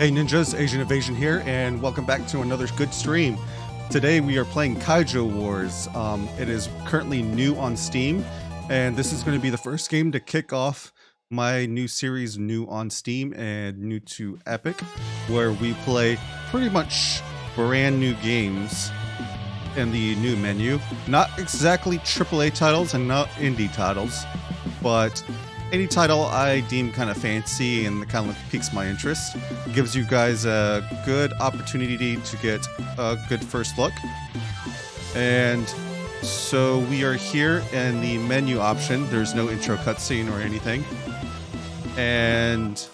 Hey ninjas, Asian Invasion here, and welcome back to another good stream. Today we are playing Kaiju Wars. It is currently new on Steam, and this is going to be the first game to kick off my new series, new on Steam and new to Epic, where we play pretty much brand new games in the new menu. Not exactly AAA titles and not indie titles, but any title I deem kind of fancy and kind of piques my interest. Gives you guys a good opportunity to get a good first look. And so we are here in the menu option. There's no intro cutscene or anything. And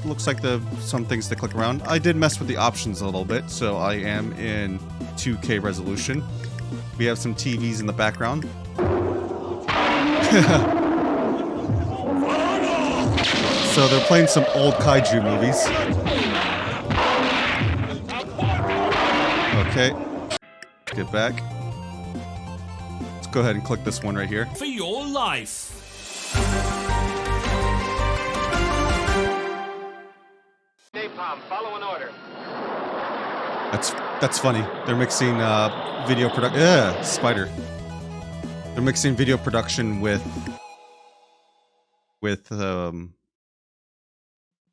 looks like some things to click around. I did mess with the options a little bit, so I am in 2K resolution. We have some TVs in the background. So they're playing some old Kaiju movies. Okay. Get back. Let's go ahead and click this one right here. For your life. Napalm, follow an order. That's funny. They're mixing video production. Yeah, spider. They're mixing video production with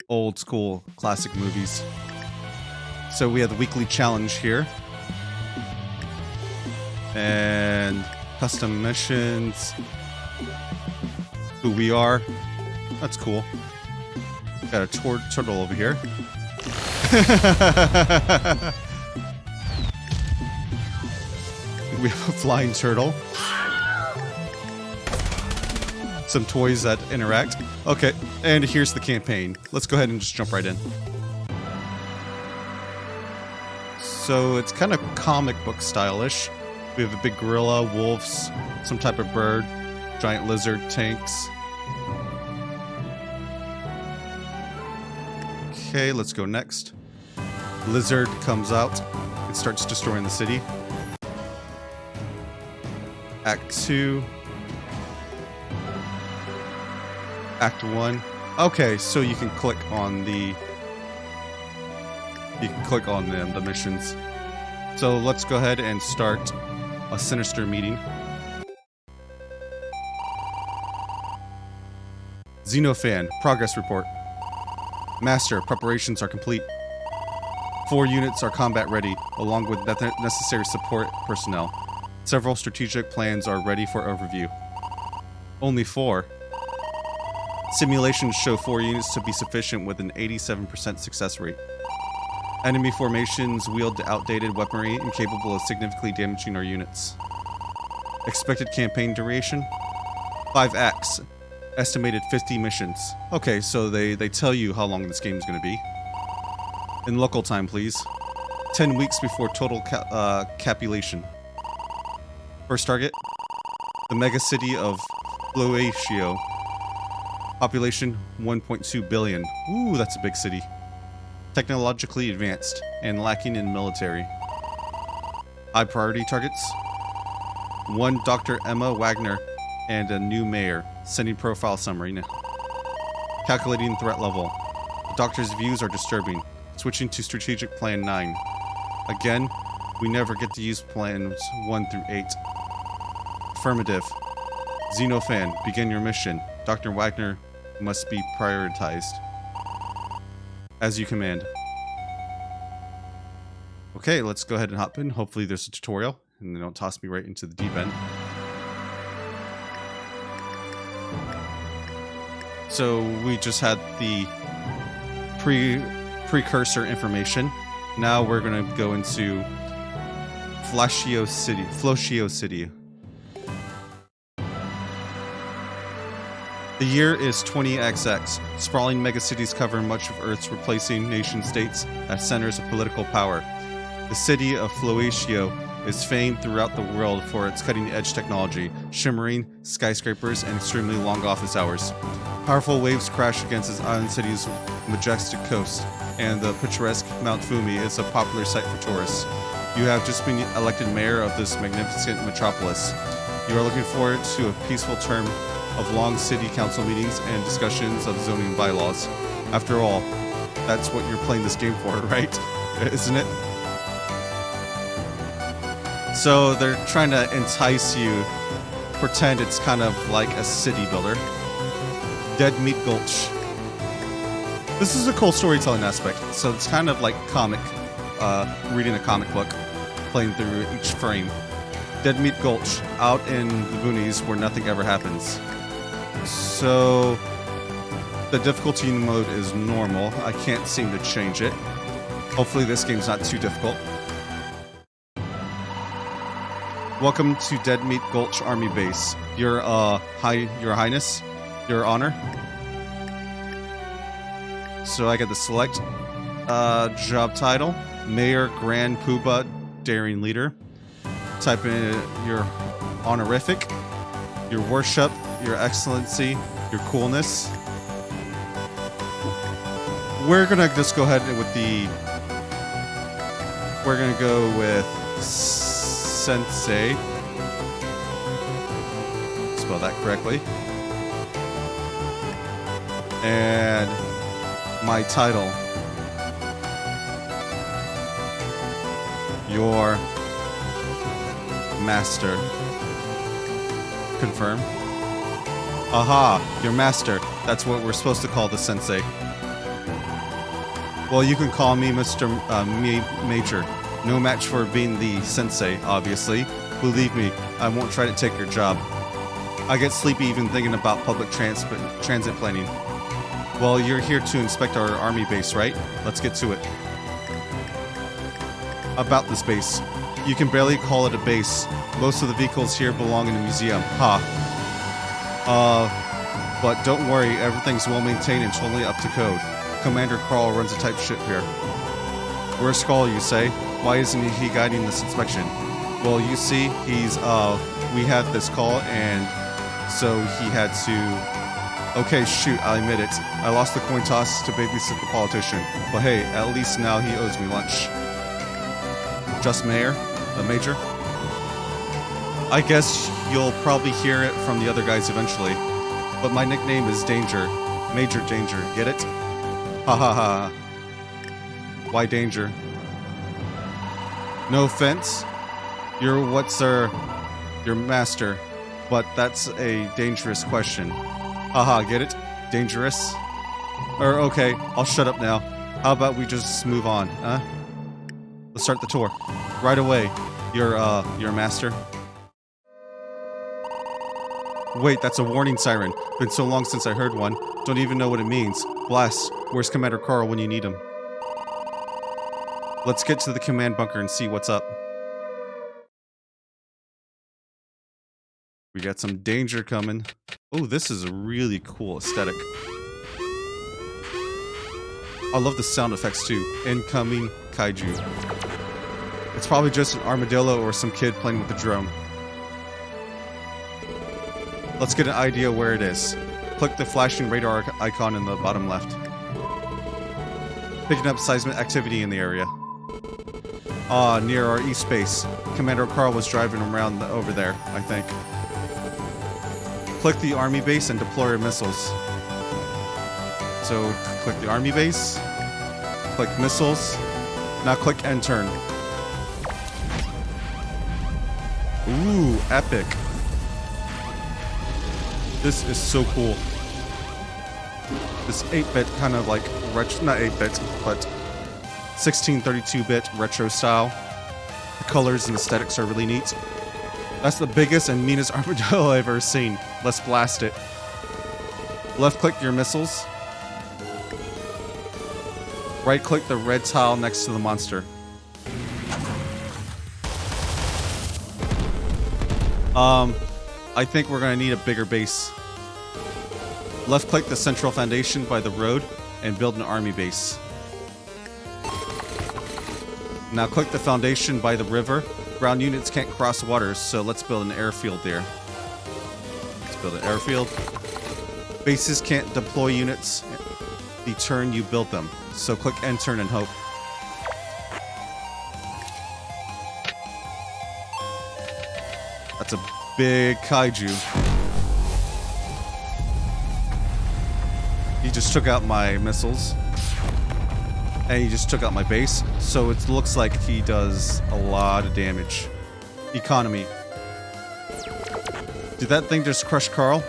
old school classic movies. So we have the weekly challenge here. And custom missions. Who we are. That's cool. Got a turtle over here. We have a flying turtle. Some toys that interact. Okay, and here's the campaign. Let's go ahead and just jump right in. So it's kind of comic book stylish. We have a big gorilla, wolves, some type of bird, giant lizard, tanks. Okay, let's go next. Lizard comes out. It starts destroying the city. Act 2. Act 1. Okay, so you can click on the missions. So let's go ahead and start a sinister meeting. Xenofan, progress report. Master, preparations are complete. 4 units are combat ready, along with necessary support personnel. Several strategic plans are ready for overview. Only 4. Simulations show 4 units to be sufficient with an 87% success rate. Enemy formations wield outdated weaponry incapable of significantly damaging our units. Expected campaign duration? 5 acts. Estimated 50 missions. Okay, so they tell you how long this game is going to be. In local time, please. 10 weeks before total capulation. First target? The mega city of Floatio. Population 1.2 billion. Ooh, that's a big city. Technologically advanced and lacking in military. High priority targets. 1 Dr. Emma Wagner and a new mayor. Sending profile summary. Calculating threat level. The doctor's views are disturbing. Switching to strategic plan 9. Again, we never get to use plans 1 through 8. Affirmative. Xenofan, begin your mission. Dr. Wagner must be prioritized. As you command. Okay, let's go ahead and hop in. Hopefully there's a tutorial and they don't toss me right into the deep end. So we just had the precursor information. Now we're going to go into Floatio City. The year is 20XX. Sprawling megacities cover much of Earth's, replacing nation-states as centers of political power. The city of Floatio is famed throughout the world for its cutting-edge technology, shimmering skyscrapers, and extremely long office hours. Powerful waves crash against its island city's majestic coast, and the picturesque Mount Fumi is a popular sight for tourists. You have just been elected mayor of this magnificent metropolis. You are looking forward to a peaceful term of long city council meetings and discussions of zoning bylaws. After all, That's what you're playing this game for, right? Isn't it? So they're trying to entice you, pretend it's kind of like a city builder. Dead Meat Gulch. This is a cool storytelling aspect. So it's kind of like comic, reading a comic book, playing through each frame. Dead Meat Gulch, out in the boonies where nothing ever happens. So the difficulty mode is normal. I can't seem to change it. Hopefully this game's not too difficult. Welcome to Dead Meat Gulch Army Base. Your Highness, Your Honor. So I get the select job title: Mayor Grand Poobah Daring Leader. Type in your honorific, your worship, your excellency, your coolness. We're gonna just go ahead with the. We're gonna go with Sensei. Spell that correctly. And my title. Your master. Confirm. Aha, your master. That's what we're supposed to call the sensei. Well, you can call me Mr. Major. No match for being the sensei, obviously. Believe me, I won't try to take your job. I get sleepy even thinking about public transit planning. Well, you're here to inspect our army base, right? Let's get to it. About this base. You can barely call it a base. Most of the vehicles here belong in a museum. But don't worry, everything's well maintained and totally up to code. Commander Carl runs a tight ship here. Where's Skull, you say? Why isn't he guiding this inspection? Well, you see, we had this call, and so he had to... Okay, shoot, I'll admit it. I lost the coin toss to babysit the politician. But hey, at least now he owes me lunch. Just Major? I guess you'll probably hear it from the other guys eventually. But my nickname is Danger. Major Danger, get it? Ha ha ha. Why Danger? No offense. You're your master. But that's a dangerous question. Haha, get it? Dangerous? Okay, I'll shut up now. How about we just move on, huh? Let's start the tour. Right away, your master. Wait, that's a warning siren. Been so long since I heard one. Don't even know what it means. Blast, where's Commander Carl when you need him? Let's get to the command bunker and see what's up. We got some danger coming. Oh, this is a really cool aesthetic. I love the sound effects too. Incoming Kaiju. It's probably just an armadillo or some kid playing with the drone. Let's get an idea where it is. Click the flashing radar icon in the bottom left. Picking up seismic activity in the area. Near our east base. Commander Carl was driving around over there, I think. Click the army base and deploy your missiles. So, click the army base. Click missiles. Now click end turn. Ooh, epic. This is so cool. This 8-bit kind of like retro, not 8-bit, but 1632-bit retro style. The colors and aesthetics are really neat. That's the biggest and meanest armadillo I've ever seen. Let's blast it. Left click your missiles. Right click the red tile next to the monster. I think we're gonna need a bigger base. Left click the central foundation by the road and build an army base. Now click the foundation by the river. Ground units can't cross water, so let's build an airfield there. Let's build an airfield. Bases can't deploy units the turn you build them, so click end turn and hope. That's a big kaiju. He just took out my missiles. And he just took out my base. So it looks like he does a lot of damage. Economy. Did that thing just crush Carl?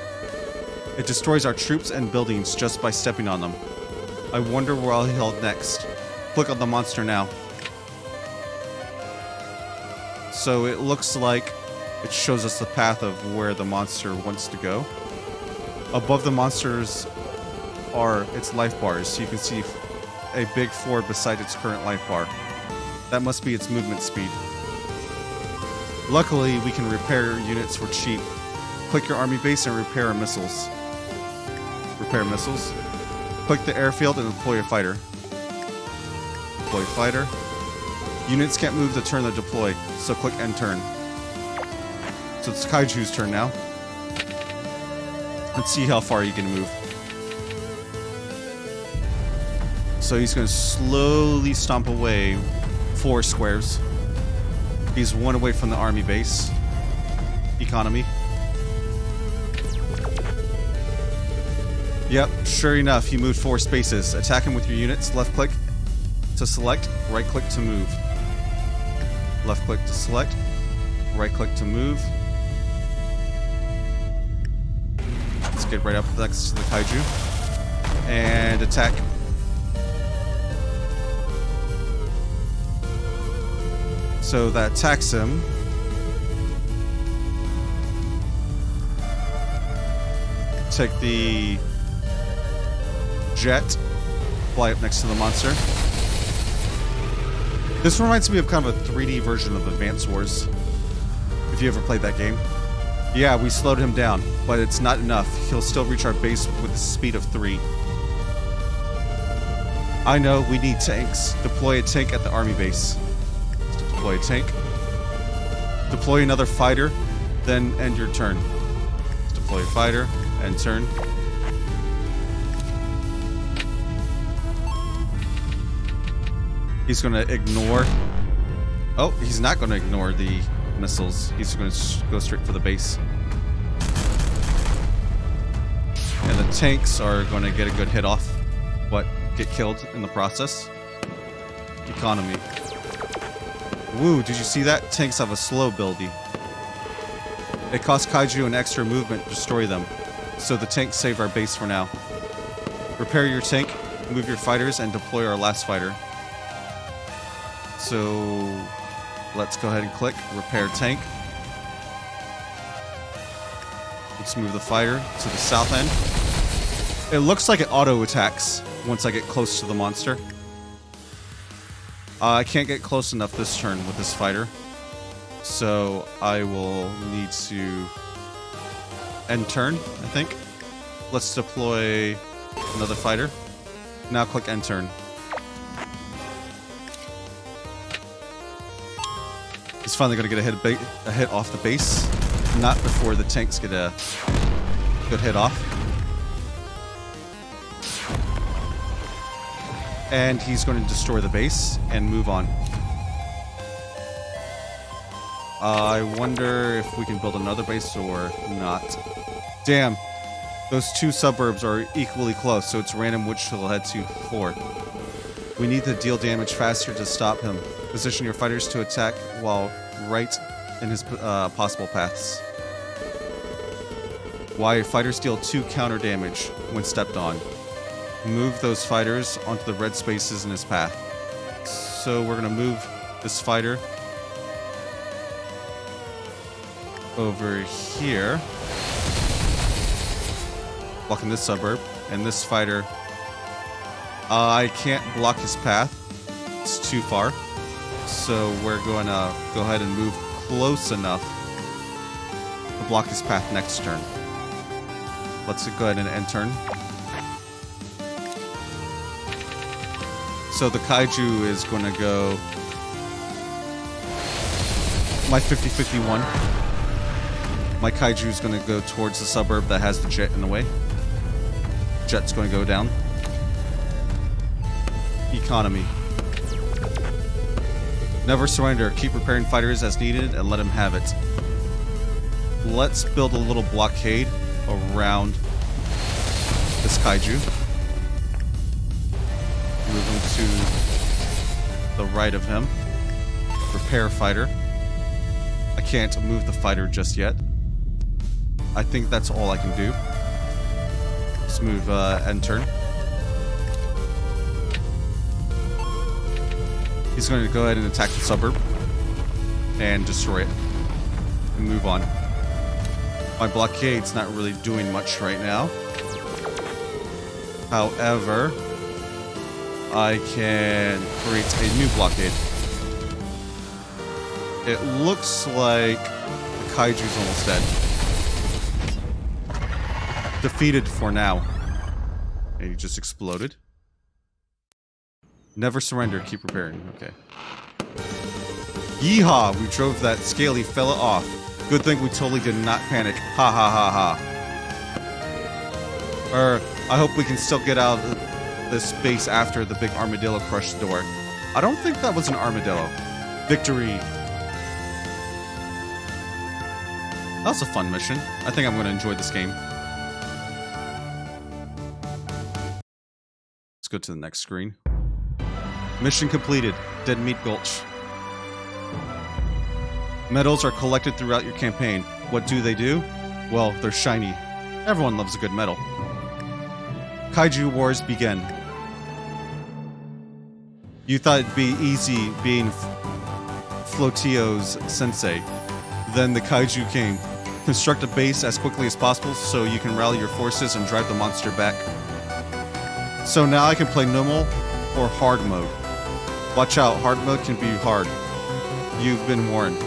It destroys our troops and buildings just by stepping on them. I wonder where I'll head next. Click on the monster now. So it looks like it shows us the path of where the monster wants to go. Above the monsters are its life bars. So you can see a big 4 beside its current life bar. That must be its movement speed. Luckily, we can repair units for cheap. Click your army base and repair missiles. Repair missiles. Click the airfield and deploy a fighter. Deploy fighter. Units can't move the turn they deploy, so click end turn. So it's Kaiju's turn now. Let's see how far he can move. So he's going to slowly stomp away 4 squares. He's 1 away from the army base. Economy. Yep, sure enough, he moved 4 spaces. Attack him with your units. Left click to select, right click to move. Left click to select, right click to move. Let's get right up next to the Kaiju. And attack. So that attacks him. Take the jet, fly up next to the monster. This reminds me of kind of a 3D version of Advance Wars. If you ever played that game. Yeah, we slowed him down, but it's not enough. He'll still reach our base with a speed of 3. I know, we need tanks. Deploy a tank at the army base. Deploy a tank. Deploy another fighter, then end your turn. Deploy a fighter, end turn. He's going to ignore... Oh, he's not going to ignore the missiles. He's going to go straight for the base. And the tanks are going to get a good hit off, but get killed in the process. Economy. Woo, did you see that? Tanks have a slow ability. It costs Kaiju an extra movement to destroy them, so the tanks save our base for now. Repair your tank, move your fighters, and deploy our last fighter. So let's go ahead and click repair tank. Let's move the fighter to the south end. It looks like it auto attacks once I get close to the monster. I can't get close enough this turn with this fighter, so I will need to end turn, I think. Let's deploy another fighter. Now click end turn. He's finally going to get a hit off the base. Not before the tanks get a good hit off. And he's going to destroy the base and move on. I wonder if we can build another base or not. Damn. Those 2 suburbs are equally close, so it's random which he'll head to for. We need to deal damage faster to stop him. Position your fighters to attack while right in his possible paths. Why fighters deal 2 counter damage when stepped on. Move those fighters onto the red spaces in his path. So we're going to move this fighter over here, blocking this suburb, and this fighter, I can't block his path. It's too far. So we're going to go ahead and move close enough to block his path next turn. Let's go ahead and end turn. So the Kaiju is going to go my 50-51. My Kaiju is going to go towards the suburb that has the jet in the way. Jet's going to go down. Economy. Never surrender. Keep repairing fighters as needed and let him have it. Let's build a little blockade around this Kaiju. Move him to the right of him. Repair fighter. I can't move the fighter just yet. I think that's all I can do. Let's move end turn. He's going to go ahead and attack the suburb and destroy it and move on. My blockade's not really doing much right now. However, I can create a new blockade. It looks like the Kaiju's almost dead. Defeated for now. And he just exploded. Never surrender, keep repairing. Okay. Yeehaw! We drove that scaly fella off. Good thing we totally did not panic. Ha ha ha ha. I hope we can still get out of this base after the big armadillo crushed the door. I don't think that was an armadillo. Victory. That was a fun mission. I think I'm going to enjoy this game. Let's go to the next screen. Mission completed. Dead Meat Gulch. Medals are collected throughout your campaign. What do? Well, they're shiny. Everyone loves a good medal. Kaiju Wars begin. You thought it'd be easy being Flotio's sensei. Then the Kaiju came. Construct a base as quickly as possible so you can rally your forces and drive the monster back. So now I can play normal or hard mode. Watch out, hard mode can be hard. You've been warned.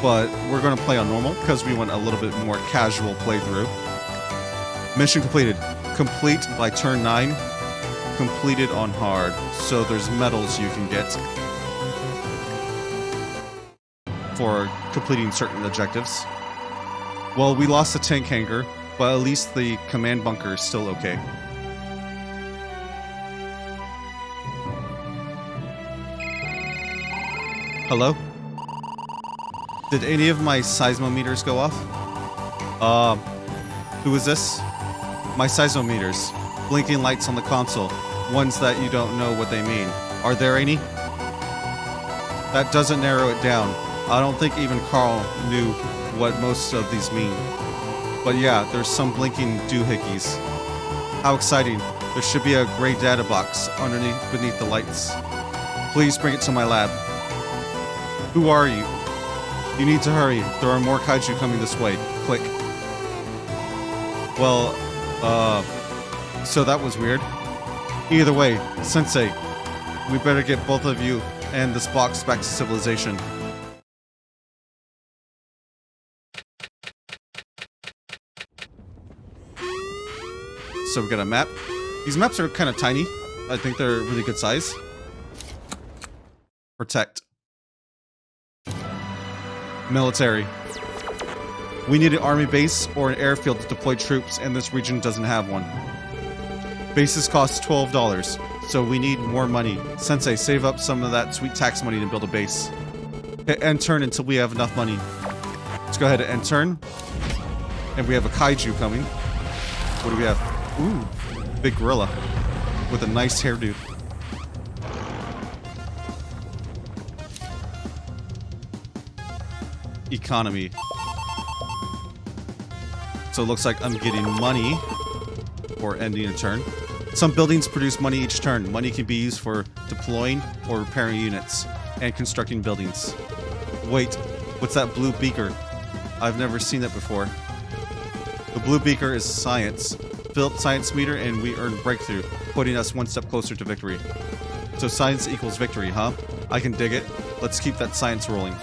But we're going to play on normal because we want a little bit more casual playthrough. Mission completed. Complete by turn 9. Completed on hard. So there's medals you can get for completing certain objectives. Well, we lost the tank hangar, but at least the command bunker is still okay. Hello? Did any of my seismometers go off? Who is this? My seismometers. Blinking lights on the console. Ones that you don't know what they mean. Are there any? That doesn't narrow it down. I don't think even Carl knew what most of these mean. But yeah, there's some blinking doohickeys. How exciting. There should be a gray data box beneath the lights. Please bring it to my lab. Who are you? You need to hurry. There are more Kaiju coming this way. Click. Well, so that was weird. Either way, Sensei, we better get both of you and this box back to civilization. So we got a map. These maps are kind of tiny. I think they're really good size. Protect. Military. We need an army base or an airfield to deploy troops, and this region doesn't have one. Bases cost $12, so we need more money. Sensei, save up some of that sweet tax money to build a base. Hit end turn until we have enough money. Let's go ahead and end turn. And we have a Kaiju coming. What do we have? Ooh, big gorilla with a nice hairdo. Economy. So it looks like I'm getting money for ending a turn. Some buildings produce money each turn. Money can be used for deploying or repairing units and constructing buildings. Wait, what's that blue beaker? I've never seen that before. The blue beaker is science. Fill up science meter and we earn breakthrough, putting us one step closer to victory. So science equals victory, huh? I can dig it. Let's keep that science rolling.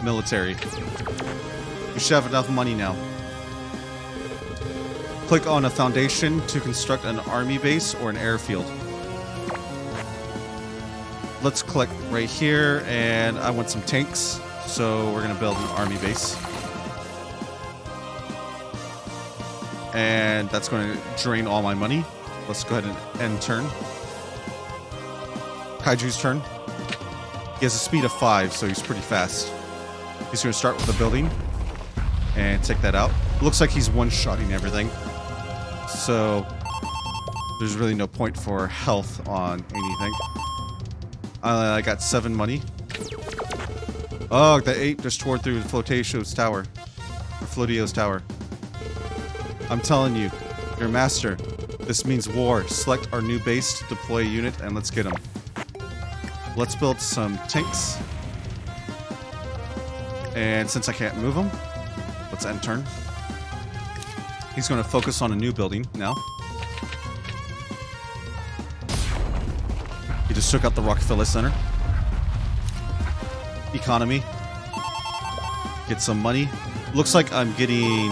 Military. We should have enough money now. Click on a foundation to construct an army base or an airfield. Let's click right here, and I want some tanks, so we're gonna build an army base. And that's going to drain all my money. Let's go ahead and end turn. Kaiju's turn. He has a speed of 5, so he's pretty fast. He's going to start with a building and take that out. Looks like he's one-shotting everything. So there's really no point for health on anything. I got 7 money. Oh, the 8 just tore through Flotatio's tower. Or Flotio's tower. I'm telling you, your master. This means war. Select our new base to deploy a unit and let's get them. Let's build some tanks. And since I can't move them, let's end turn. He's going to focus on a new building now. He just took out the Rockefeller Center. Economy. Get some money. Looks like I'm getting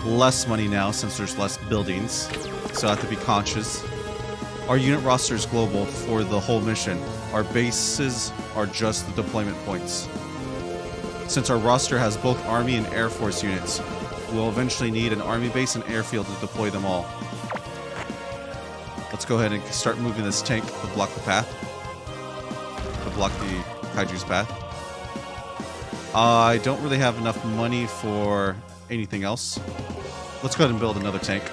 less money now since there's less buildings. So I have to be conscious. Our unit roster is global for the whole mission. Our bases are just the deployment points. Since our roster has both Army and Air Force units, we'll eventually need an Army base and airfield to deploy them all. Let's go ahead and start moving this tank to block the path. To block the Kaiju's path. I don't really have enough money for anything else. Let's go ahead and build another tank.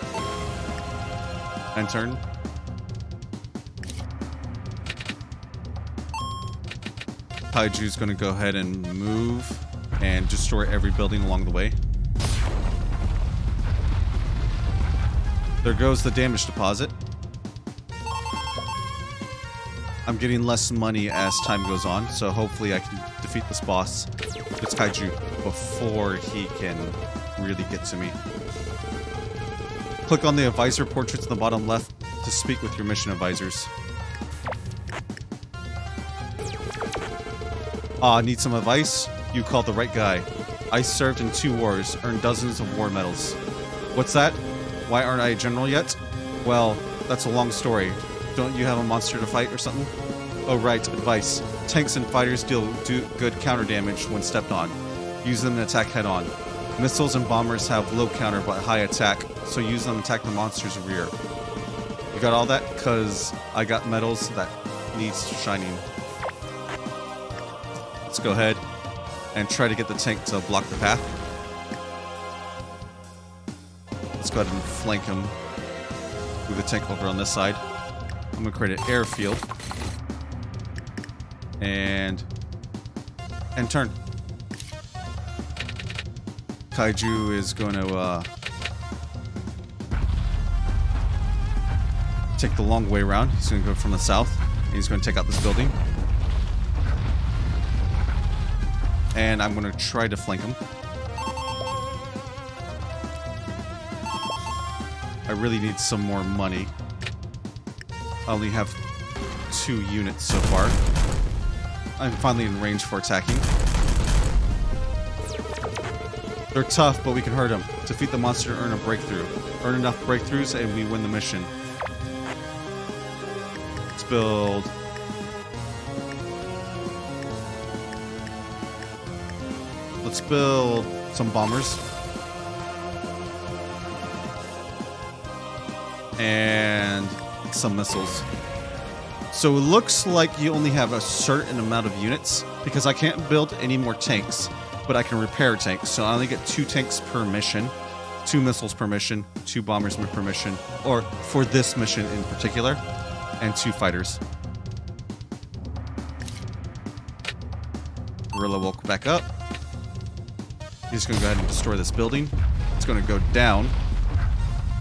End turn. Kaiju's going to go ahead and move and destroy every building along the way. There goes the damage deposit. I'm getting less money as time goes on, so hopefully I can defeat this boss, this Kaiju, before he can really get to me. Click on the advisor portraits in the bottom left to speak with your mission advisors. Need some advice? You called the right guy. I served in 2 wars, earned dozens of war medals. What's that? Why aren't I a general yet? Well, that's a long story. Don't you have a monster to fight or something? Oh right, advice. Tanks and fighters do good counter damage when stepped on. Use them to attack head on. Missiles and bombers have low counter but high attack, so use them to attack the monster's rear. You got all that? Cause I got medals that needs shining. Let's go ahead and try to get the tank to block the path. Let's go ahead and flank him. Move the tank over on this side. I'm going to create an airfield. And turn. Kaiju is going to take the long way around. He's going to go from the south. And he's going to take out this building. And I'm going to try to flank him. I really need some more money. I only have 2 units so far. I'm finally in range for attacking. They're tough, but we can hurt them. Defeat the monster to earn a breakthrough. Earn enough breakthroughs and we win the mission. Let's build... Let's build some bombers. And some missiles. So it looks like you only have a certain amount of units because I can't build any more tanks, but I can repair tanks. So I only get 2 tanks per mission, 2 missiles per mission, 2 bombers per mission, or for this mission in particular, and 2 fighters. Gorilla woke back up. He's going to go ahead and destroy this building. It's going to go down.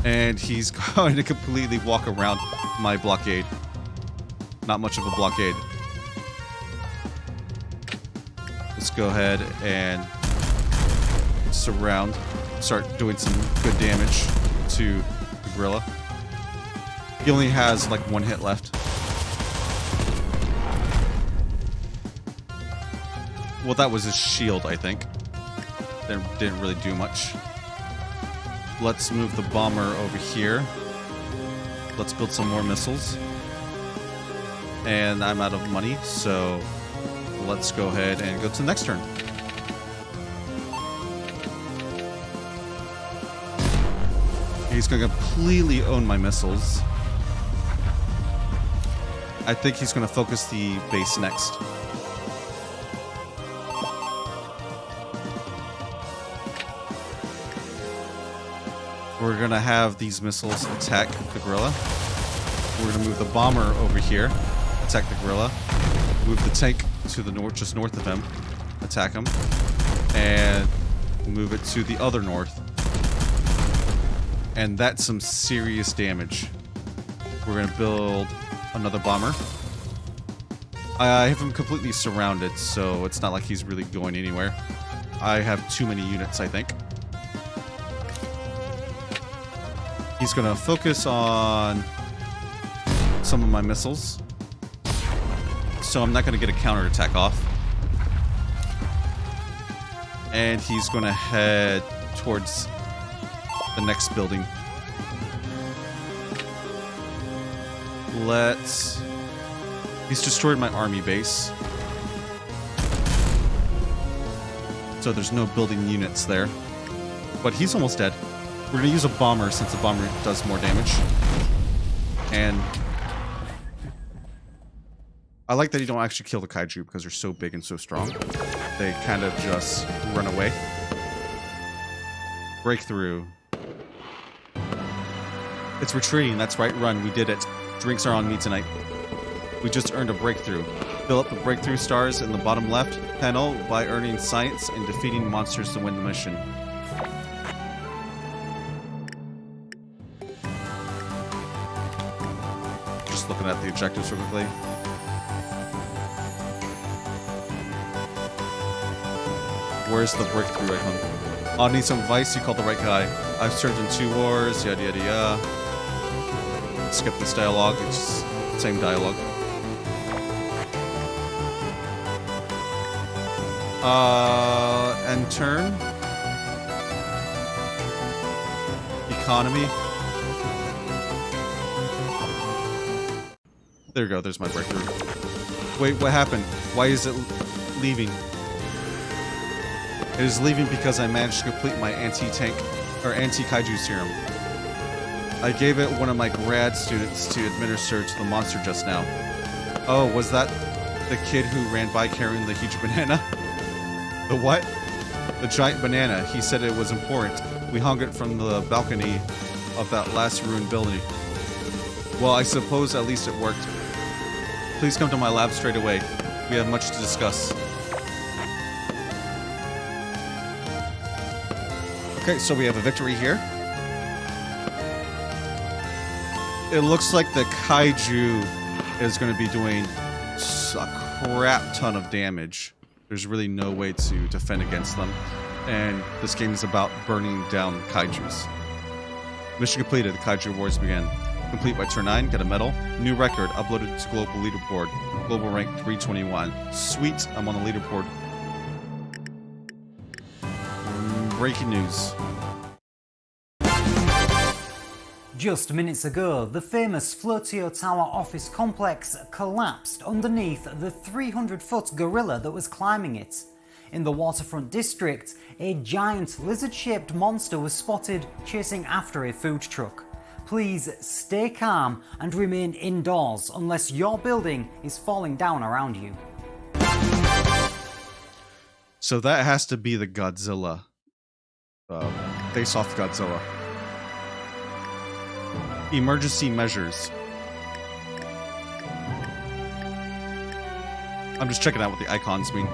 And he's going to completely walk around my blockade. Not much of a blockade. Let's go ahead and surround. Start doing some good damage to the gorilla. He only has like 1 hit left. Well, that was his shield, I think. Didn't really do much. Let's move the bomber over here. Let's build some more missiles. And I'm out of money, so let's go ahead and go to the next turn. He's going to completely own my missiles. I think he's going to focus the base next. We're going to have these missiles attack the gorilla. We're going to move the bomber over here, attack the gorilla. Move the tank to the north, just north of him. Attack him. And move it to the other north. And that's some serious damage. We're going to build another bomber. I have him completely surrounded, so it's not like he's really going anywhere. I have too many units, I think. He's going to focus on some of my missiles. So I'm not going to get a counterattack off. And he's going to head towards the next building. He's destroyed my army base. So there's no building units there. But he's almost dead. We're going to use a bomber since the bomber does more damage. And I like that you don't actually kill the kaiju because they're so big and so strong. They kind of just run away. Breakthrough. It's retreating. That's right. Run. We did it. Drinks are on me tonight. We just earned a breakthrough. Fill up the breakthrough stars in the bottom left panel by earning science and defeating monsters to win the mission. Just looking at the objectives real quickly. Where's the breakthrough icon? I need some advice. You called the right guy. I've served in 2 wars. Yada yada yada. Skip this dialogue. It's the same dialogue. End turn. Economy. There you go. There's my breakthrough. Wait, what happened? Why is it leaving? It is leaving because I managed to complete my anti-tank or anti-kaiju serum. I gave it one of my grad students to administer to the monster just now. Oh, was that the kid who ran by carrying the huge banana? The what? The giant banana. He said it was important. We hung it from the balcony of that last ruined building. Well, I suppose at least it worked. Please come to my lab straight away. We have much to discuss. Okay, so we have a victory here. It looks like the kaiju is going to be doing a crap ton of damage. There's really no way to defend against them. And this game is about burning down kaijus. Mission completed. The kaiju wars begin. Complete by turn 9. Get a medal. New record. Uploaded to global leaderboard. Global rank 321. Sweet. I'm on the leaderboard. Breaking news. Just minutes ago, the famous Flotio Tower office complex collapsed underneath the 300-foot gorilla that was climbing it. In the waterfront district, a giant lizard-shaped monster was spotted chasing after a food truck. Please stay calm and remain indoors unless your building is falling down around you. So that has to be the Godzilla. Face off Godzilla. Emergency measures. I'm just checking out what the icons mean.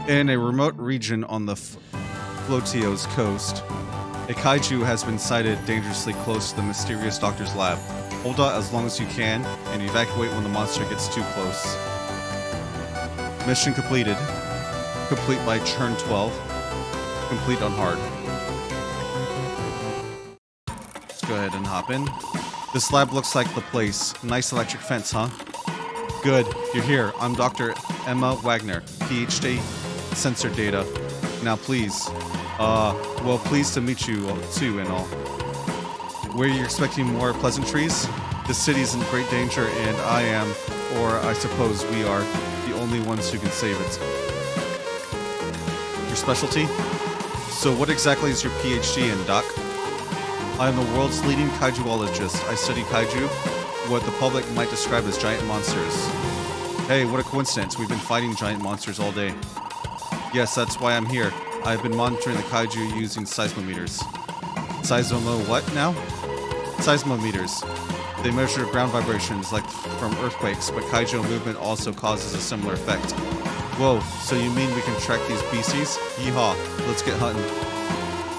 In a remote region on the Flotio's coast, a kaiju has been sighted dangerously close to the mysterious doctor's lab. Hold out as long as you can and evacuate when the monster gets too close. Mission completed. Complete by turn 12. Complete on hard. Let's go ahead and hop in. This lab looks like the place. Nice electric fence, huh? Good, you're here. I'm Dr. Emma Wagner, PhD, sensor data. Now please. Well, pleased to meet you too and all. Were you expecting more pleasantries? The city's in great danger and I am, or I suppose we are, the only ones who can save it. Your specialty? So what exactly is your PhD in, Doc? I am the world's leading kaijuologist. I study kaiju, what the public might describe as giant monsters. Hey, what a coincidence. We've been fighting giant monsters all day. Yes, that's why I'm here. I've been monitoring the kaiju using seismometers. Seismo what now? Seismometers. They measure ground vibrations like from earthquakes, but Kaiju movement also causes a similar effect. Whoa, so you mean we can track these beasties? Yeehaw, let's get hunting.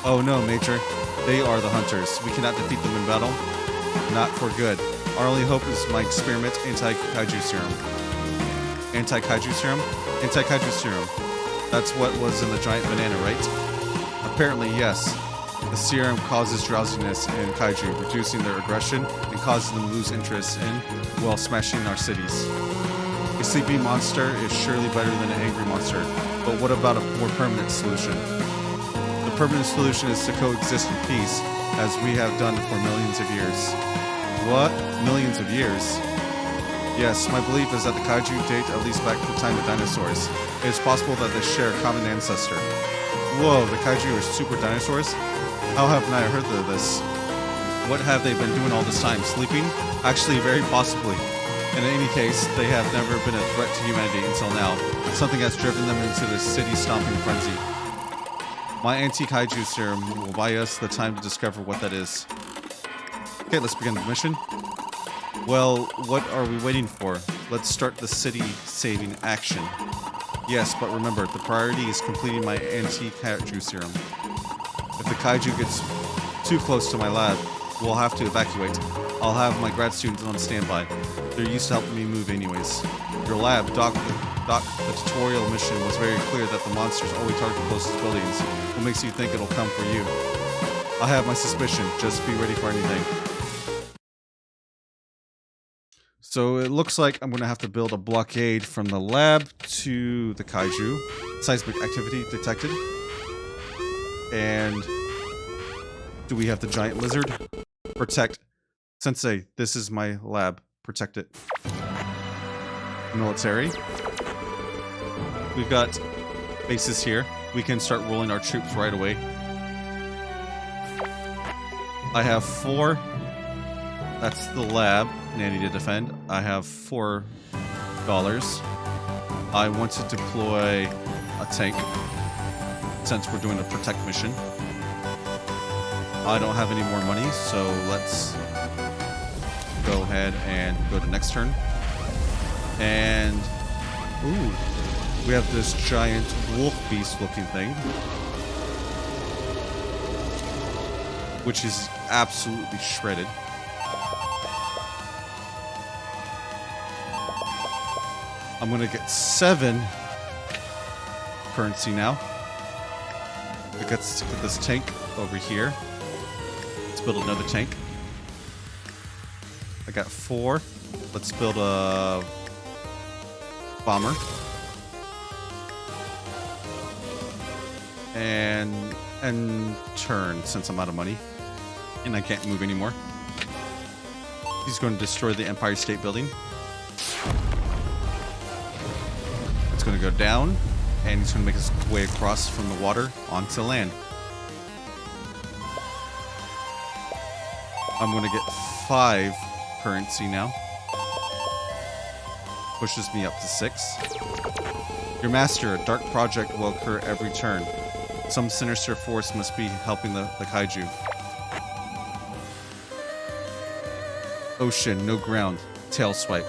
Oh no, Major. They are the hunters. We cannot defeat them in battle. Not for good. Our only hope is my experiment, anti-Kaiju serum. Anti-Kaiju serum? Anti-Kaiju serum. That's what was in the giant banana, right? Apparently, yes. The serum causes drowsiness in Kaiju, reducing their aggression and causing them to lose interest in, well, smashing our cities. A sleepy monster is surely better than an angry monster, but what about a more permanent solution? The permanent solution is to coexist in peace, as we have done for millions of years. What? Millions of years? Yes, my belief is that the Kaiju date at least back to the time of dinosaurs. It is possible that they share a common ancestor. Whoa, the Kaiju are super dinosaurs? How haven't I heard of this? What have they been doing all this time? Sleeping? Actually, very possibly. In any case, they have never been a threat to humanity until now. Something has driven them into the city-stomping frenzy. My anti-Kaiju serum will buy us the time to discover what that is. Okay, let's begin the mission. Well, what are we waiting for? Let's start the city-saving action. Yes, but remember, the priority is completing my anti-Kaiju serum. If the Kaiju gets too close to my lab, we'll have to evacuate. I'll have my grad students on standby. They're used to helping me move anyways. Your lab, Doc, the tutorial mission was very clear that the monsters always target the closest buildings. What makes you think it'll come for you? I have my suspicion. Just be ready for anything. So it looks like I'm going to have to build a blockade from the lab to the Kaiju. Seismic activity detected. And do we have the giant lizard? Protect. Sensei, this is my lab. Protect it. Military. We've got bases here. We can start rolling our troops right away. I have 4. That's the lab. Nanny to defend. I have $4. I want to deploy a tank since we're doing a protect mission. I don't have any more money, so let's go ahead and go to next turn. And ooh, we have this giant wolf beast looking thing, which is absolutely shredded. I'm gonna get 7 currency now. Let's get this tank over here. Let's build another tank. I got 4. Let's build a bomber. And turn, since I'm out of money. And I can't move anymore. He's going to destroy the Empire State Building. It's going to go down. And he's going to make his way across from the water onto land. I'm going to get 5 currency now. Pushes me up to 6. Your master, a dark project will occur every turn. Some sinister force must be helping the Kaiju. Ocean, no ground. Tail swipe.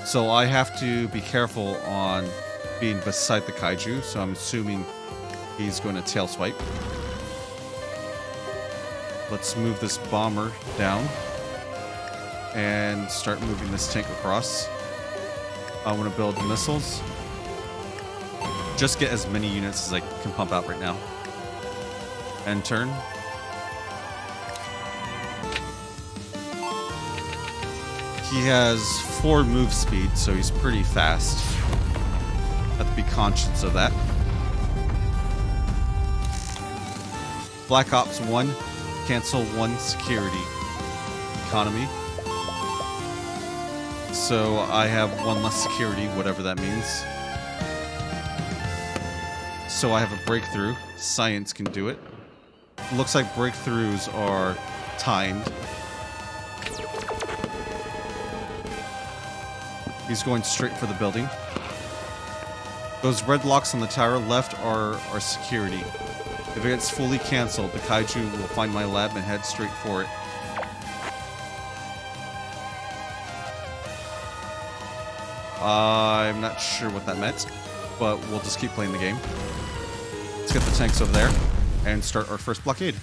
So I have to be careful on being beside the Kaiju, so I'm assuming he's going to tail swipe. Let's move this bomber down and start moving this tank across. I want to build missiles. Just get as many units as I can pump out right now. End turn. He has 4 move speed, so he's pretty fast. Have to be conscious of that. Black Ops 1, cancel 1 security. Economy. So I have 1 less security, whatever that means. So I have a breakthrough. Science can do it. Looks like breakthroughs are timed. He's going straight for the building. Those red locks on the tower left are security. If it gets fully canceled, the Kaiju will find my lab and head straight for it. I'm not sure what that meant, but we'll just keep playing the game. Let's get the tanks over there and start our first blockade.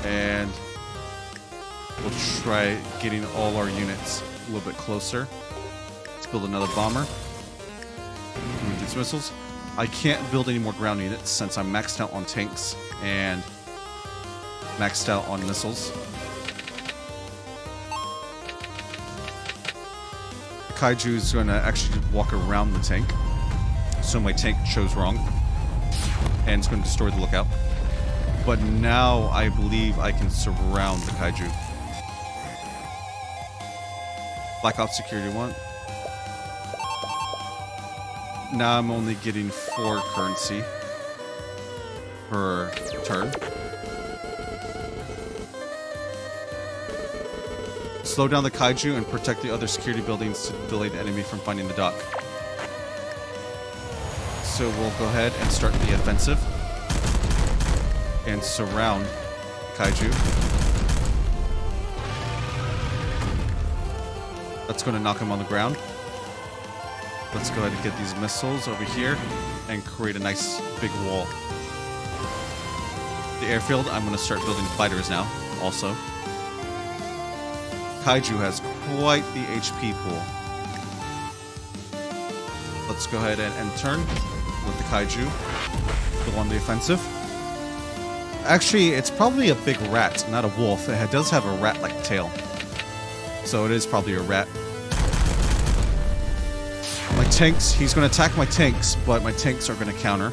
And we'll try getting all our units a little bit closer. Let's build another bomber. Move these missiles. I can't build any more ground units since I'm maxed out on tanks and maxed out on missiles. Kaiju is going to actually walk around the tank, so my tank chose wrong, and it's going to destroy the lookout. But now I believe I can surround the Kaiju. Black Ops Security 1. Now I'm only getting 4 currency per turn. Slow down the Kaiju and protect the other security buildings to delay the enemy from finding the dock. So we'll go ahead and start the offensive and surround the Kaiju. That's going to knock him on the ground. Let's go ahead and get these missiles over here and create a nice big wall. The airfield, I'm going to start building fighters now, also. Kaiju has quite the HP pool. Let's go ahead and end turn with the Kaiju. Go on the offensive. Actually, it's probably a big rat, not a wolf. It does have a rat-like tail. So it is probably a rat. My tanks, he's going to attack my tanks, but my tanks are going to counter.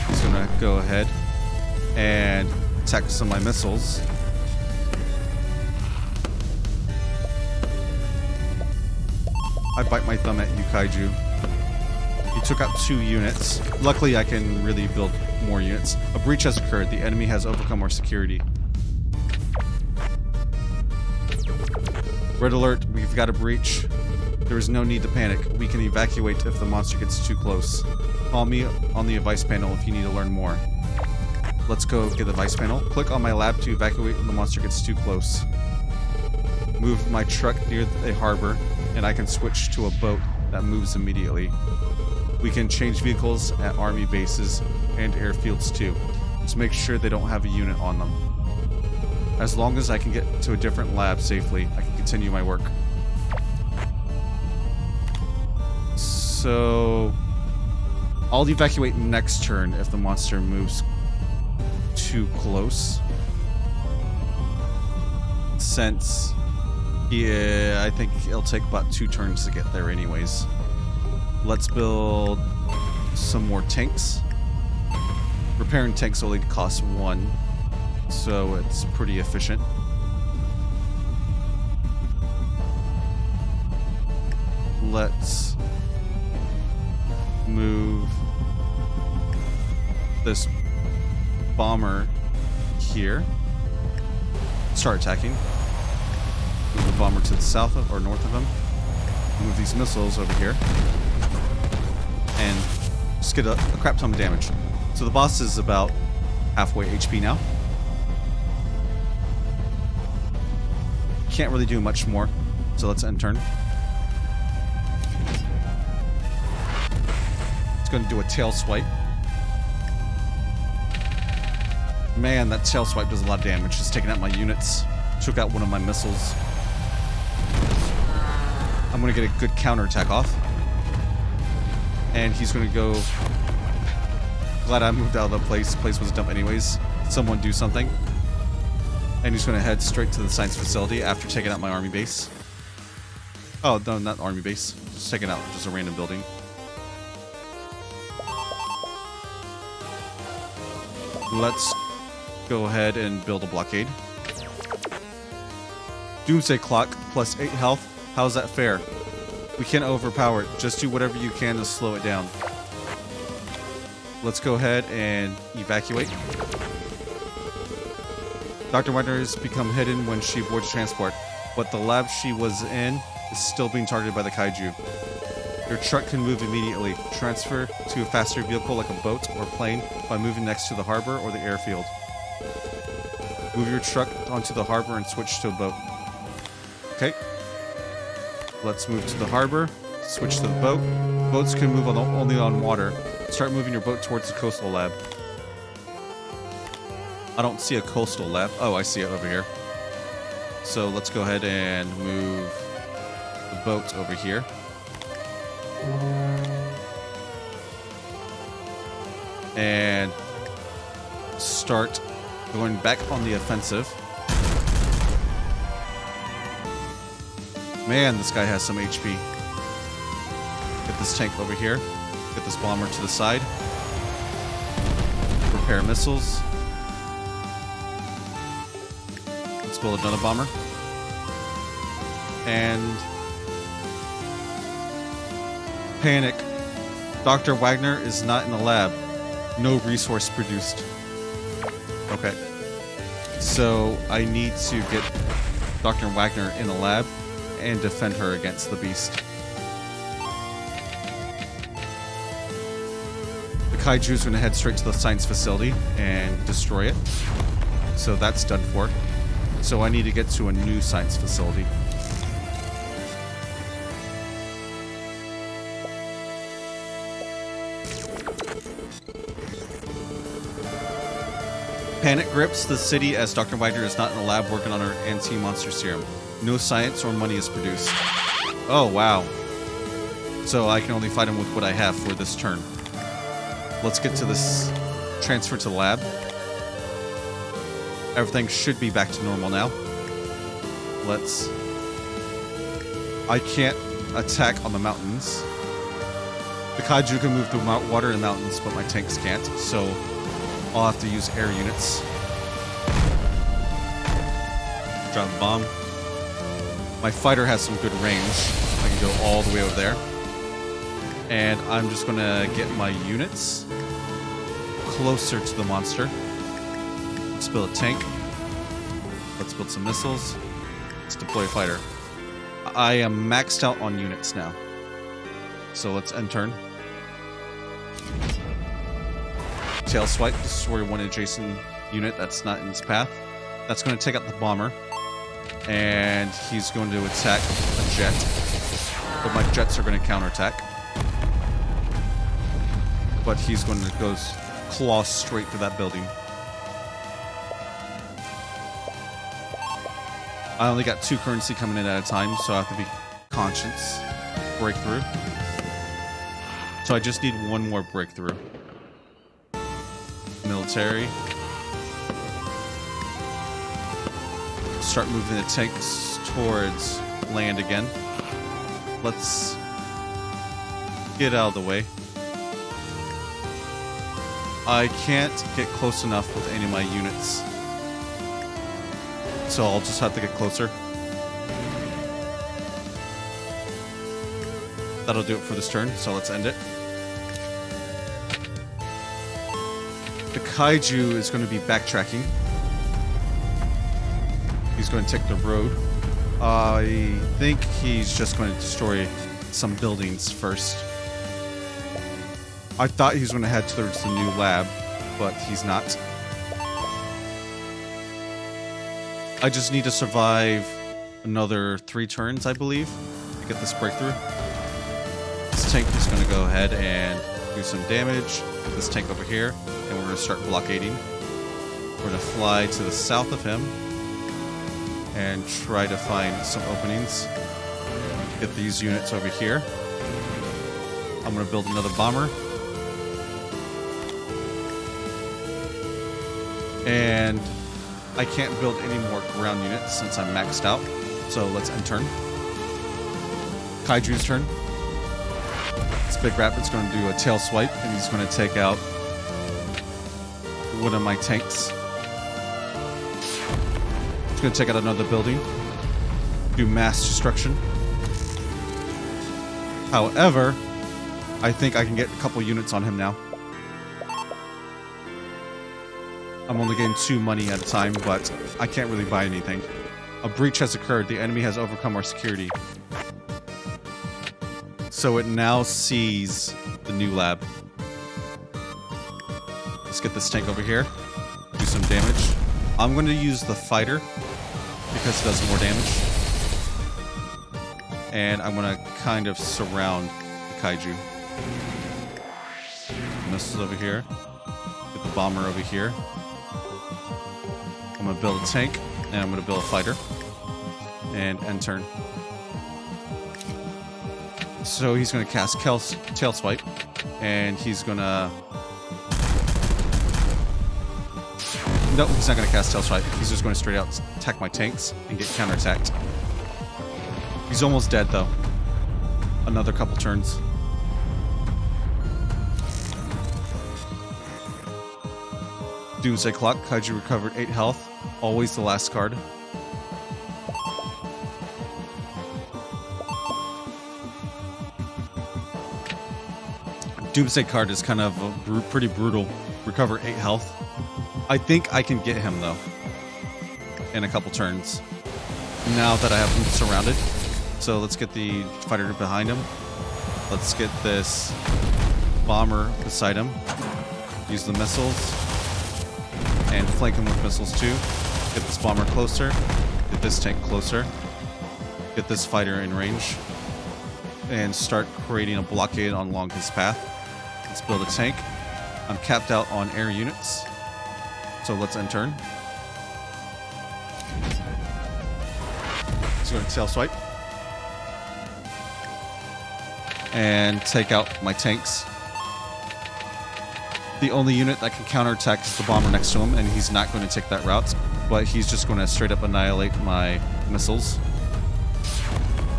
He's going to go ahead and attack some of my missiles. I bite my thumb at you, Kaiju. He took out 2 units. Luckily, I can really build more units. A breach has occurred. The enemy has overcome our security. Red alert, we've got a breach. There is no need to panic. We can evacuate if the monster gets too close. Call me on the advice panel if you need to learn more. Let's go get the advice panel. Click on my lab to evacuate when the monster gets too close. Move my truck near a harbor, and I can switch to a boat that moves immediately. We can change vehicles at army bases and airfields too. Just make sure they don't have a unit on them. As long as I can get to a different lab safely, I can continue my work. So I'll evacuate next turn if the monster moves too close. Since, yeah, I think it'll take about 2 turns to get there anyways. Let's build some more tanks. Repairing tanks only costs 1. So it's pretty efficient. Let's move this bomber here. Start attacking. Move the bomber to the south of or north of him. Move these missiles over here. And just get a crap ton of damage. So the boss is about halfway HP now. Can't really do much more, so let's end turn. It's going to do a tail swipe. Man, that tail swipe does a lot of damage. It's taking out my units. Took out one of my missiles. I'm going to get a good counterattack off. And he's going to go... Glad I moved out of the place. The place was a dump anyways. Someone do something. And he's going to head straight to the science facility after taking out my army base. Oh, no, not army base. Just taking out just a random building. Let's go ahead and build a blockade. Doomsday Clock plus 8 health. How's that fair? We can't overpower it. Just do whatever you can to slow it down. Let's go ahead and evacuate. Dr. Wagner has become hidden when she boards transport, but the lab she was in is still being targeted by the Kaiju. Your truck can move immediately. Transfer to a faster vehicle like a boat or plane by moving next to the harbor or the airfield. Move your truck onto the harbor and switch to a boat. Okay. Let's move to the harbor. Switch to the boat. Boats can move only on water. Start moving your boat towards the coastal lab. I don't see a coastal lab. Oh, I see it over here. So let's go ahead and move the boat over here. And start going back on the offensive. Man, this guy has some HP. Get this tank over here. Get this bomber to the side. Repair missiles. Let's build another bomber. And panic. Dr. Wagner is not in the lab. No resource produced. Okay. So I need to get Dr. Wagner in the lab and defend her against the beast. The Kaiju is going to head straight to the science facility and destroy it. So that's done for. So I need to get to a new science facility. Panic grips the city as Dr. Wagner is not in the lab working on her anti-monster serum. No science or money is produced. Oh, wow. So I can only fight him with what I have for this turn. Let's get to this transfer to the lab. Everything should be back to normal now. I can't attack on the mountains. The Kaiju can move through water and mountains, but my tanks can't, so I'll have to use air units. Drop a bomb. My fighter has some good range. I can go all the way over there. And I'm just gonna get my units closer to the monster. Let's build a tank. Let's build some missiles. Let's deploy a fighter. I am maxed out on units now. So let's end turn. Tail swipe, destroy one adjacent unit that's not in his path. That's going to take out the bomber. And he's going to attack a jet. But my jets are going to counterattack. But he's going to go claw straight through that building. I only got 2 currency coming in at a time, so I have to be conscious. Breakthrough. So I just need one more breakthrough. Military. Start moving the tanks towards land again. Let's get out of the way. I can't get close enough with any of my units. So I'll just have to get closer. That'll do it for this turn, so let's end it. The Kaiju is going to be backtracking. He's going to take the road. I think he's just going to destroy some buildings first. I thought he was going to head towards the new lab, but he's not. I just need to survive another 3 turns, I believe, to get this breakthrough. This tank is going to go ahead and do some damage. Get this tank over here, and we're going to start blockading. We're going to fly to the south of him and try to find some openings. Get these units over here. I'm going to build another bomber. And I can't build any more ground units since I'm maxed out. So let's end turn. Kaiju's turn. This Big Rapid's going to do a tail swipe, and he's going to take out one of my tanks. He's going to take out another building. Do mass destruction. However, I think I can get a couple units on him now. I'm only getting 2 money at a time, but I can't really buy anything. A breach has occurred. The enemy has overcome our security. So it now sees the new lab. Let's get this tank over here. Do some damage. I'm going to use the fighter because it does more damage. And I'm going to kind of surround the kaiju. Missiles over here. Get the bomber over here. I'm going to build a tank, and I'm going to build a fighter. And end turn. So he's going to cast Tail Swipe, and he's going to... Nope, he's not going to cast Tail Swipe. He's just going to straight out attack my tanks and get counterattacked. He's almost dead, though. Another couple turns. Doomsday Clock. Kaiju recovered 8 health. Always the last card. Doomsday card is kind of pretty brutal. Recover 8 health. I think I can get him, though, in a couple turns. Now that I have him surrounded. So let's get the fighter behind him. Let's get this bomber beside him. Use the missiles. And flank him with missiles, too. Get this bomber closer. Get this tank closer. Get this fighter in range. And start creating a blockade along his path. Let's build a tank. I'm capped out on air units. So let's end turn. Let's go to Tail Swipe. And take out my tanks. The only unit that can counterattack is the bomber next to him, and he's not going to take that route. But he's just going to straight up annihilate my missiles.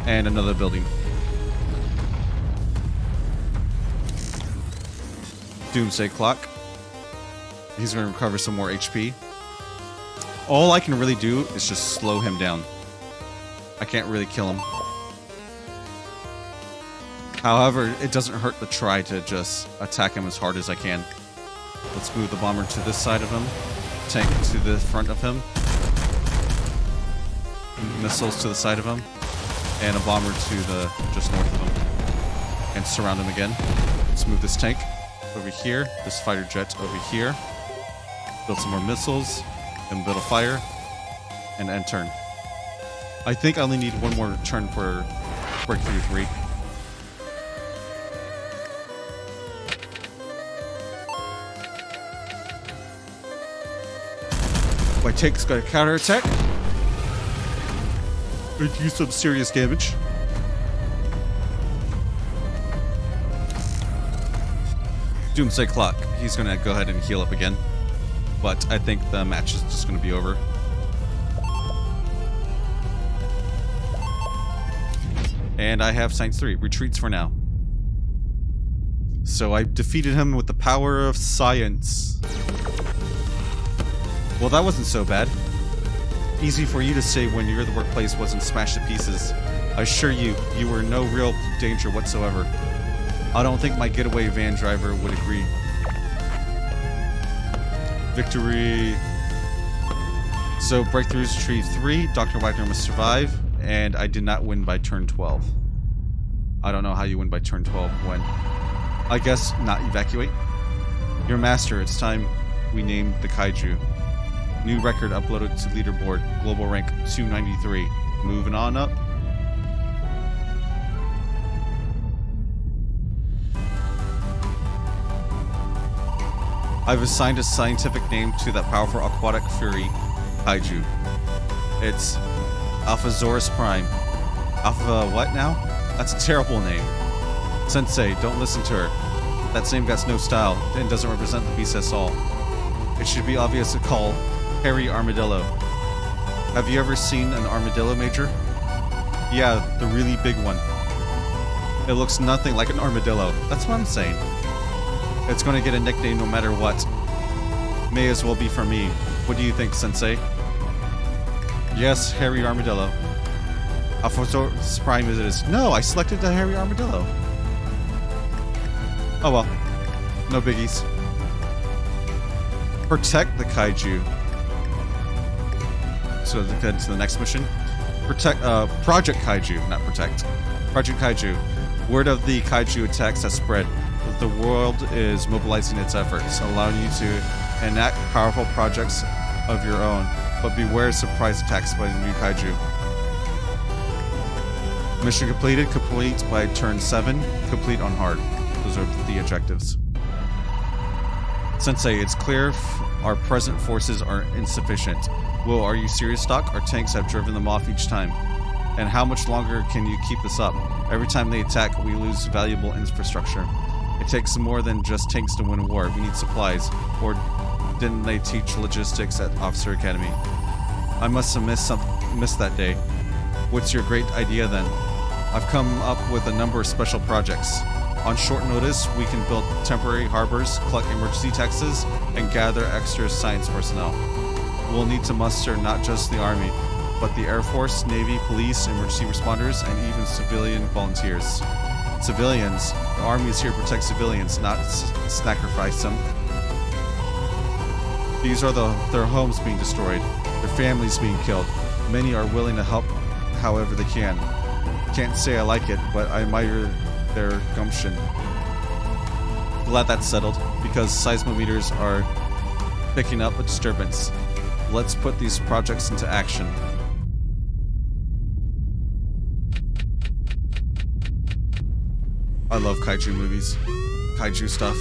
And another building. Doomsday Clock. He's going to recover some more HP. All I can really do is just slow him down. I can't really kill him. However, it doesn't hurt to try to just attack him as hard as I can. Let's move the bomber to this side of him. Tank to the front of him. Missiles to the side of him. And a bomber to the just north of him. And surround him again. Let's move this tank over here. This fighter jet over here. Build some more missiles. And build a fire. And end turn. I think I only need one more turn for Breakthrough 3. My tank's got a counterattack. It do some serious damage. Doomsday Clock. He's gonna go ahead and heal up again. But I think the match is just gonna be over. And I have Science 3. Retreats for now. So I defeated him with the power of science. Well, that wasn't so bad. Easy for you to say when your the workplace wasn't smashed to pieces. I assure you, you were in no real danger whatsoever. I don't think my getaway van driver would agree. Victory. So, Breakthroughs Tree 3, Dr. Wagner must survive, and I did not win by turn 12. I don't know how you win by turn 12 when. I guess not evacuate. Your master, it's time we named the Kaiju. New record uploaded to leaderboard. Global rank 293. Moving on up. I've assigned a scientific name to that powerful aquatic fury, Kaiju. It's Alphasaurus Prime. Alpha what now? That's a terrible name. Sensei, don't listen to her. That name got no style and doesn't represent the beast at all. It should be obvious to call Hairy Armadillo. Have you ever seen an armadillo, Major? Yeah, the really big one. It looks nothing like an armadillo. That's what I'm saying. It's going to get a nickname no matter what. May as well be for me. What do you think, Sensei? Yes, Hairy Armadillo. Alphasaurus Prime as it is. No, I selected the Hairy Armadillo. Oh well. No biggies. Protect the Kaiju. So let's get to the next mission. Project Kaiju, not protect. Project Kaiju. Word of the Kaiju attacks has spread. The world is mobilizing its efforts, allowing you to enact powerful projects of your own, but beware surprise attacks by the new kaiju. Mission completed. Complete by turn 7. Complete on hard. Those are the objectives. Sensei, it's clear our present forces are insufficient. Whoa, are you serious, Doc? Our tanks have driven them off each time. And how much longer can you keep this up? Every time they attack, we lose valuable infrastructure. It takes more than just tanks to win a war. We need supplies. Or didn't they teach logistics at Officer Academy? I must have missed that day. What's your great idea then? I've come up with a number of special projects. On short notice, we can build temporary harbors, collect emergency taxes, and gather extra science personnel. We'll need to muster not just the Army, but the Air Force, Navy, police, emergency responders, and even civilian volunteers. Civilians. The Army is here to protect civilians, not sacrifice them. These are their homes being destroyed, their families being killed. Many are willing to help however they can. Can't say I like it, but I admire their gumption. Glad that's settled, because seismometers are picking up a disturbance. Let's put these projects into action. I love kaiju movies. Kaiju stuff.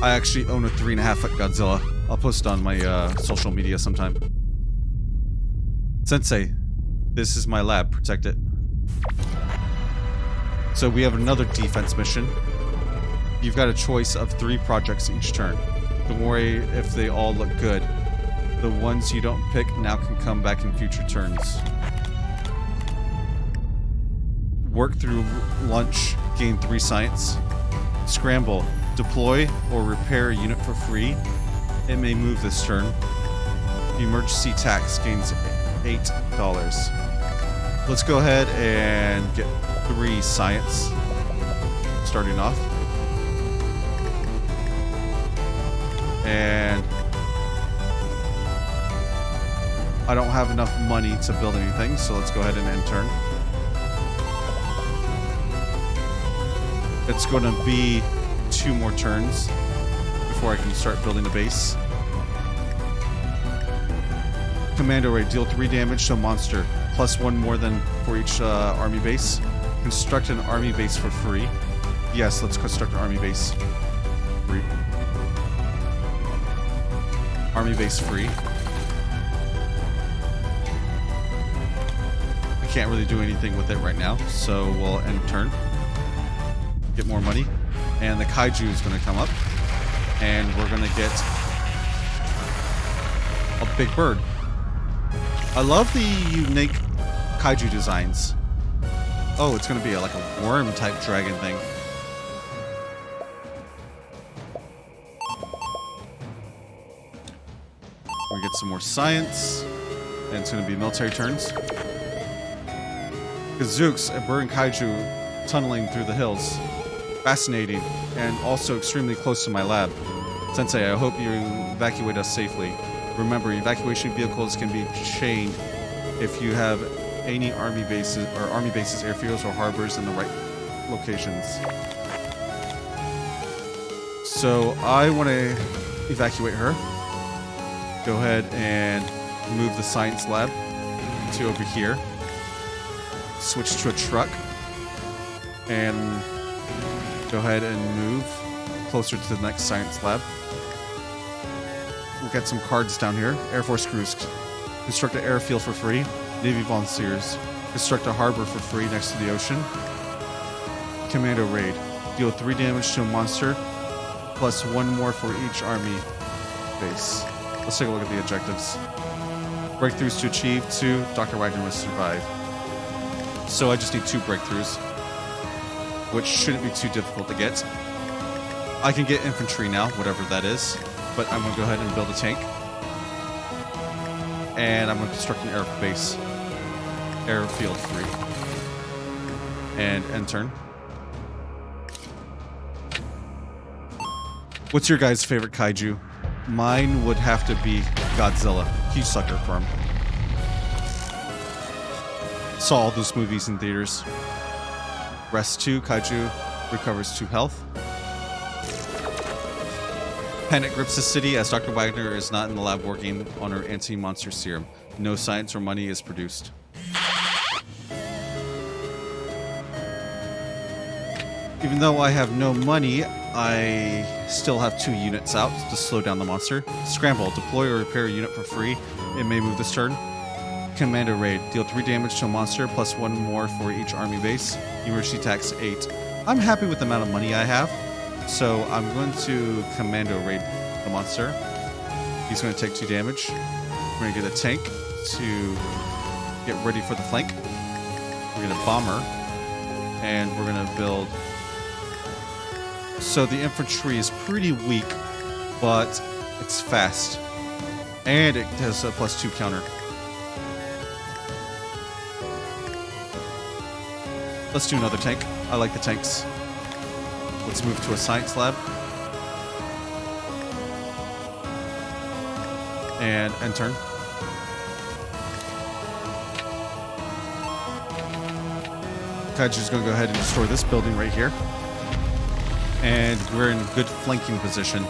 I actually own a 3.5-foot Godzilla. I'll post it on my social media sometime. Sensei, this is my lab. Protect it. So we have another defense mission. You've got a choice of 3 projects each turn. Don't worry if they all look good. The ones you don't pick now can come back in future turns. Work through lunch, gain 3 science. Scramble, deploy or repair a unit for free. It may move this turn. Emergency tax gains $8. Let's go ahead and get 3 science. Starting off. And I don't have enough money to build anything, so let's go ahead and end turn. It's going to be 2 more turns before I can start building the base. Commando raid, deal 3 damage to a monster, plus 1 more than for each army base. Construct an army base for free. Yes, let's construct an army base. Free. Army base free. I can't really do anything with it right now, so we'll end turn. Get more money. And the kaiju is going to come up. And we're going to get a big bird. I love the unique kaiju designs. Oh, it's going to be like a worm type dragon thing. We get some more science. And it's going to be military turns. Gazooks, a bird and kaiju tunneling through the hills. Fascinating, and also extremely close to my lab. Sensei, I hope you evacuate us safely. Remember, evacuation vehicles can be chained if you have any army bases, airfields, or harbors in the right locations. So I want to evacuate her. Go ahead and move the science lab to over here. Switch to a truck. And go ahead and move closer to the next science lab. We'll get some cards down here. Air Force crews. Construct an airfield for free. Navy volunteers. Construct a harbor for free next to the ocean. Commando raid. Deal 3 damage to a monster, plus 1 more for each army base. Let's take a look at the objectives. Breakthroughs to achieve 2. Dr. Wagner must survive. So I just need 2 breakthroughs, which shouldn't be too difficult to get. I can get infantry now, whatever that is, but I'm going to go ahead and build a tank. And I'm going to construct an airfield free. And end turn. What's your guys' favorite kaiju? Mine would have to be Godzilla. Huge sucker for him. Saw all those movies in theaters. Rest 2, kaiju recovers 2 health. Panic grips the city as Dr. Wagner is not in the lab working on her anti-monster serum. No science or money is produced. Even though I have no money, I still have 2 units out to slow down the monster. Scramble. Deploy or repair a unit for free. It may move this turn. Commando raid. Deal 3 damage to a monster plus 1 more for each army base. Emergency tax 8. I'm happy with the amount of money I have, so I'm going to commando raid the monster. He's going to take 2 damage. We're going to get a tank to get ready for the flank. We're going to bomber, and we're going to build. So the infantry is pretty weak, but it's fast, and it has a +2 counter. Let's do another tank. I like the tanks. Let's move to a science lab. And end turn. Kaiju's going to go ahead and destroy this building right here. And we're in good flanking position.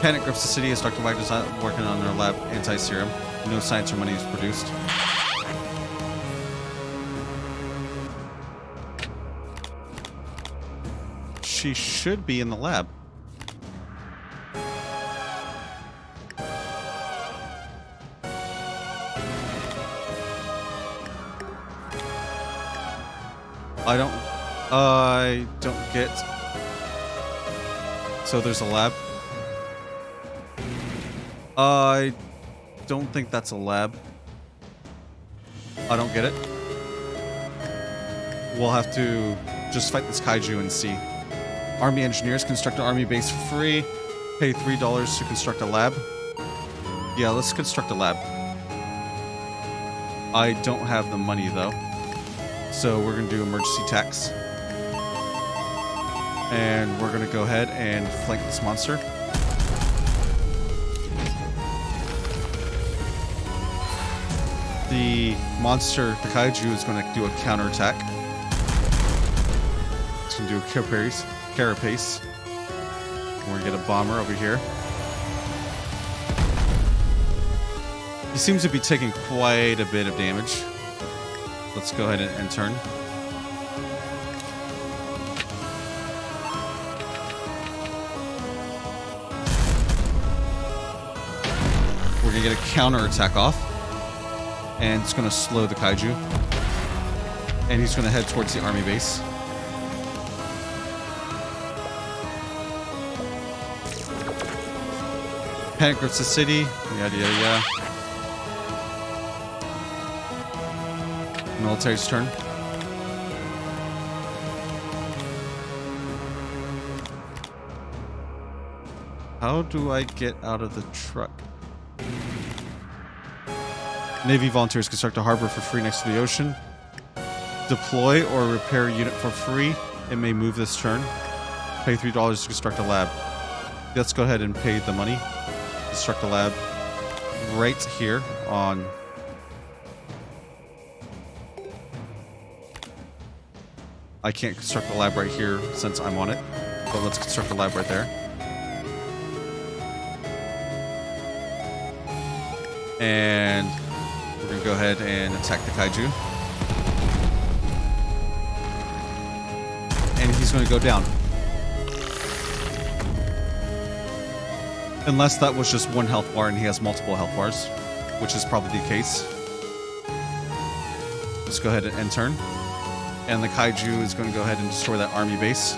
Panic grips the city as Dr. Wagner's not working on their lab anti-serum. No science or money is produced. She should be in the lab. I don't get. So there's a lab. I don't think that's a lab. I don't get it. We'll have to just fight this kaiju and see. Army engineers construct an army base for free. Pay $3 to construct a lab. Yeah, let's construct a lab. I don't have the money though. So we're going to do emergency tax. And we're going to go ahead and flank this monster. The monster, the kaiju, is going to do a counterattack. It's going to do a carapace. We're going to get a bomber over here. He seems to be taking quite a bit of damage. Let's go ahead and end turn. We're going to get a counterattack off. And it's going to slow the kaiju. And he's going to head towards the army base. Panic grips the city. Yada, yada, yada. Military's turn. How do I get out of the truck? Navy volunteers construct a harbor for free next to the ocean. Deploy or repair a unit for free. It may move this turn. Pay $3 to construct a lab. Let's go ahead and pay the money. Construct a lab right here on... I can't construct a lab right here since I'm on it, but let's construct a lab right there. And we're going to go ahead and attack the kaiju. And he's going to go down. Unless that was just one health bar and he has multiple health bars, which is probably the case. Let's go ahead and end turn. And the kaiju is going to go ahead and destroy that army base.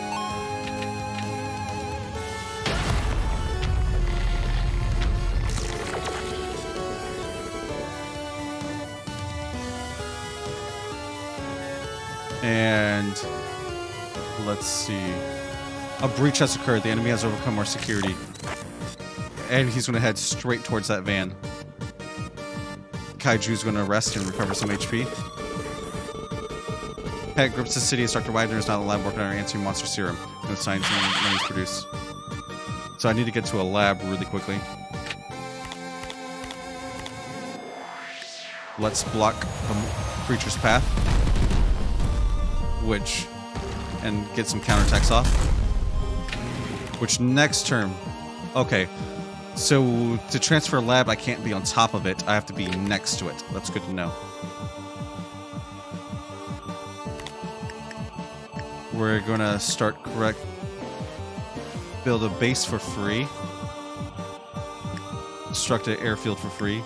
And let's see. A breach has occurred. The enemy has overcome our security. And he's going to head straight towards that van. Kaiju's going to rest and recover some HP. Panic grips the city as Dr. Wagner is not allowed working on our anti-monster serum. No science and money is produced. So I need to get to a lab really quickly. Let's block the creature's path. Which and get some counterattacks off. Which next turn... Okay, so to transfer lab, I can't be on top of it. I have to be next to it. That's good to know. We're gonna start build a base for free. Construct an airfield for free.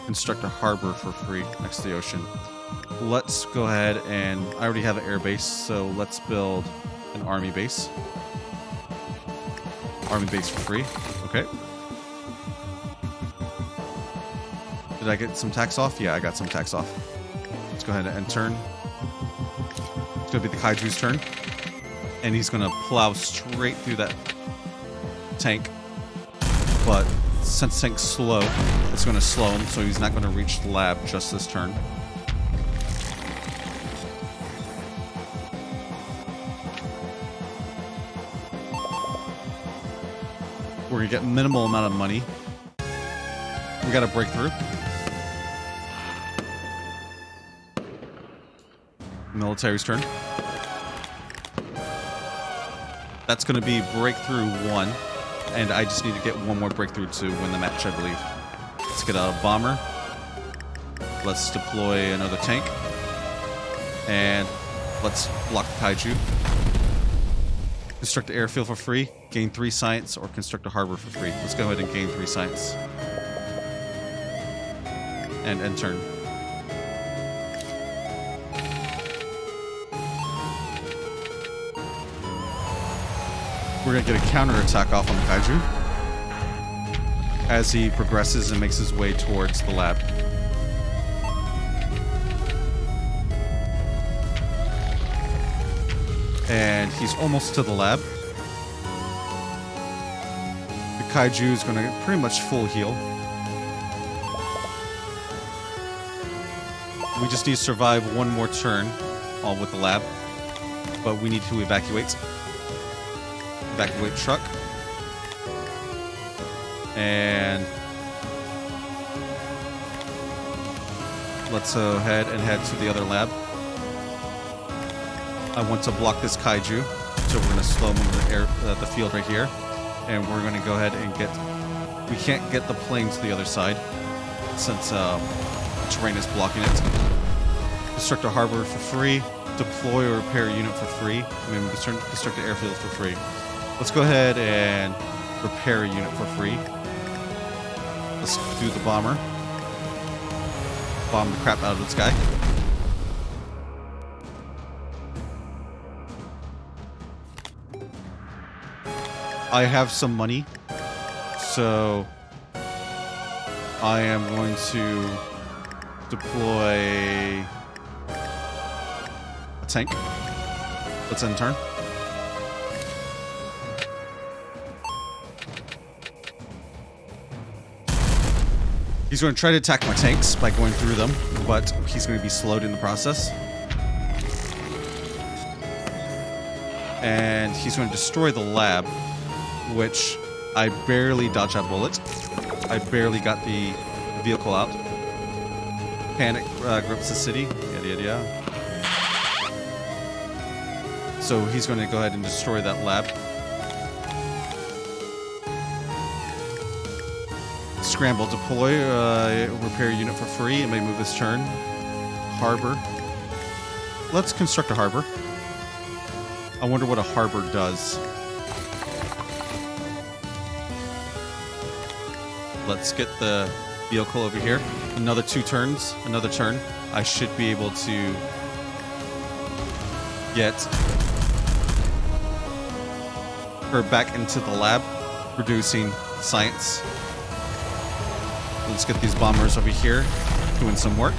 Construct a harbor for free next to the ocean. Let's go ahead and... I already have an air base, so let's build an army base. Army base for free. Okay. Did I get some tax off? Yeah, I got some tax off. Let's go ahead and end turn. It's going to be the Kaiju's turn. And he's going to plow straight through that tank. But since the tank's slow, it's going to slow him, so he's not going to reach the lab just this turn. We're going to get minimal amount of money. We got a breakthrough. Military's turn. That's going to be breakthrough 1. And I just need to get one more breakthrough to win the match, I believe. Let's get out a bomber. Let's deploy another tank. And let's block the Kaiju. Construct an airfield for free. Gain 3 science, or construct a harbor for free. Let's go ahead and gain 3 science. And end turn. We're going to get a counterattack off on the Kaiju as he progresses and makes his way towards the lab. And he's almost to the lab. The Kaiju is going to get pretty much full heal. We just need to survive one more turn with the lab. But we need to evacuate. Evacuate truck. And let's go ahead and head to the other lab. I want to block this Kaiju, so we're going to slow him on the field right here. And we're going to go ahead and get... We can't get the plane to the other side, since the terrain is blocking it. Construct a harbor for free. Deploy or repair a unit for free. I mean, construct an airfield for free. Let's go ahead and repair a unit for free. Let's do the bomber. Bomb the crap out of this guy. I have some money, so I am going to deploy a tank. Let's end turn. He's going to try to attack my tanks by going through them, but he's going to be slowed in the process. And he's going to destroy the lab, which I barely dodged that bullet. I barely got the vehicle out. Panic grips the city. Yada yada yada. So he's going to go ahead and destroy that lab. Scramble, deploy, repair unit for free. It may move this turn. Harbor. Let's construct a harbor. I wonder what a harbor does. Let's get the vehicle over here. Another 2 turns. Another turn. I should be able to get her back into the lab, producing science. Let's get these bombers over here doing some work.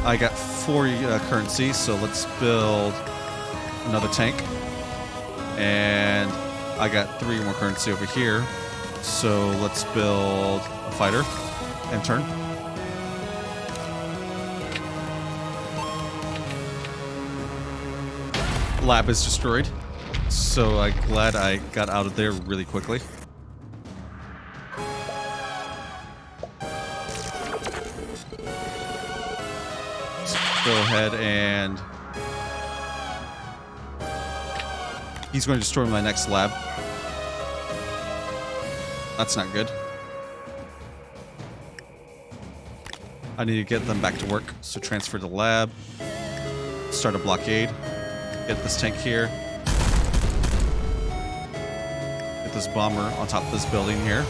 I got 4 currency, so let's build another tank. And I got 3 more currency over here. So let's build a fighter. End turn. Lab is destroyed. So I'm glad I got out of there really quickly. Let's go ahead and He's going to destroy my next lab. That's not good. I need to get them back to work. So transfer to lab. Start a blockade. Get this tank here. Get this bomber on top of this building here.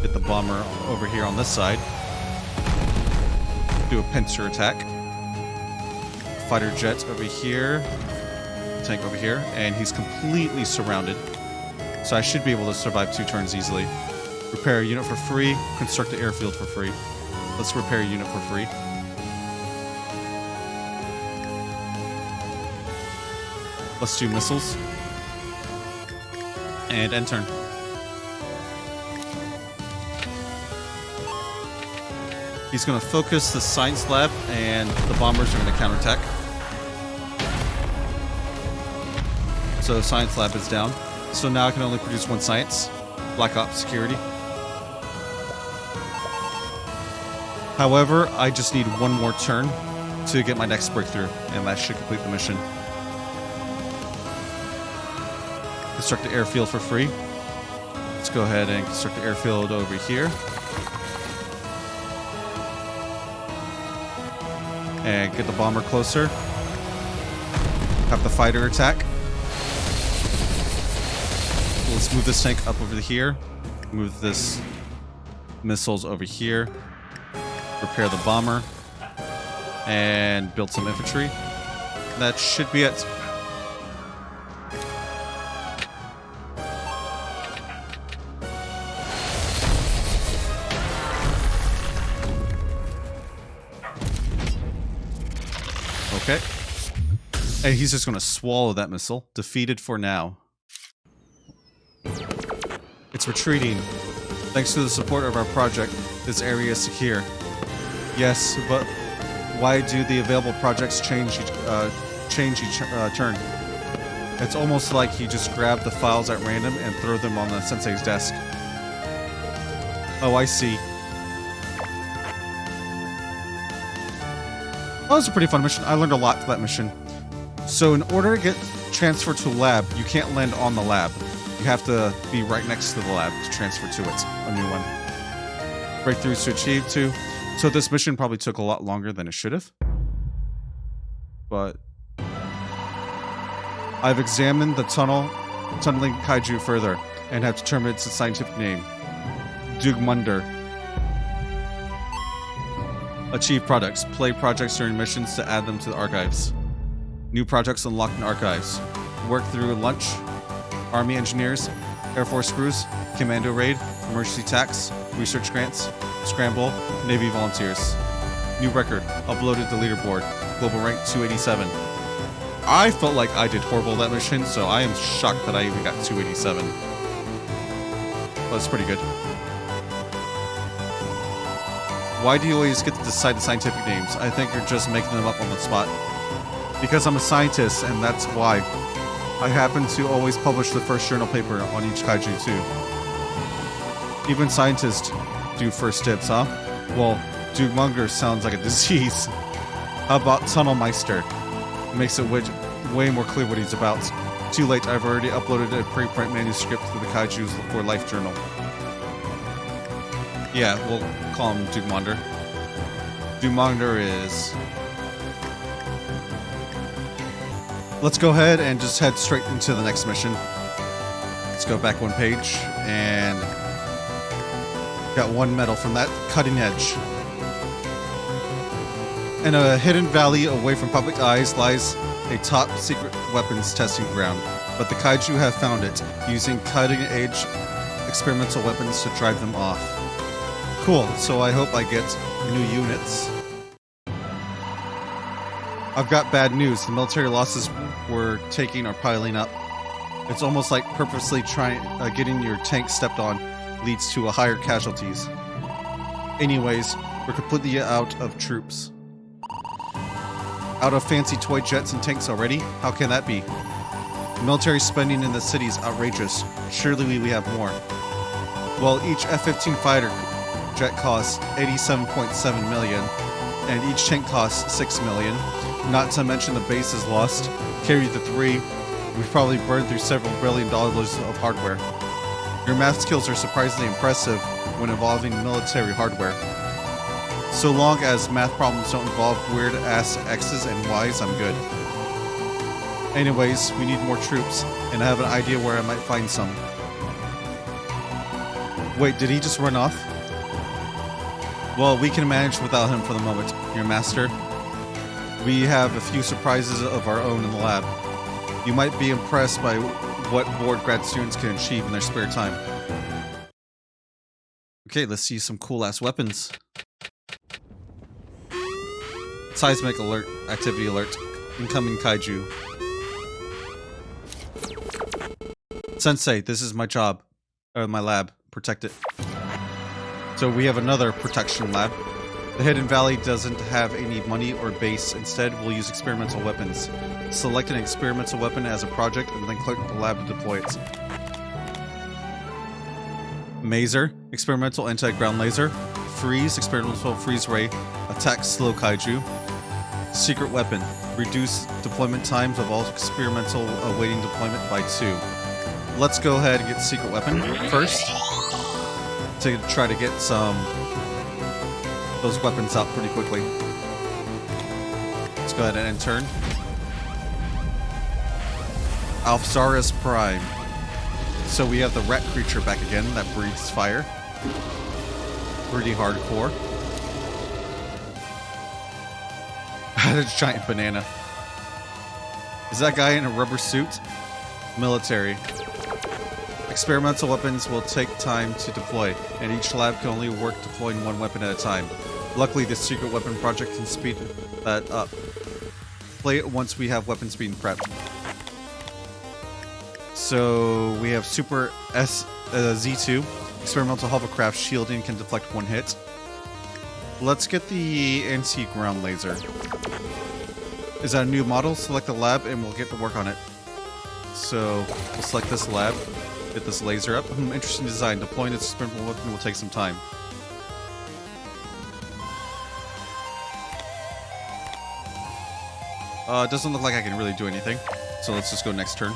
Get the bomber over here on this side. Do a pincer attack. Fighter jet over here. Tank over here. And he's completely surrounded. So I should be able to survive 2 turns easily. Repair a unit for free. Construct an airfield for free. Let's repair a unit for free. Let's do missiles. And end turn. He's going to focus the science lab, and the bombers are going to counterattack. So the science lab is down. So now I can only produce 1 science. Black Ops security. However, I just need 1 more turn to get my next breakthrough, and that should complete the mission. Construct the airfield for free. Let's go ahead and construct the airfield over here. And get the bomber closer. Have the fighter attack. Let's move this tank up over here. Move this missiles over here. Repair the bomber. And build some infantry. That should be it. Okay. And he's just going to swallow that missile. Defeated for now. It's retreating. Thanks to the support of our project, this area is secure. Yes, but why do the available projects change each turn? It's almost like he just grabbed the files at random and threw them on the sensei's desk. Oh, I see. That was a pretty fun mission. I learned a lot to that mission. So in order to get transferred to a lab, you can't land on the lab. You have to be right next to the lab to transfer to it. A new one. Breakthroughs to achieve too. So this mission probably took a lot longer than it should have. But I've examined the tunneling kaiju further and have determined its scientific name. Dugmunder. Achieve products. Play projects during missions to add them to the archives. New projects unlocked in archives. Work through lunch. Army engineers. Air Force crews. Commando raid. Emergency tax. Research grants. Scramble. Navy volunteers. New record. Uploaded to leaderboard. Global rank 287. I felt like I did horrible that mission, so I am shocked that I even got 287. Well, that's pretty good. Why do you always get to decide the scientific names? I think you're just making them up on the spot. Because I'm a scientist, and that's why. I happen to always publish the first journal paper on each kaiju too. Even scientists do first dibs, huh? Well, Dugmunder sounds like a disease. How about Tunnelmeister? Makes it way more clear what he's about. Too late, I've already uploaded a preprint manuscript to the Kaiju's for Life Journal. Yeah, we'll call him Dugmunder. Dugmunder is... Let's go ahead and just head straight into the next mission. Let's go back 1 page, and... got 1 medal from that cutting edge. In a hidden valley away from public eyes lies a top secret weapons testing ground, but the kaiju have found it, using cutting edge experimental weapons to drive them off. Cool, so I hope I get new units. I've got bad news. The military losses we're taking are piling up. It's almost like purposely getting your tank stepped on leads to a higher casualties. Anyways, we're completely out of troops. Out of fancy toy jets and tanks already? How can that be? The military spending in the city is outrageous. Surely we have more. Well, each F-15 fighter jet costs $87.7 million, and each tank costs $6 million. Not to mention the bases lost. Carry the 3 We've probably burned through several $1 billion of hardware. Your math skills are surprisingly impressive when involving military hardware. So long as math problems don't involve weird-ass X's and Y's, I'm good. Anyways, we need more troops, and I have an idea where I might find some. Wait, did he just run off? Well, we can manage without him for the moment, your master. We have a few surprises of our own in the lab. You might be impressed by what bored grad students can achieve in their spare time. Okay, let's see some cool-ass weapons. Seismic alert, activity alert, incoming kaiju. Sensei, this is my job, my lab. Protect it. So we have another protection lab. The Hidden Valley doesn't have any money or base. Instead, we'll use experimental weapons. Select an experimental weapon as a project and then click the lab to deploy it. Maser, experimental anti-ground laser. Freeze, experimental freeze ray. Attack slow kaiju. Secret weapon, reduce deployment times of all experimental awaiting deployment by 2. Let's go ahead and get secret weapon first to try to get those weapons out pretty quickly. Let's go ahead and end turn. Alphasaurus Prime. So we have the rat creature back again that breathes fire. Pretty hardcore. A giant banana. Is that guy in a rubber suit? Military. Experimental weapons will take time to deploy, and each lab can only work deploying one weapon at a time. Luckily, this secret weapon project can speed that up. Play it once we have weapons being prepped. So we have Super Z2. Experimental hovercraft shielding can deflect 1 hit. Let's get the anti-ground laser. Is that a new model? Select the lab and we'll get to work on it. So we'll select this lab, get this laser up. Interesting design. Deploying this experimental weapon will take some time. It doesn't look like I can really do anything. So let's just go next turn.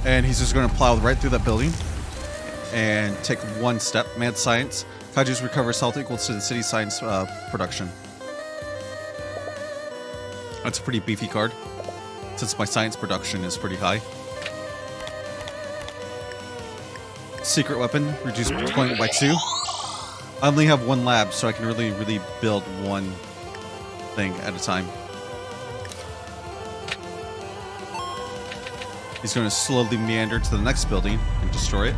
And he's just going to plow right through that building and take 1 step. Mad science. Kaiju's recover health equals to the city science production. That's a pretty beefy card, since my science production is pretty high. Secret weapon. Reduce deployment by 2. I only have 1 lab, so I can really build 1 thing at a time. He's going to slowly meander to the next building and destroy it.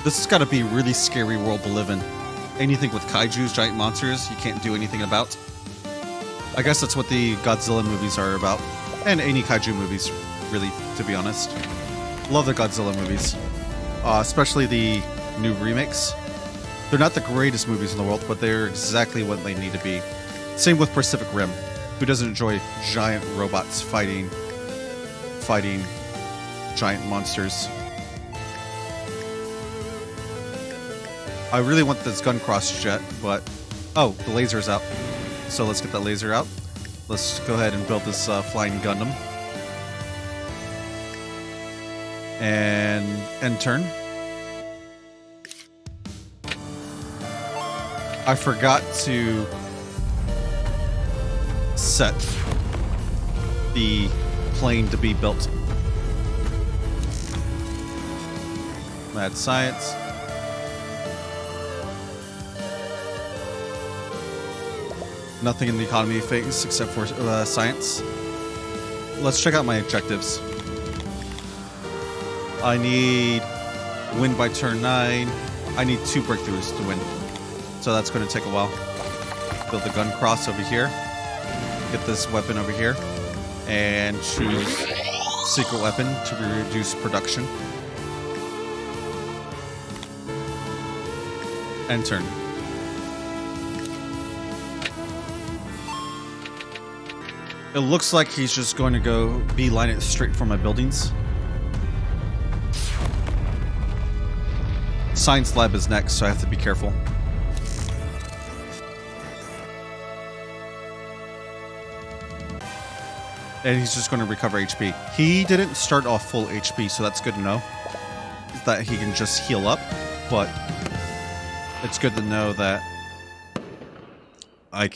This has got to be a really scary world to live in. Anything with kaijus, giant monsters, you can't do anything about. I guess that's what the Godzilla movies are about. And any kaiju movies, really, to be honest. Love the Godzilla movies. Especially the new remakes. They're not the greatest movies in the world, but they're exactly what they need to be. Same with Pacific Rim. Who doesn't enjoy giant robots fighting giant monsters? I really want this gun cross jet, but... Oh, the laser's out. So let's get that laser out. Let's go ahead and build this flying Gundam. And end turn. I forgot to set the plane to be built. Mad science. Nothing in the economy phase except for science. Let's check out my objectives. I need win by turn 9. I need 2 breakthroughs to win. So that's going to take a while. Build the gun cross over here. Get this weapon over here. And choose secret weapon to reduce production. End turn. It looks like he's just going to go beeline it straight for my buildings. science lab is next, so I have to be careful. And he's just going to recover HP. He didn't start off full HP, so that's good to know. That he can just heal up, but it's good to know that I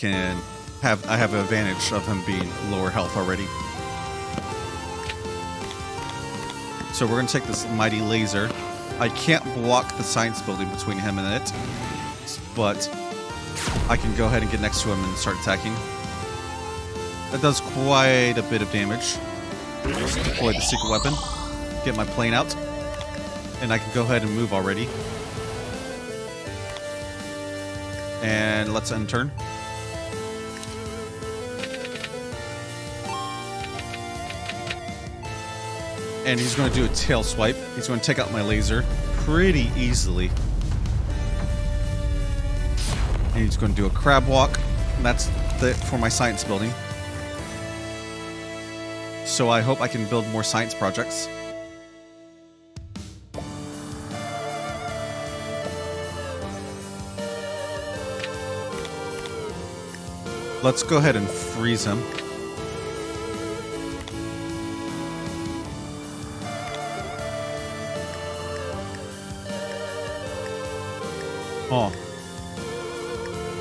have an advantage of him being lower health already. So we're going to take this mighty laser. I can't block the science building between him and it, but I can go ahead and get next to him and start attacking. That does quite a bit of damage. Just deploy the secret weapon, get my plane out, and I can go ahead and move already. And let's end turn. And he's going to do a tail swipe. He's going to take out my laser pretty easily. And he's going to do a crab walk. And that's it for my science building. So I hope I can build more science projects. Let's go ahead and freeze him. Oh.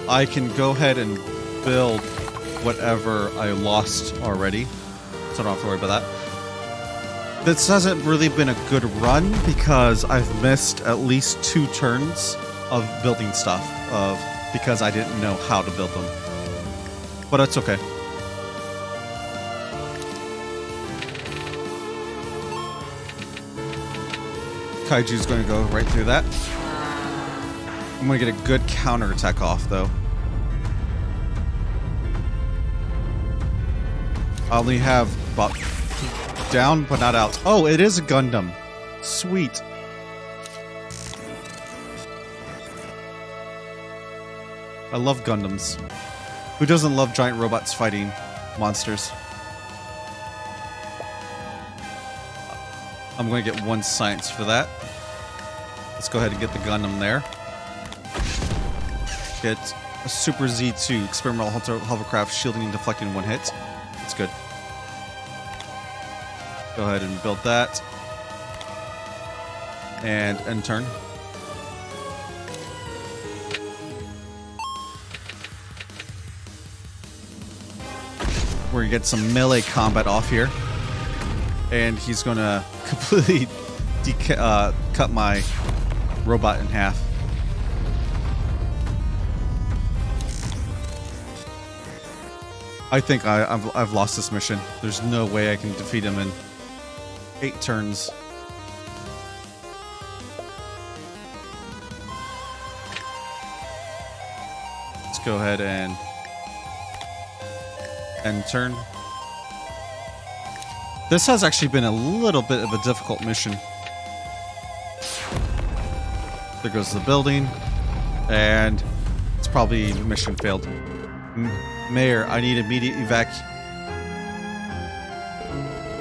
I can go ahead and build whatever I lost already. So I don't have to worry about that. This hasn't really been a good run because I've missed at least 2 turns of building stuff because I didn't know how to build them. But it's okay. Kaiju's going to go right through that. I'm going to get a good counterattack off, though. I only have about down, but not out. Oh, it is a Gundam. Sweet. I love Gundams. Who doesn't love giant robots fighting monsters? I'm going to get 1 science for that. Let's go ahead and get the Gundam there. Get a Super Z2 experimental hovercraft shielding and deflecting in 1 hit. That's good. Go ahead and build that. And end turn. We're gonna get some melee combat off here. And he's gonna completely cut my robot in half. I think I've lost this mission. There's no way I can defeat him in 8 turns. Let's go ahead and end turn. This has actually been a little bit of a difficult mission. There goes the building, and it's probably mission failed. Mayor, I need immediate evac.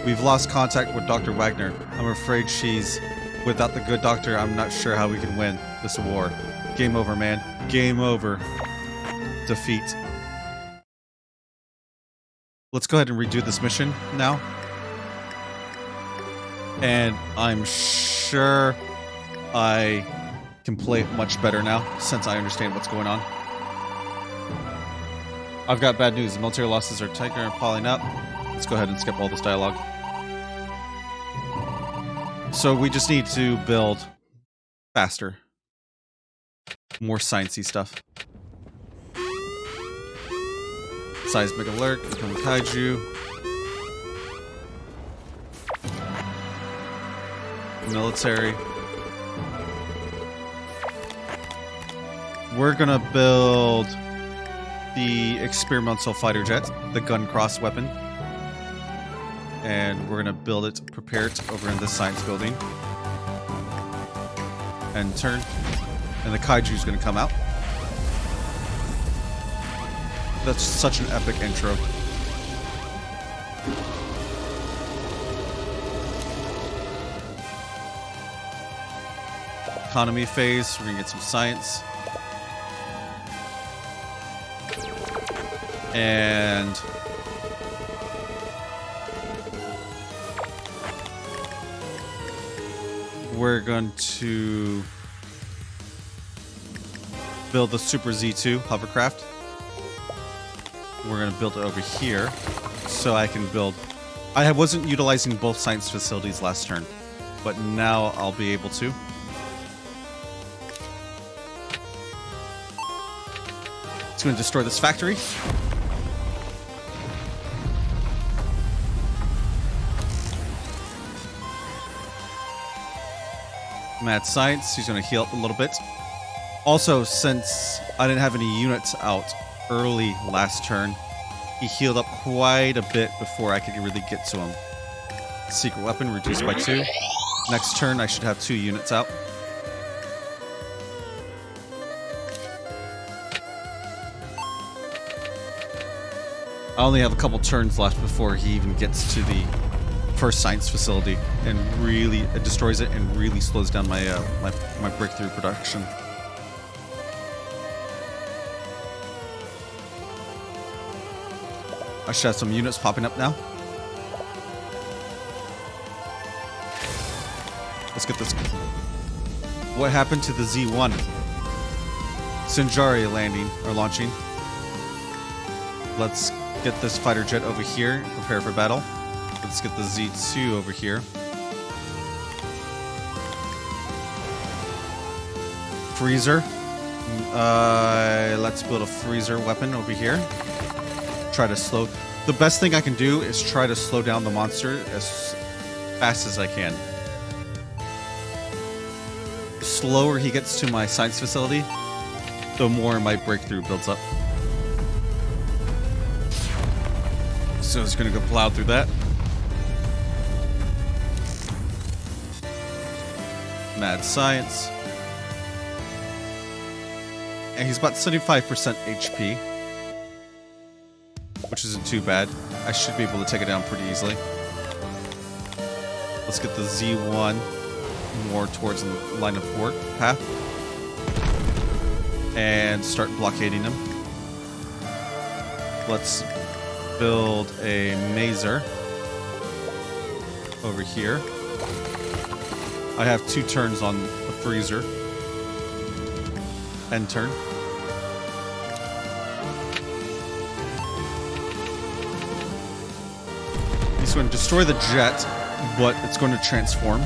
We've lost contact with Dr. Wagner. I'm afraid she's... Without the good doctor, I'm not sure how we can win this war. Game over, man. Game over. Defeat. Let's go ahead and redo this mission now. And I'm sure I can play it much better now, since I understand what's going on. I've got bad news. The military losses are tighter and piling up. Let's go ahead and skip all this dialogue. So we just need to build faster. More sciencey stuff. Seismic alert, become Kaiju. Military. We're gonna build the experimental fighter jet, the gun cross weapon. And we're gonna build it, prepare it over in this science building. And turn. And the Kaiju's gonna come out. That's such an epic intro. economy phase. We're gonna get some science. And we're going to build the Super Z2 hovercraft. We're going to build it over here so I can build... I wasn't utilizing both science facilities last turn, but now I'll be able to. It's going to destroy this factory. Mad Science, he's going to heal up a little bit. Also, since I didn't have any units out early last turn, he healed up quite a bit before I could really get to him. Secret weapon reduced by 2. Next turn, I should have 2 units out. I only have a couple turns left before he even gets to the first science facility and really destroys it and really slows down my my breakthrough production. I should have some units popping up now. Let's get this. What happened to the Z1? Sinjari landing or launching. Let's get this fighter jet over here and prepare for battle. Let's get the Z2 over here. Freezer. Let's build a freezer weapon over here. Try to slow... The best thing I can do is try to slow down the monster as fast as I can. The slower he gets to my science facility, the more my breakthrough builds up. So it's going to go plow through that. Mad Science. And he's about 75% HP. Which isn't too bad. I should be able to take it down pretty easily. Let's get the Z1 more towards the line of work path. And start blockading him. Let's build a mazer over here. I have 2 turns on the freezer. End turn. He's going to destroy the jet, but it's going to transform.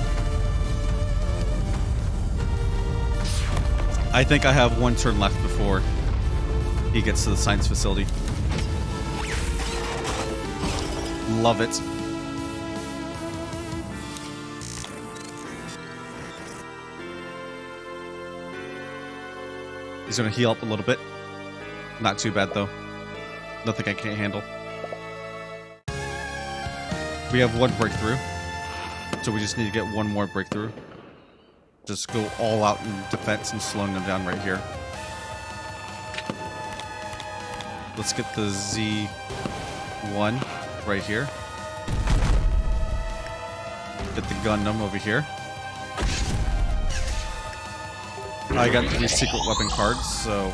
I think I have 1 turn left before he gets to the science facility. Love it. He's going to heal up a little bit. Not too bad, though. Nothing I can't handle. We have 1 breakthrough. So we just need to get 1 more breakthrough. Just go all out in defense and slowing them down right here. Let's get the Z1 right here. Get the Gundam over here. I got 3 secret weapon cards, so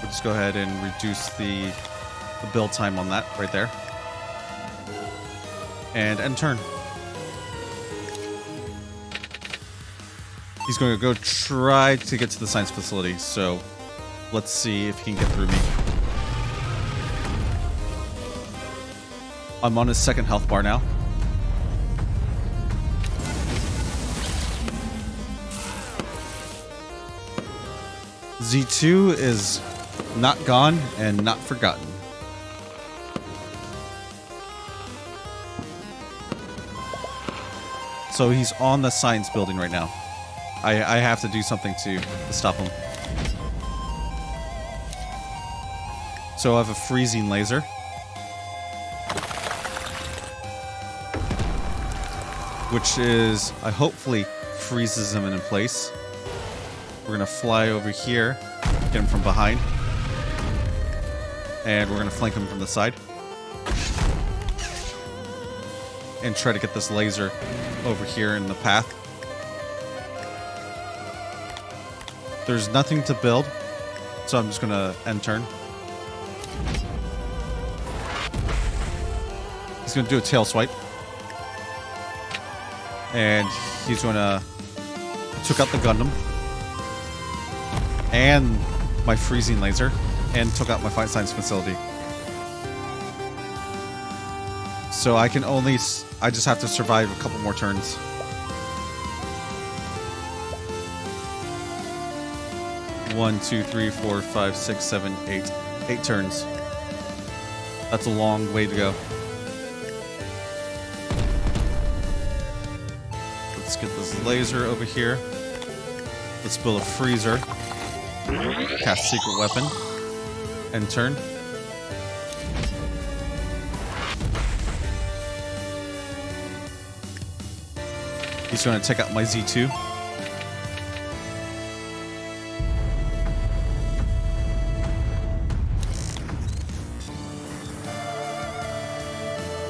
we'll just go ahead and reduce the build time on that right there. And end turn. He's going to go try to get to the science facility, so let's see if he can get through me. I'm on his 2nd health bar now. Z2 is not gone and not forgotten. So he's on the science building right now. I have to do something to stop him. So I have a freezing laser. Which is, I hopefully freezes him in place. We're gonna fly over here, get him from behind. And we're gonna flank him from the side. And try to get this laser over here in the path. There's nothing to build, so I'm just gonna end turn. He's gonna do a tail swipe. And he's gonna took out the Gundam. And my freezing laser. And took out my fight science facility. So I can only... I just have to survive a couple more turns. One, two, three, four, five, six, seven, eight. 8 turns. That's a long way to go. Let's get this laser over here. Let's build a freezer. Cast secret weapon. End turn. He's going to take out my Z2.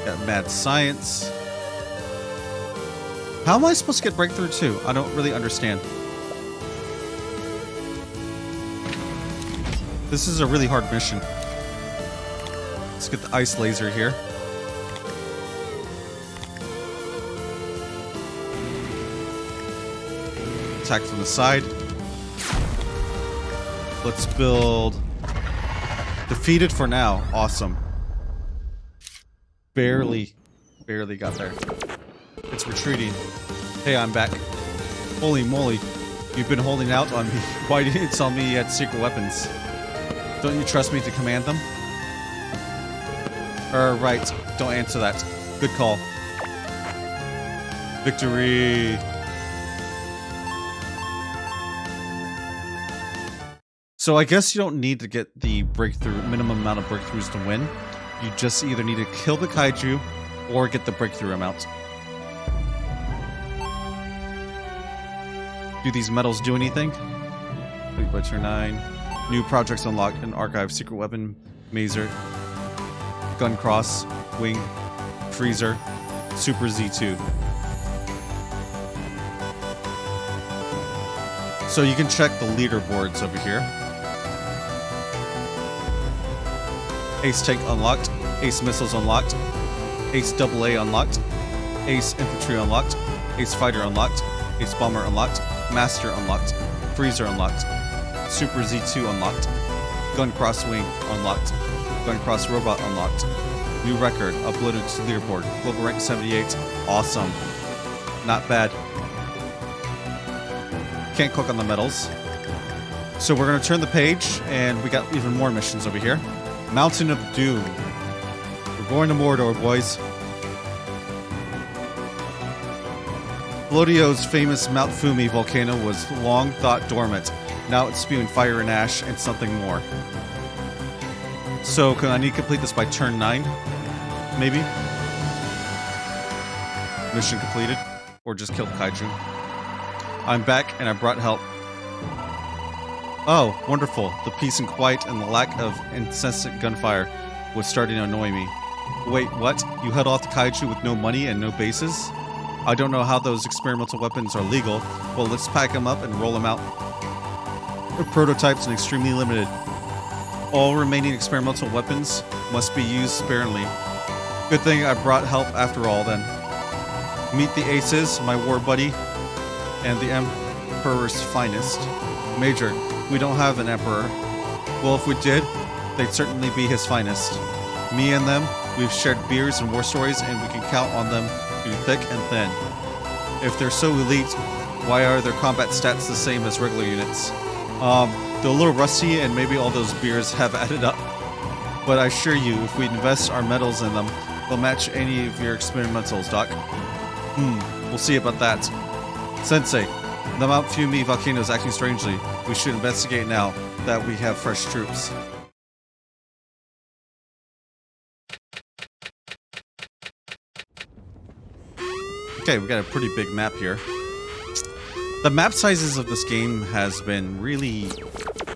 Got mad science. How am I supposed to get breakthrough 2? I don't really understand. This is a really hard mission. Let's get the ice laser here. Attack from the side. Let's build... Defeated for now. Awesome. Barely got there. It's retreating. Hey, I'm back. Holy moly. You've been holding out on me. Why didn't you tell me you had secret weapons? Don't you trust me to command them? Right. Don't answer that. Good call. Victory. So I guess you don't need to get the breakthrough, minimum amount of breakthroughs to win. You just either need to kill the kaiju or get the breakthrough amount. Do these medals do anything? Complete by turn 9. New projects unlocked. An archive. Secret weapon. Mazer. Gun cross. Wing. Freezer. Super Z2. So you can check the leaderboards over here. Ace tank unlocked. Ace missiles unlocked. Ace AA unlocked. Ace infantry unlocked. Ace fighter unlocked. Ace bomber unlocked. Master unlocked. Freezer unlocked. Super Z2 unlocked. Gun cross wing unlocked. Gun cross robot unlocked. New record uploaded to leaderboard. Global rank 78. Awesome. Not bad. Can't click on the medals. So we're going to turn the page, and we got even more missions over here. Mountain of Doom. We're going to Mordor, boys. Lodio's famous Mount Fumi volcano was long thought dormant. Now it's spewing fire and ash and something more. So can I need to complete this by turn 9? Maybe? Mission completed. Or just kill the kaiju. I'm back and I brought help. Oh, wonderful. The peace and quiet and the lack of incessant gunfire was starting to annoy me. Wait, what? You held off the kaiju with no money and no bases? I don't know how those experimental weapons are legal. Well, let's pack them up and roll them out. The prototypes and extremely limited. All remaining experimental weapons must be used sparingly. Good thing I brought help after all, then. Meet the Aces, my war buddy, and the Emperor's finest. Major, we don't have an Emperor. Well, if we did, they'd certainly be his finest. Me and them, we've shared beers and war stories, and we can count on them through thick and thin. If they're so elite, why are their combat stats the same as regular units? They're a little rusty, and maybe all those beers have added up. But I assure you, if we invest our metals in them, they'll match any of your experimentals, Doc. We'll see about that. Sensei, the Mount Fumi volcano is acting strangely. We should investigate now that we have fresh troops. Okay, we got a pretty big map here. The map sizes of this game has been really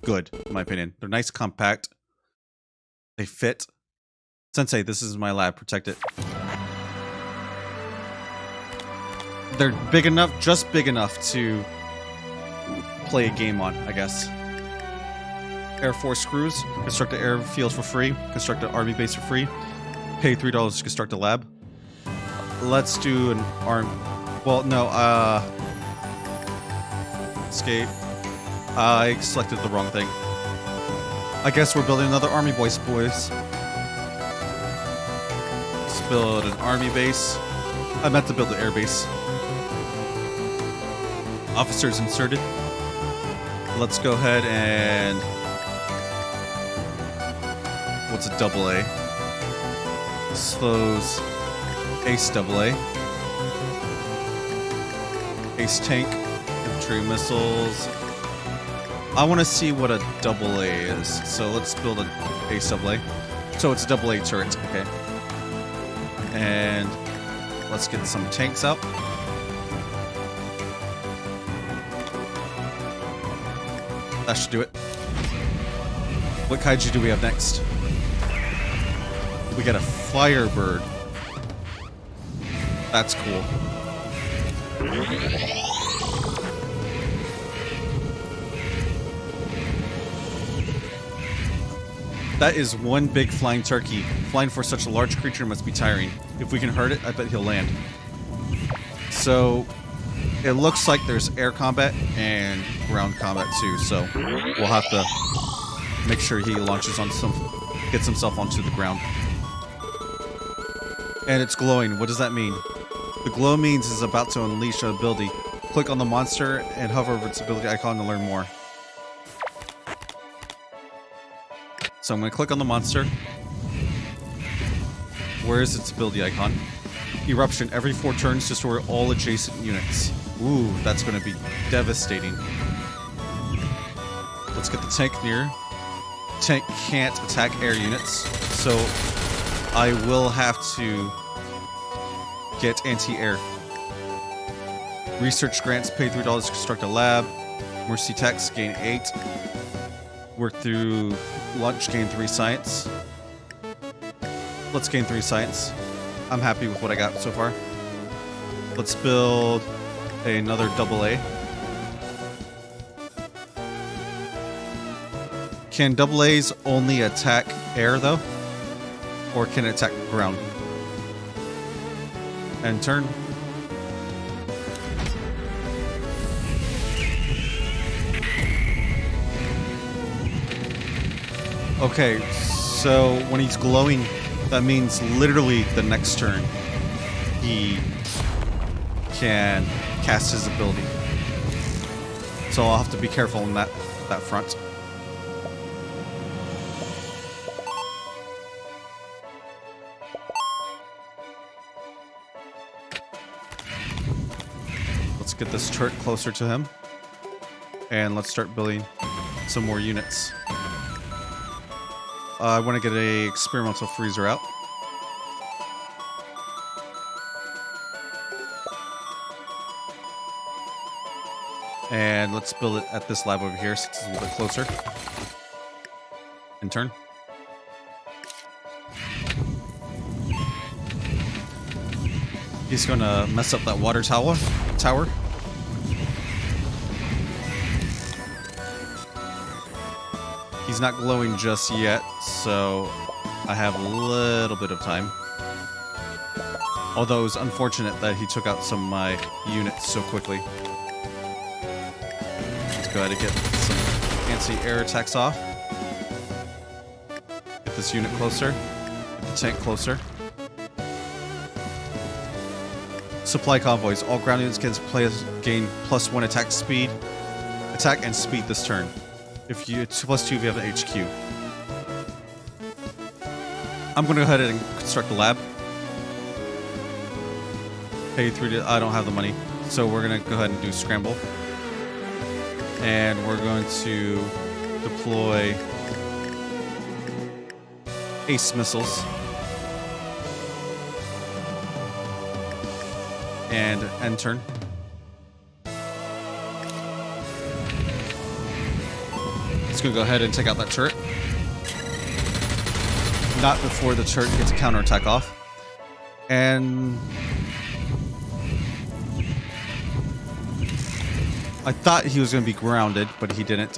good, in my opinion. They're nice, compact. They fit. Sensei, this is my lab. Protect it. They're big enough, just big enough to play a game on, I guess. Air Force crews, construct an airfield for free, construct an army base for free, pay $3 to construct a lab. Let's do an arm. Well, no, escape. I selected the wrong thing. I guess we're building another army base, boys. Let's build an army base. I meant to build an air base. Officers inserted. Let's go ahead and... What's a double A? Slows Ace double A. Ace tank. Infantry missiles. I want to see what a double A is. So let's build an Ace double A. So it's a double A turret. Okay. And let's get some tanks out. That should do it. What kaiju do we have next? We got a Firebird. That's cool. That is one big flying turkey. Flying for such a large creature must be tiring. If we can hurt it, I bet he'll land. So, it looks like there's air combat and ground combat too, so we'll have to make sure he launches on gets himself onto the ground. And it's glowing. What does that mean? The glow means it's about to unleash an ability. Click on the monster and hover over its ability icon to learn more. So I'm going to click on the monster. Where is its ability icon? Eruption. Every 4 turns, destroy all adjacent units. Ooh, that's going to be devastating. Let's get the tank near. Tank can't attack air units, so I will have to get anti-air. Research grants, pay $3 to construct a lab. Mercy tax, gain 8. Work through lunch, gain 3 science. Let's gain 3 science. I'm happy with what I got so far. Let's build another double A. Can double A's only attack air though? Or can it attack ground? End turn. Okay, so when he's glowing, that means literally the next turn he can cast his ability. So I'll have to be careful on that front. Let's get this turret closer to him. And let's start building some more units. I want to get a experimental freezer out. And let's build it at this lab over here since it's a little bit closer. And turn. He's going to mess up that water tower. He's not glowing just yet, so I have a little bit of time. Although it was unfortunate that he took out some of my units so quickly. Let's go ahead and get some anti-air attacks off. Get this unit closer. Get the tank closer. Supply convoys. All ground units can gain +1 attack and speed this turn. If you it's +2 if you have an HQ. I'm going to go ahead and construct a lab. Pay 3 I don't have the money, so we're going to go ahead and do scramble. And we're going to deploy Ace missiles. And end turn. It's going to go ahead and take out that turret. Not before the turret gets a counterattack off. And I thought he was going to be grounded, but he didn't.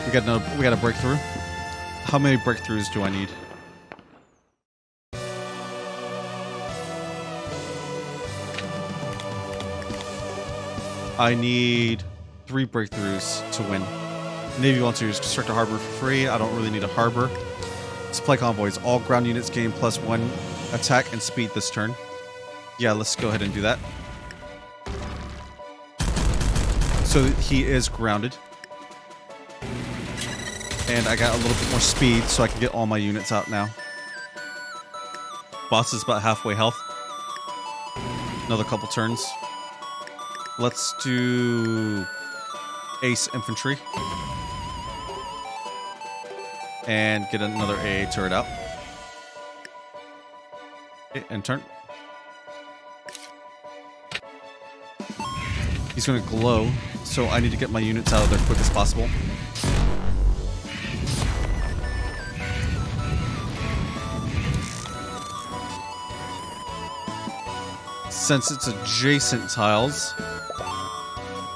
We got a breakthrough. How many breakthroughs do I need? I need 3 breakthroughs to win. Navy volunteers construct a harbor for free. I don't really need a harbor. Supply convoys. All ground units gain +1 attack and speed this turn. Yeah, let's go ahead and do that. So he is grounded. And I got a little bit more speed so I can get all my units out now. Boss is about halfway health. Another couple turns. Let's do Ace Infantry. And get another AA turret out. Okay, and turn. He's going to glow, so I need to get my units out of there quick as possible. Since it's adjacent tiles,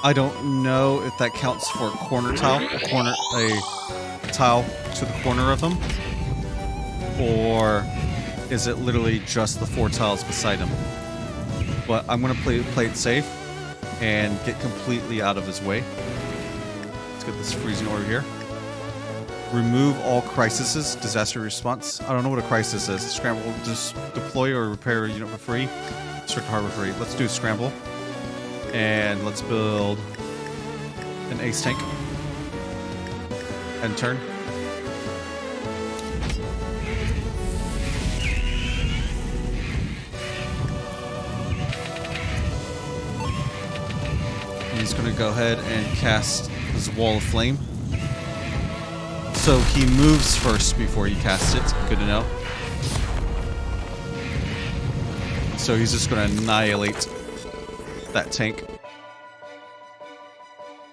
I don't know if that counts for a corner tile, a tile to the corner of them, or is it literally just the 4 tiles beside him? But I'm gonna play it safe and get completely out of his way. Let's get this freezing order here. Remove all crises, disaster response. I don't know what a crisis is. Scramble, just deploy or repair a unit for free. Construct a harbor for free. Let's do scramble. And let's build an ace tank. And turn. He's going to go ahead and cast his wall of flame. So he moves first before he casts it. Good to know. So he's just going to annihilate that tank.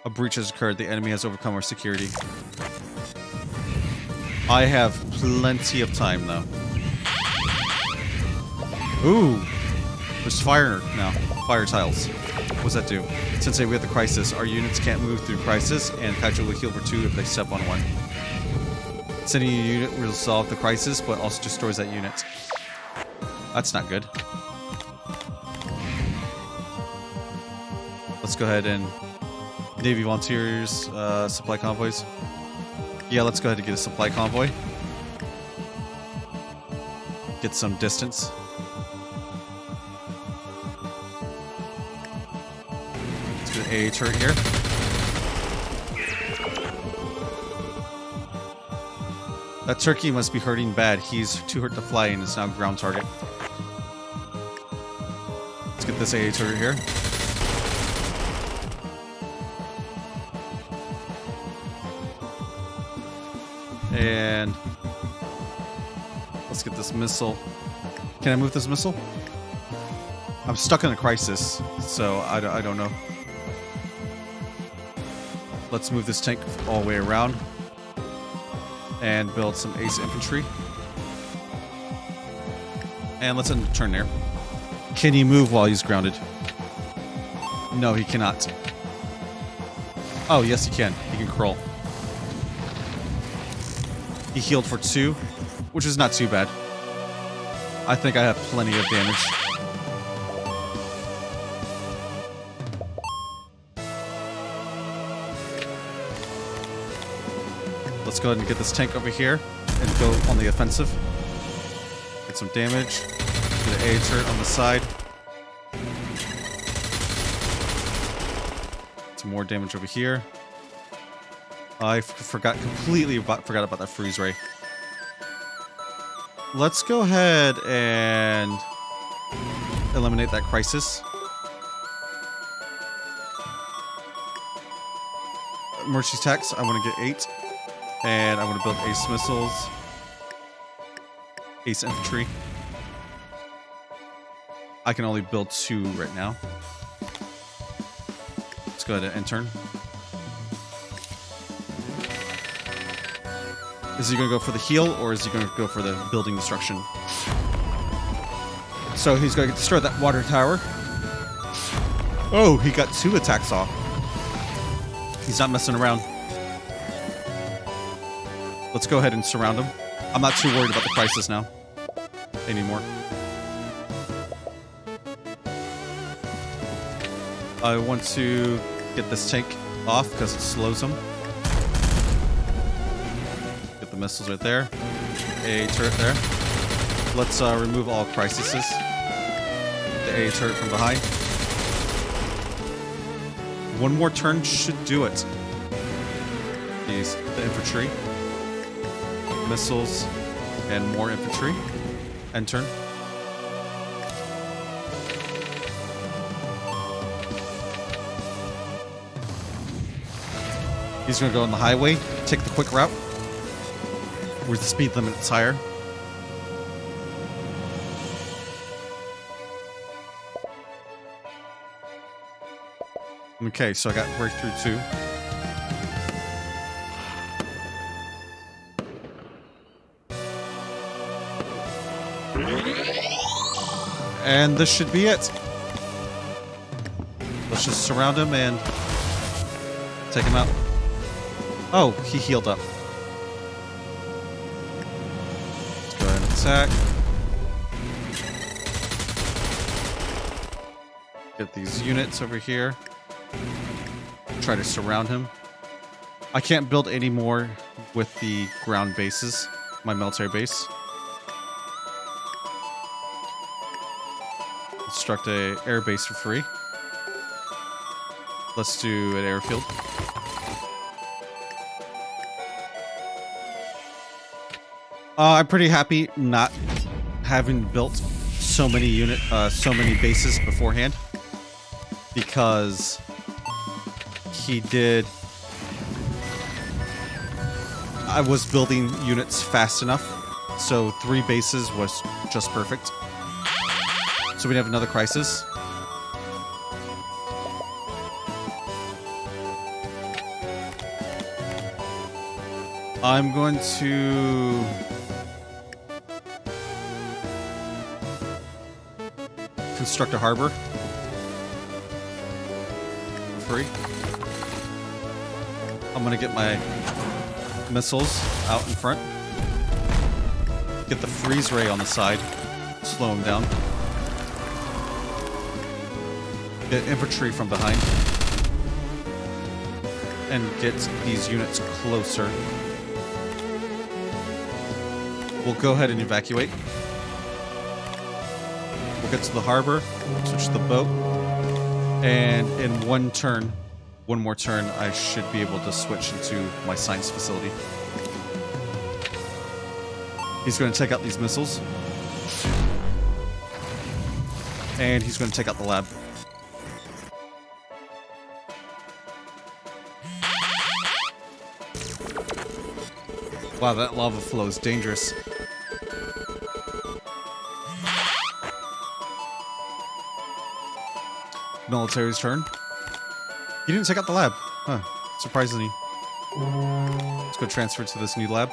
A breach has occurred. The enemy has overcome our security. I have plenty of time, though. Ooh! There's fire now. Fire tiles. What does that do? Since we have the crisis, our units can't move through crisis, and Kaiju will heal for 2 if they step on 1. Sending a unit will resolve the crisis, but also destroys that unit. That's not good. Let's go ahead and Navy volunteers, supply convoys. Yeah, let's go ahead and get a supply convoy. Get some distance. Let's get an AA turret here. That turkey must be hurting bad. He's too hurt to fly and is now ground target. Let's get this AA turret here. And let's get this missile. Can I move this missile? I'm stuck in a crisis, so I don't know. Let's move this tank all the way around and build some ace infantry. And let's end the turn there. Can he move while he's grounded? No, he cannot. Oh, yes, he can. He can crawl. He healed for 2, which is not too bad. I think I have plenty of damage. Let's go ahead and get this tank over here and go on the offensive. Get some damage. Get an A turret on the side. Some more damage over here. I completely forgot about that freeze ray. Let's go ahead and eliminate that crisis. Emergency attacks, I want to get 8. And I want to build ace missiles. Ace infantry. I can only build 2 right now. Let's go ahead and turn. Is he going to go for the heal, or is he going to go for the building destruction? So he's going to destroy that water tower. Oh, he got 2 attacks off. He's not messing around. Let's go ahead and surround him. I'm not too worried about the crisis now anymore. I want to get this tank off because it slows him. Get the missiles right there. A turret there. Let's remove all crises. The A turret from behind. One more turn should do it. The infantry. Missiles. And more infantry. End turn. He's going to go on the highway, take the quick route, where the speed limit is higher. Okay, so I got breakthrough 2. And this should be it. Let's just surround him and take him out. Oh, he healed up. Let's go ahead and attack. Get these units over here. Try to surround him. I can't build any more with the ground bases, my military base. Construct a air base for free. Let's do an airfield. I'm pretty happy not having built so many bases beforehand, because he did. I was building units fast enough, so 3 bases was just perfect. So we have another crisis. I'm going to construct a harbor for free. I'm gonna get my missiles out in front. Get the freeze ray on the side. Slow him down. Get infantry from behind. And get these units closer. We'll go ahead and evacuate. We'll get to the harbor, switch to the boat, and in one more turn, I should be able to switch into my science facility. He's going to take out these missiles. And he's going to take out the lab. Wow, that lava flow is dangerous. Military's turn. He didn't take out the lab. Huh. Surprisingly. Let's go transfer to this new lab.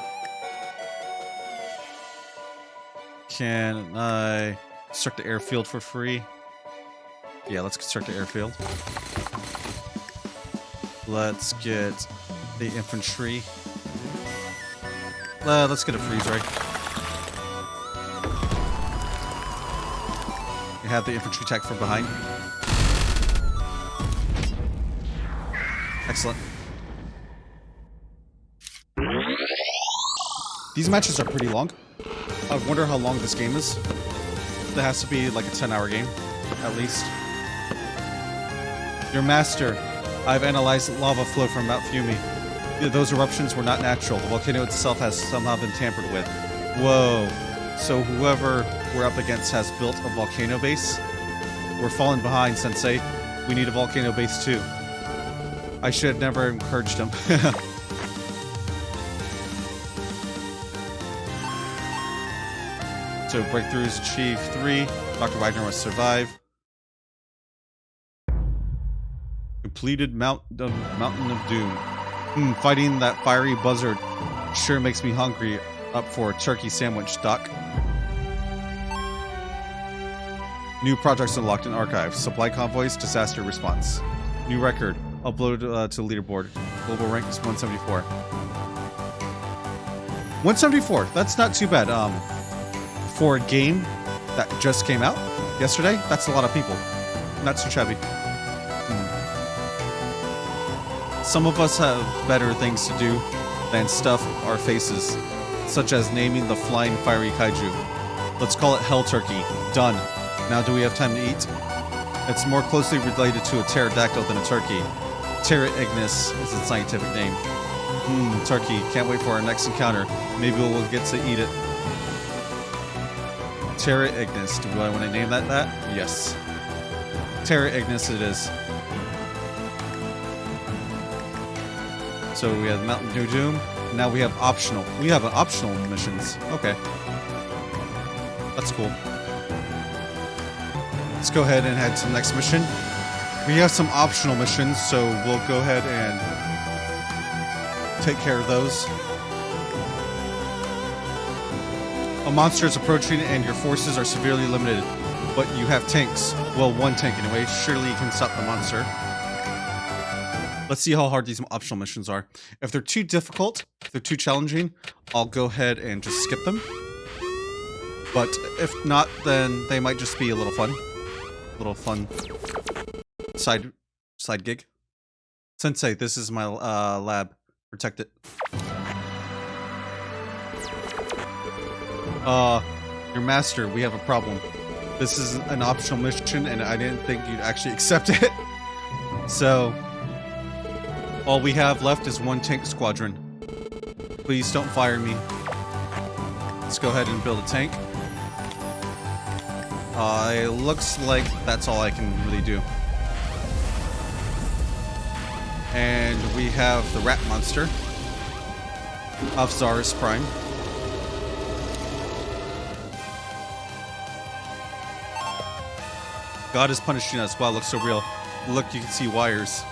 Can I construct the airfield for free? Yeah, let's construct the airfield. Let's get the infantry. Let's get a freeze ray. You have the infantry attack from behind. Excellent. These matches are pretty long. I wonder how long this game is. That has to be like a 10-hour game, at least. Your master, I've analyzed lava flow from Mount Fumi. Those eruptions were not natural. The volcano itself has somehow been tampered with. Whoa. So whoever we're up against has built a volcano base? We're falling behind, Sensei. We need a volcano base too. I should have never encouraged him. So breakthroughs achieved 3. Dr. Wagner must survive. Completed Mountain of Doom. Fighting that fiery buzzard sure makes me hungry. Up for a turkey sandwich, Doc. New projects unlocked in archive. Supply convoys, disaster response. New record. Upload to leaderboard. Global rank is 174. 174. That's not too bad. For a game that just came out yesterday, that's a lot of people. Not too shabby. Some of us have better things to do than stuff our faces, such as naming the flying fiery kaiju. Let's call it Hell Turkey. Done. Now do we have time to eat? It's more closely related to a pterodactyl than a turkey. Ptera ignis is its scientific name. Turkey. Can't wait for our next encounter. Maybe we'll get to eat it. Ptera ignis. Do I want to name that? Yes. Ptera ignis it is. So we have Mountain Dew Doom. Now we have optional. We have optional missions. Okay. That's cool. Let's go ahead and head to the next mission. We have some optional missions, so we'll go ahead and take care of those. A monster is approaching and your forces are severely limited, but you have tanks. Well, one tank anyway. Surely you can stop the monster. Let's see how hard these optional missions are. If they're too difficult, if they're too challenging, I'll go ahead and just skip them. But if not, then they might just be a little fun. Little fun side gig. Sensei, this is my lab. Protect it. Your master, we have a problem. This is an optional mission and I didn't think you'd actually accept it. So, all we have left is one tank squadron. Please don't fire me. Let's go ahead and build a tank. It looks like that's all I can really do. And we have the rat monster of Zaris Prime. God is punishing us. Wow, it looks so real. Look, you can see wires.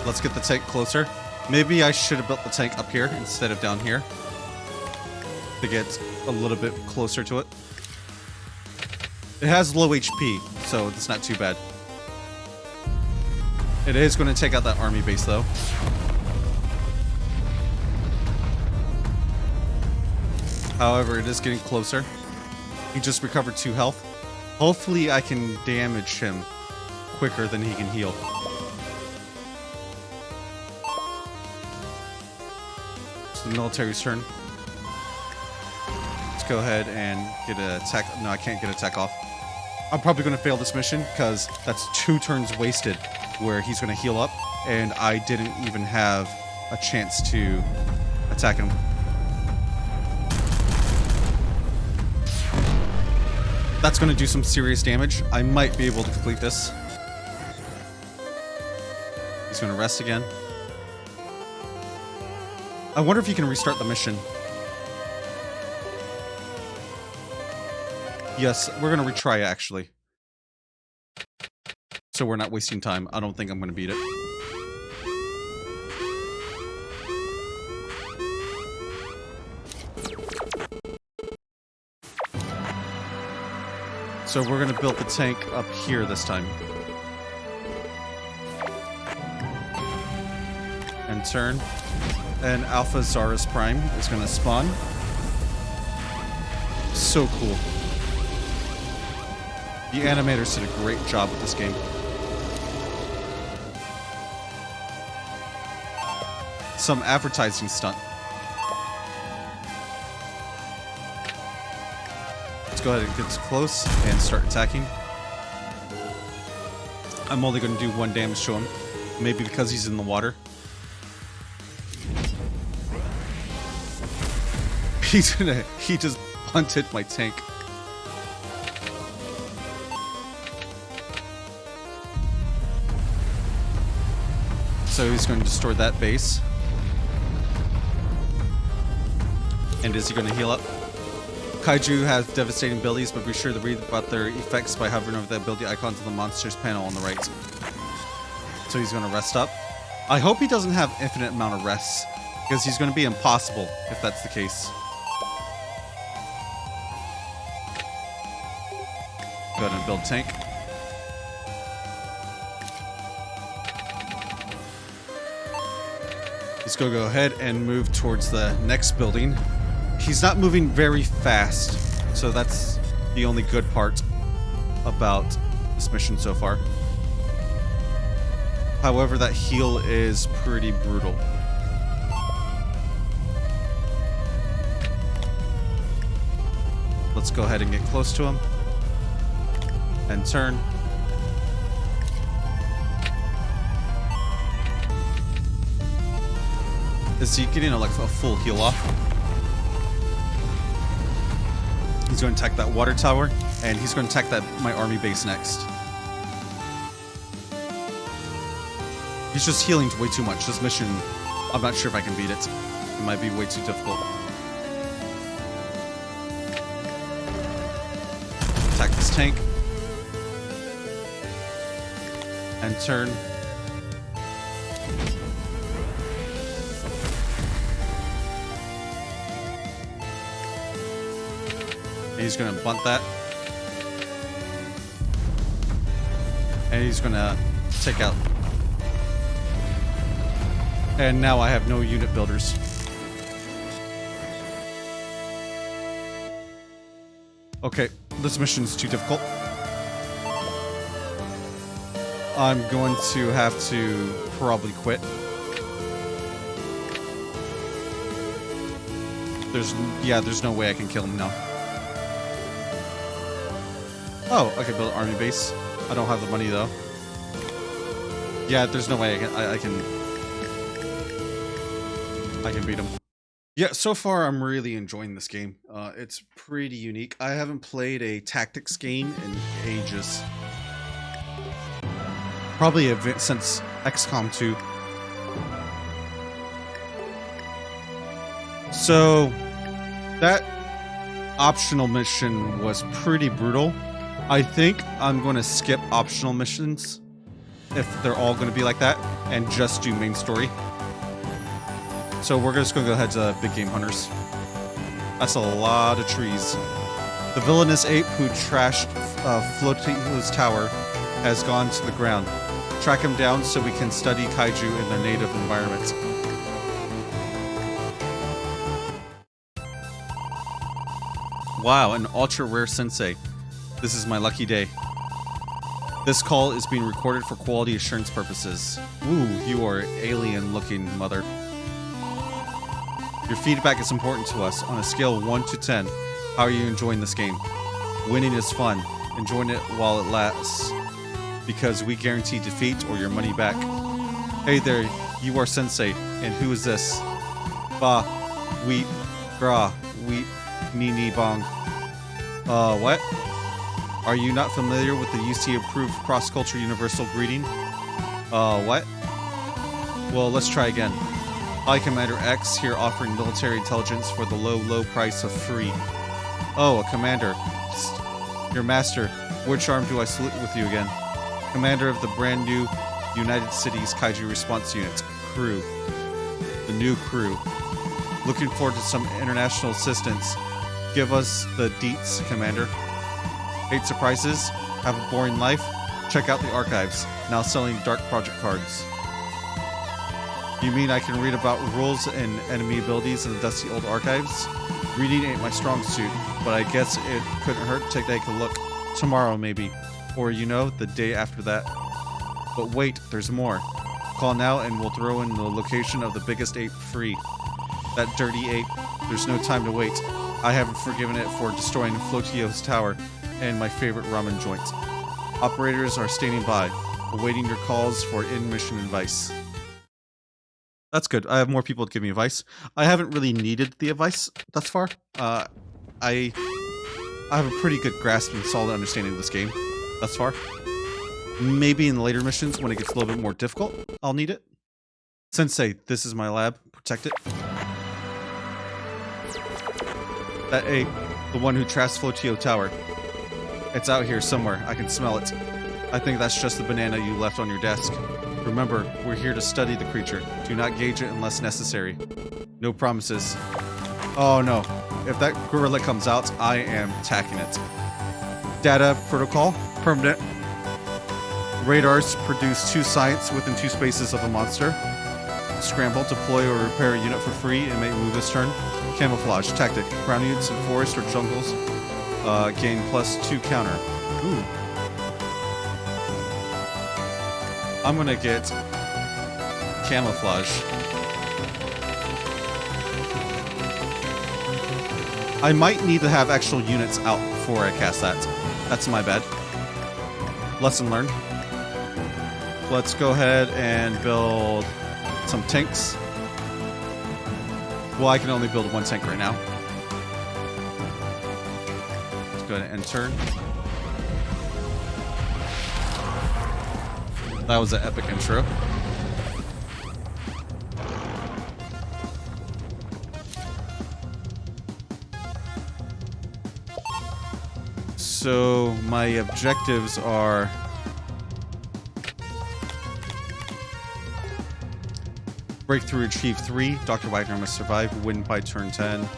Let's get the tank closer. Maybe I should have built the tank up here instead of down here to get a little bit closer to it. It has low HP, so it's not too bad. It is going to take out that army base, though. However, it is getting closer. He just recovered 2 health. Hopefully, I can damage him quicker than he can heal. It's the military's turn. Let's go ahead and get an attack. No, I can't get an attack off. I'm probably going to fail this mission because that's 2 turns wasted where he's going to heal up and I didn't even have a chance to attack him. That's going to do some serious damage. I might be able to complete this. He's going to rest again. I wonder if you can restart the mission. Yes, we're going to retry it, actually. So we're not wasting time. I don't think I'm going to beat it. So we're going to build the tank up here this time. And turn. And Alpha Zaris Prime is going to spawn. So cool. The animators did a great job with this game. Some advertising stunt. Let's go ahead and get close and start attacking. I'm only going to do 1 damage to him. Maybe because he's in the water. He just punted my tank. So he's going to destroy that base. And is he going to heal up? Kaiju has devastating abilities, but be sure to read about their effects by hovering over the ability icons on the monsters panel on the right. So he's going to rest up. I hope he doesn't have infinite amount of rests, because he's going to be impossible if that's the case. go ahead and build tank. He's going to go ahead and move towards the next building. He's not moving very fast, so that's the only good part about this mission so far. However, that heal is pretty brutal. Let's go ahead and get close to him. And turn. Is he getting like a full heal off? He's going to attack that water tower, and he's going to attack my army base next. He's just healing way too much. This mission, I'm not sure if I can beat it. It might be way too difficult. Attack this tank. And turn. He's going to bunt that. And he's going to take out. And now I have no unit builders. Okay, this mission's too difficult. I'm going to have to probably quit. There's no way I can kill him now. Oh, I can build an army base. I don't have the money though. Yeah, there's no way I can beat him. Yeah, so far I'm really enjoying this game. It's pretty unique. I haven't played a tactics game in ages. Probably since XCOM 2. So that optional mission was pretty brutal. I think I'm going to skip optional missions if they're all going to be like that and just do main story. So we're just going to go ahead to Big Game Hunters. That's a lot of trees. The villainous ape who trashed Floatio's tower has gone to the ground. Track him down so we can study Kaiju in their native environment. Wow, an ultra rare sensei. This is my lucky day. This call is being recorded for quality assurance purposes. Ooh, you are alien looking, mother. Your feedback is important to us. On a scale of 1 to 10, how are you enjoying this game? Winning is fun. Enjoying it while it lasts. Because we guarantee defeat or your money back. Hey there, you are Sensei. And who is this? Ba, wheat, gra, wheat, ni bong. What? Are you not familiar with the UC-approved cross-culture universal greeting? What? Well, let's try again. Hi, Commander X, here offering military intelligence for the low price of free. Oh, a commander. Psst. Your master. Which arm do I salute with you again? Commander of the brand new United Cities Kaiju Response Unit. Crew. The new crew. Looking forward to some international assistance. Give us the deets, Commander. Hate surprises? Have a boring life? Check out the archives. Now selling Dark Project cards. You mean I can read about rules and enemy abilities in the dusty old archives? Reading ain't my strong suit, but I guess it couldn't hurt to take a look. Tomorrow, maybe. Or, the day after that. But wait, there's more. Call now and we'll throw in the location of the biggest ape free. That dirty ape. There's no time to wait. I haven't forgiven it for destroying Floatio's tower and my favorite ramen joint. Operators are standing by, awaiting your calls for in-mission advice. That's good. I have more people to give me advice. I haven't really needed the advice thus far. I have a pretty good grasp and solid understanding of this game thus far. Maybe in the later missions, when it gets a little bit more difficult, I'll need it. Sensei, this is my lab. Protect it. That ape, the one who trashed Floatio Tower. It's out here somewhere. I can smell it. I think that's just the banana you left on your desk. Remember, we're here to study the creature. Do not gauge it unless necessary. No promises. Oh no. If that gorilla comes out, I am attacking it. Data protocol, permanent. Radars produce 2 sights within 2 spaces of a monster. Scramble, deploy or repair a unit for free and may move this turn. Camouflage, tactic. Ground units in forest or jungles gain +2 counter. Ooh. I'm gonna get camouflage. I might need to have actual units out before I cast that. That's my bad. Lesson learned. Let's go ahead and build some tanks. Well, I can only build 1 tank right now. Let's go ahead and end turn. That was an epic intro. So my objectives are breakthrough, achieve 3. Dr. Wagner must survive. Win by turn 10.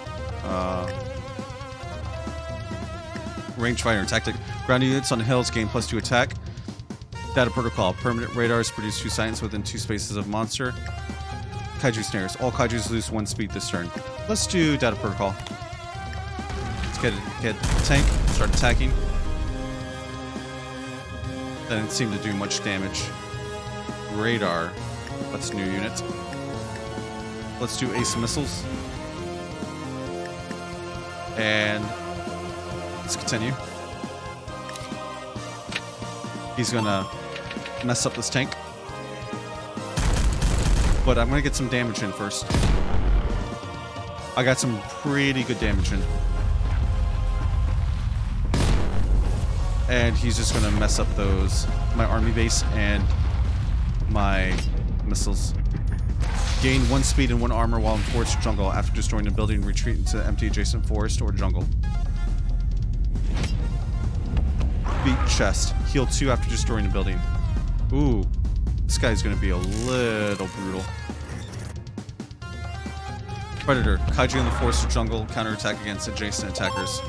Range fighter and tactic. Ground units on hills gain +2 attack. Data protocol. Permanent radars produce 2 sights within 2 spaces of monster. Kaiju snares. All kaijus lose 1 speed this turn. Let's do data protocol. Let's get the tank. Start attacking. That didn't seem to do much damage. Radar. That's a new unit. Let's do ace missiles. And let's continue. He's gonna mess up this tank. But I'm gonna get some damage in first. I got some pretty good damage in. And he's just gonna mess up my army base and my missiles. Gain 1 speed and 1 armor while in forest or jungle. After destroying a building, retreat into empty adjacent forest or jungle. Beat chest. Heal 2 after destroying a building. Ooh. This guy's gonna be a little brutal. Predator. Kaiju in the forest or jungle. Counterattack against adjacent attackers.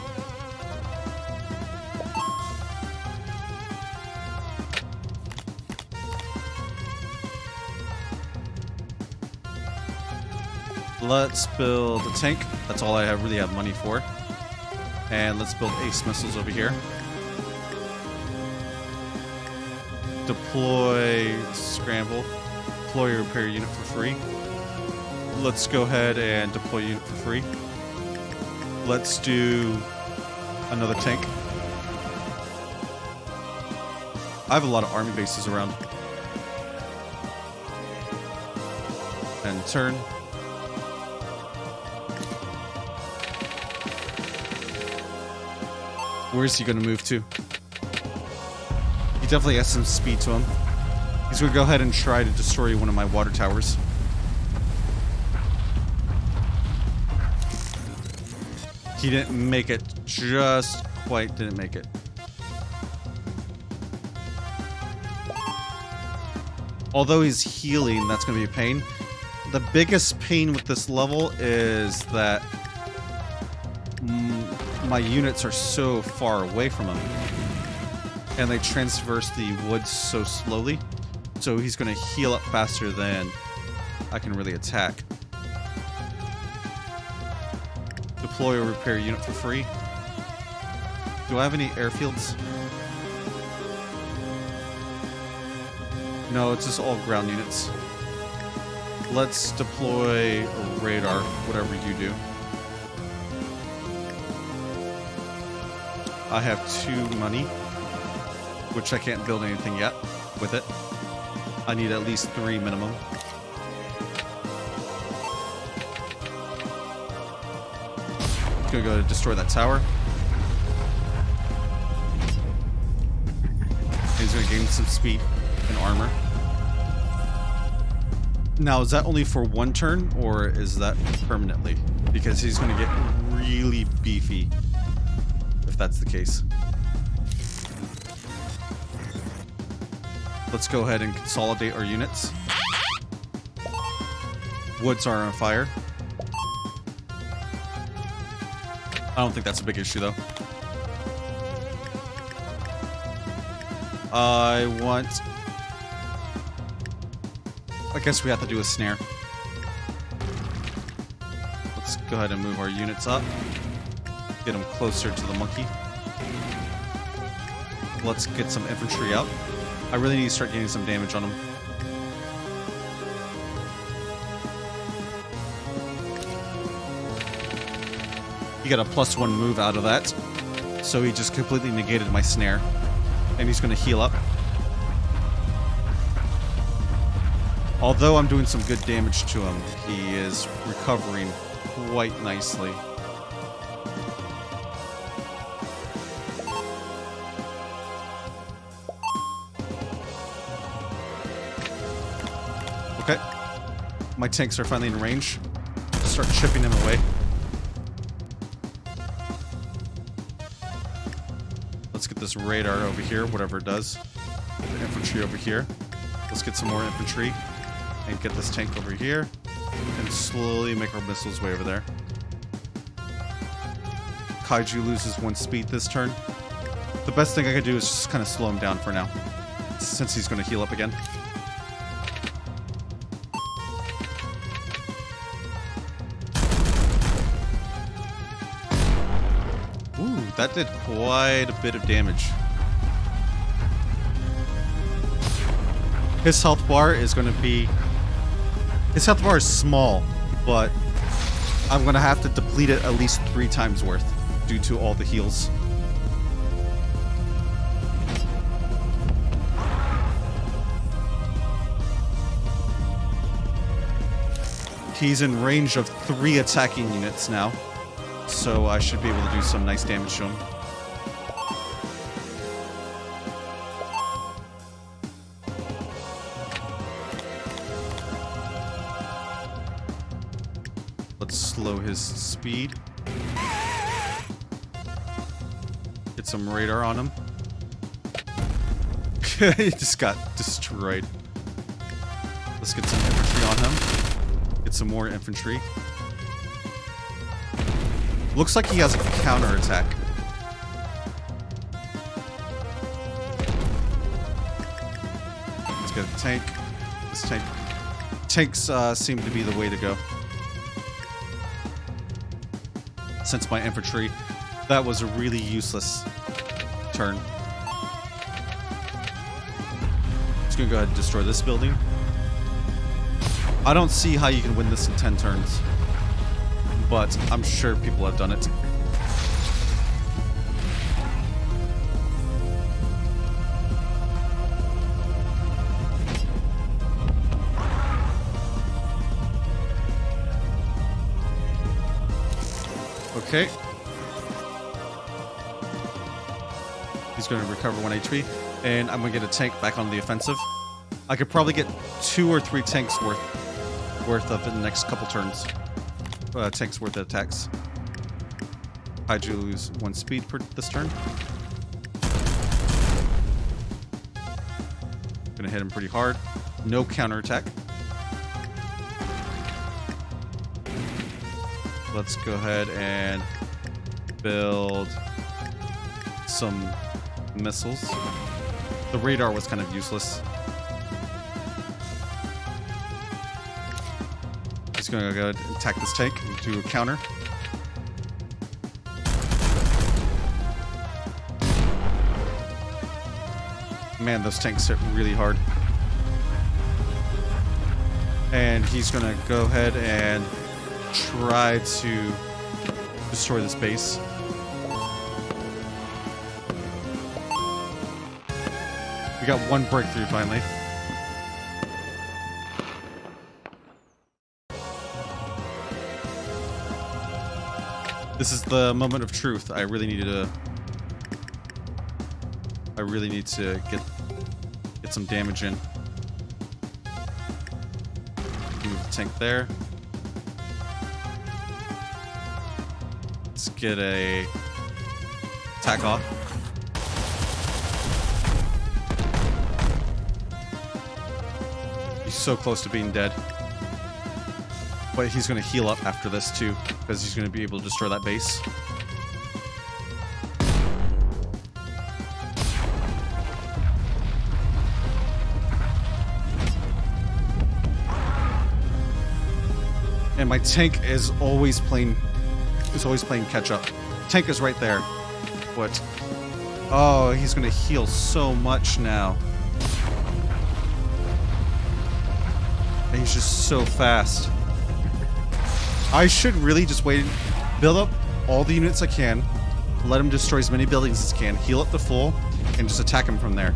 Let's build a tank. That's all I really have money for. And let's build ace missiles over here. Deploy, scramble. Deploy or repair unit for free. Let's go ahead and deploy unit for free. Let's do another tank. I have a lot of army bases around. And turn. Where's he going to move to? He definitely has some speed to him. He's going to go ahead and try to destroy one of my water towers. He didn't make it. Just quite didn't make it. Although he's healing, that's going to be a pain. The biggest pain with this level is that my units are so far away from him. And they traverse the woods so slowly. So he's going to heal up faster than I can really attack. Deploy or repair unit for free. Do I have any airfields? No, it's just all ground units. Let's deploy a radar, whatever you do. I have 2 money, which I can't build anything yet with it. I need at least 3 minimum. Gonna go to destroy that tower. He's gonna gain some speed and armor. Now, is that only for 1 turn, or is that permanently? Because he's gonna get really beefy if that's the case. Let's go ahead and consolidate our units. Woods are on fire. I don't think that's a big issue, though. I guess we have to do a snare. Let's go ahead and move our units up. Get them closer to the monkey. Let's get some infantry out. I really need to start getting some damage on him. He got a +1 move out of that. So he just completely negated my snare. And he's going to heal up. Although I'm doing some good damage to him, he is recovering quite nicely. Okay. My tanks are finally in range. Start chipping him away. Let's get this radar over here, whatever it does. The infantry over here. Let's get some more infantry. And get this tank over here. And slowly make our missiles way over there. Kaiju loses 1 speed this turn. The best thing I could do is just kind of slow him down for now. Since he's going to heal up again. Ooh, that did quite a bit of damage. His health bar is going to be... His health bar is small, but I'm going to have to deplete it at least 3 times worth due to all the heals. He's in range of 3 attacking units now, so I should be able to do some nice damage to him. Let's slow his speed. Get some radar on him. He just got destroyed. Let's get some infantry on him. Get some more infantry. Looks like he has a counterattack. Let's get a tank. This tank. Tanks seem to be the way to go. Since my infantry, that was a really useless turn. Just gonna go ahead and destroy this building. I don't see how you can win this in 10 turns, but I'm sure people have done it. Okay. He's going to recover 1 HP, and I'm going to get a tank back on the offensive. I could probably get 2 or 3 tanks worth of in the next couple turns. Tanks worth of attacks. Kaiju lose 1 speed for this turn. Gonna hit him pretty hard. No counterattack. Let's go ahead and build some missiles. The radar was kind of useless. He's going to go ahead and attack this tank and do a counter. Man, those tanks hit really hard. And he's going to go ahead and try to destroy this base. We got 1 breakthrough finally. This is the moment of truth. I really need to get some damage in. Move the tank there. Let's get a attack off. He's so close to being dead. But he's going to heal up after this too, because he's going to be able to destroy that base. And my tank is always playing catch up. Tank is right there. What? Oh, he's gonna heal so much now. And he's just so fast. I should really just wait, build up all the units I can, let him destroy as many buildings as I can, heal up the full, and just attack him from there.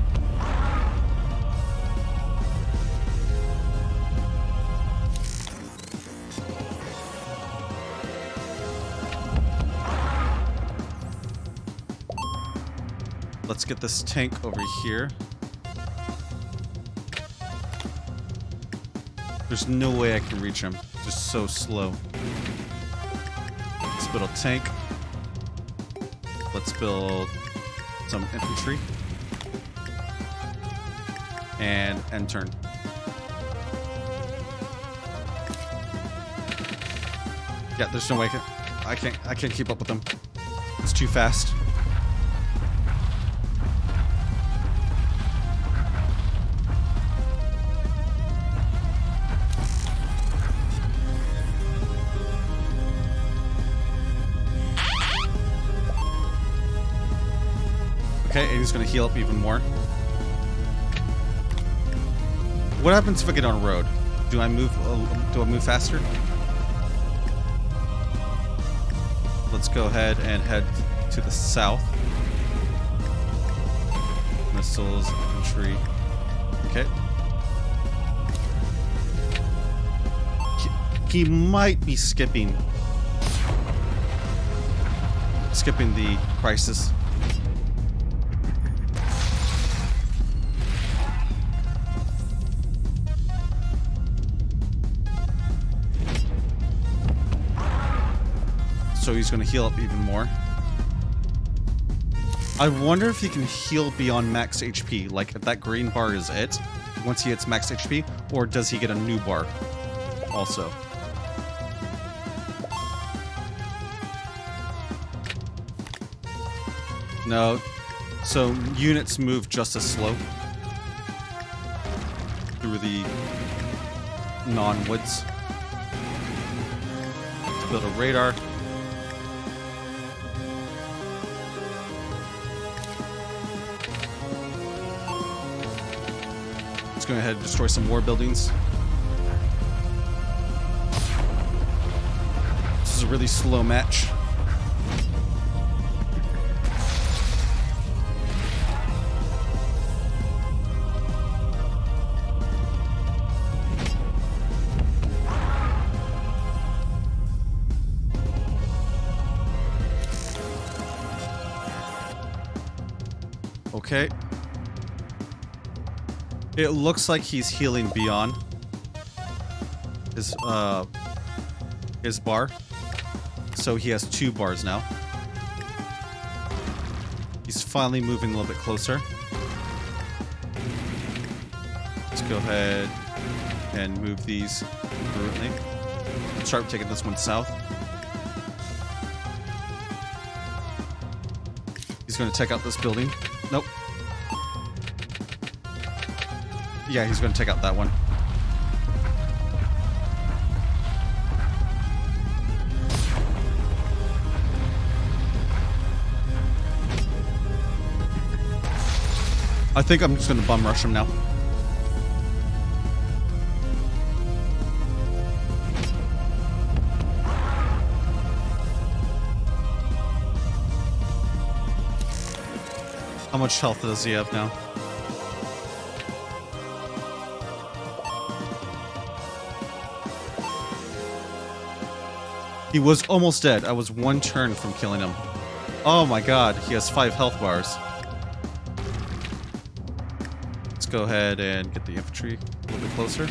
Let's get this tank over here. There's no way I can reach him. Just so slow. Let's build a tank. Let's build some infantry. And end turn. Yeah, there's no way I can't keep up with them. It's too fast. Okay, and he's gonna heal up even more. What happens if I get on a road? Do I move faster? Let's go ahead and head to the south. Missiles, infantry. Okay. He might be skipping the crisis. So he's going to heal up even more. I wonder if he can heal beyond max HP. Like, if that green bar is it, once he hits max HP, or does he get a new bar also? No. So units move just as slow through the non-woods. Let's build a radar. Go ahead and destroy some war buildings. This is a really slow match. Okay. It looks like he's healing beyond his bar. So he has 2 bars now. He's finally moving a little bit closer. Let's go ahead and move these currently. Start taking this one south. He's going to take out this building. Nope. Yeah, he's going to take out that one. I think I'm just going to bum rush him now. How much health does he have now? He was almost dead. I was 1 turn from killing him. Oh my god, he has 5 health bars. Let's go ahead and get the infantry a little bit closer.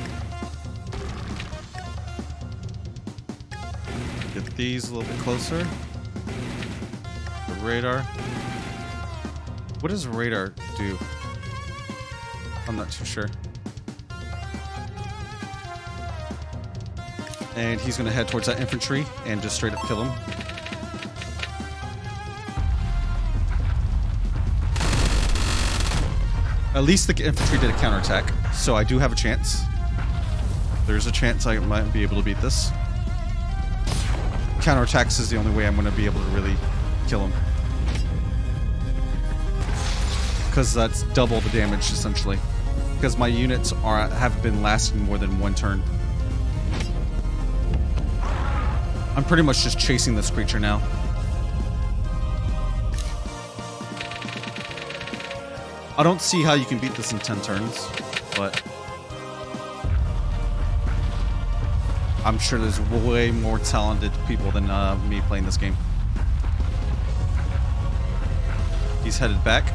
Get these a little bit closer. The radar. What does radar do? I'm not too sure. And he's going to head towards that infantry and just straight up kill him. At least the infantry did a counterattack, so I do have a chance. There's a chance I might be able to beat this. counterattacks is the only way I'm going to be able to really kill him. Because that's double the damage, essentially. Because my units have been lasting more than one turn. I'm pretty much just chasing this creature now. I don't see how you can beat this in 10 turns, but I'm sure there's way more talented people than me playing this game. He's headed back.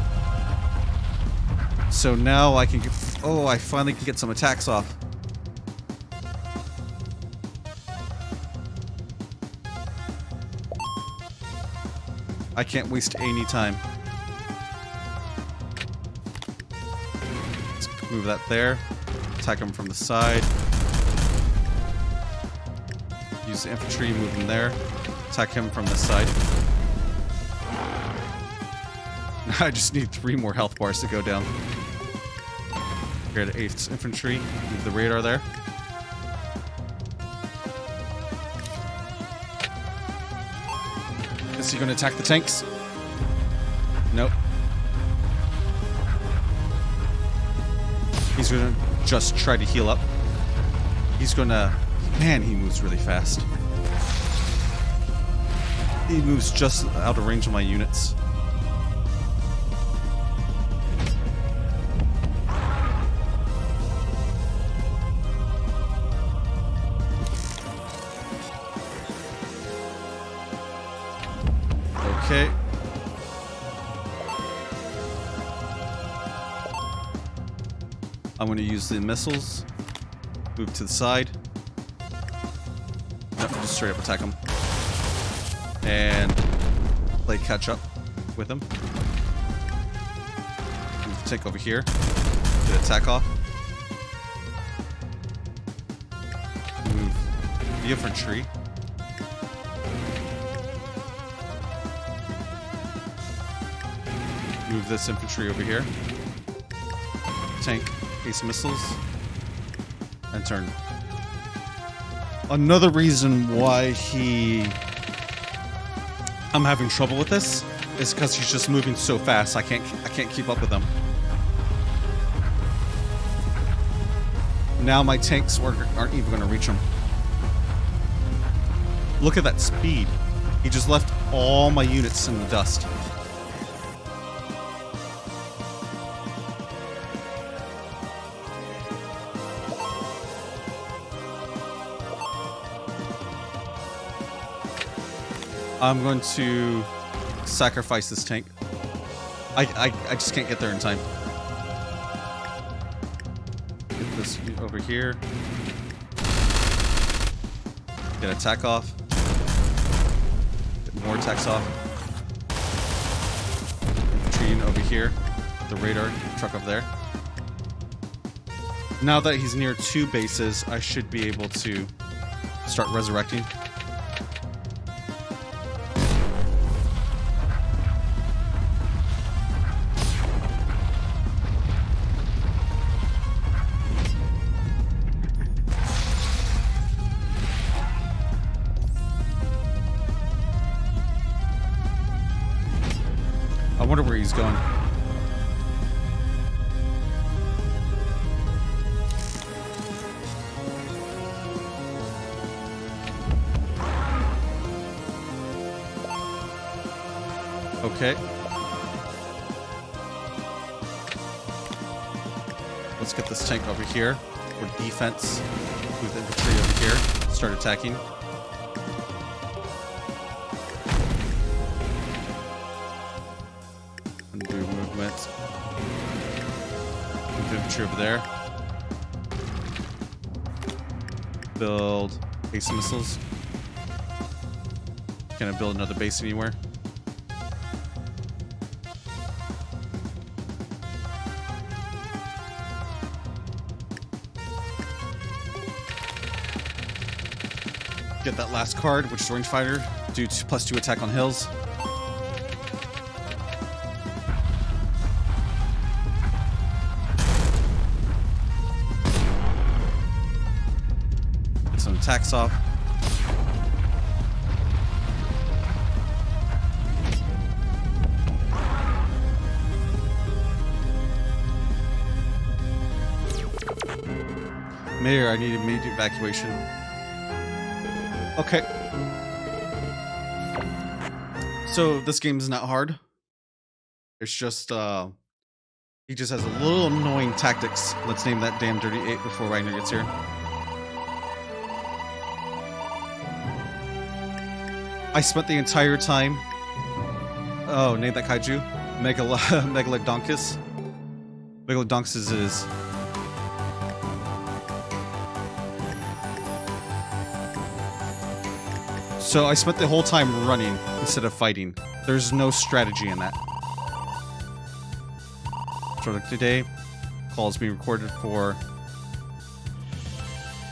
So now I can get... Oh, I finally can get some attacks off. I can't waste any time. Let's move that there. Attack him from the side. Use the infantry, move him there. Attack him from the side. I just need 3 more health bars to go down. Get 8th infantry. Move the radar there. Is he going to attack the tanks? Nope. He's going to just try to heal up. He's going to... Man, he moves really fast. He moves just out of range of my units. Okay. I'm going to use the missiles. Move to the side. Nope, just straight up attack him. And play catch up with him. Move the tank over here. Get attack off. Move the infantry. Move this infantry over here. Tank, ace missiles, and turn. Another reason why I'm having trouble with this is because he's just moving so fast. I can't keep up with him. Now my tanks aren't even going to reach him. Look at that speed. He just left all my units in the dust. I'm going to sacrifice this tank. I just can't get there in time. Get this over here. Get attack off. Get more attacks off. Infantry over here. The radar truck up there. Now that he's near 2 bases, I should be able to start resurrecting. I wonder where he's going. Okay. Let's get this tank over here for defense. With infantry over here. Start attacking. Undo movement. Move infantry over there. Build base missiles. Can I build another base anywhere? Get that last card, which is Range Fighter. Do +2 attack on hills. Get some attacks off. Mayor, I need immediate evacuation. Okay. So this game is not hard. It's just he just has a little annoying tactics. Let's name that damn Dirty 8 before Wagner gets here. I spent the entire time. Oh, name that kaiju. Megalodonkus. Megalodonkus is. So I spent the whole time running instead of fighting. There's no strategy in that. So today, call is being recorded for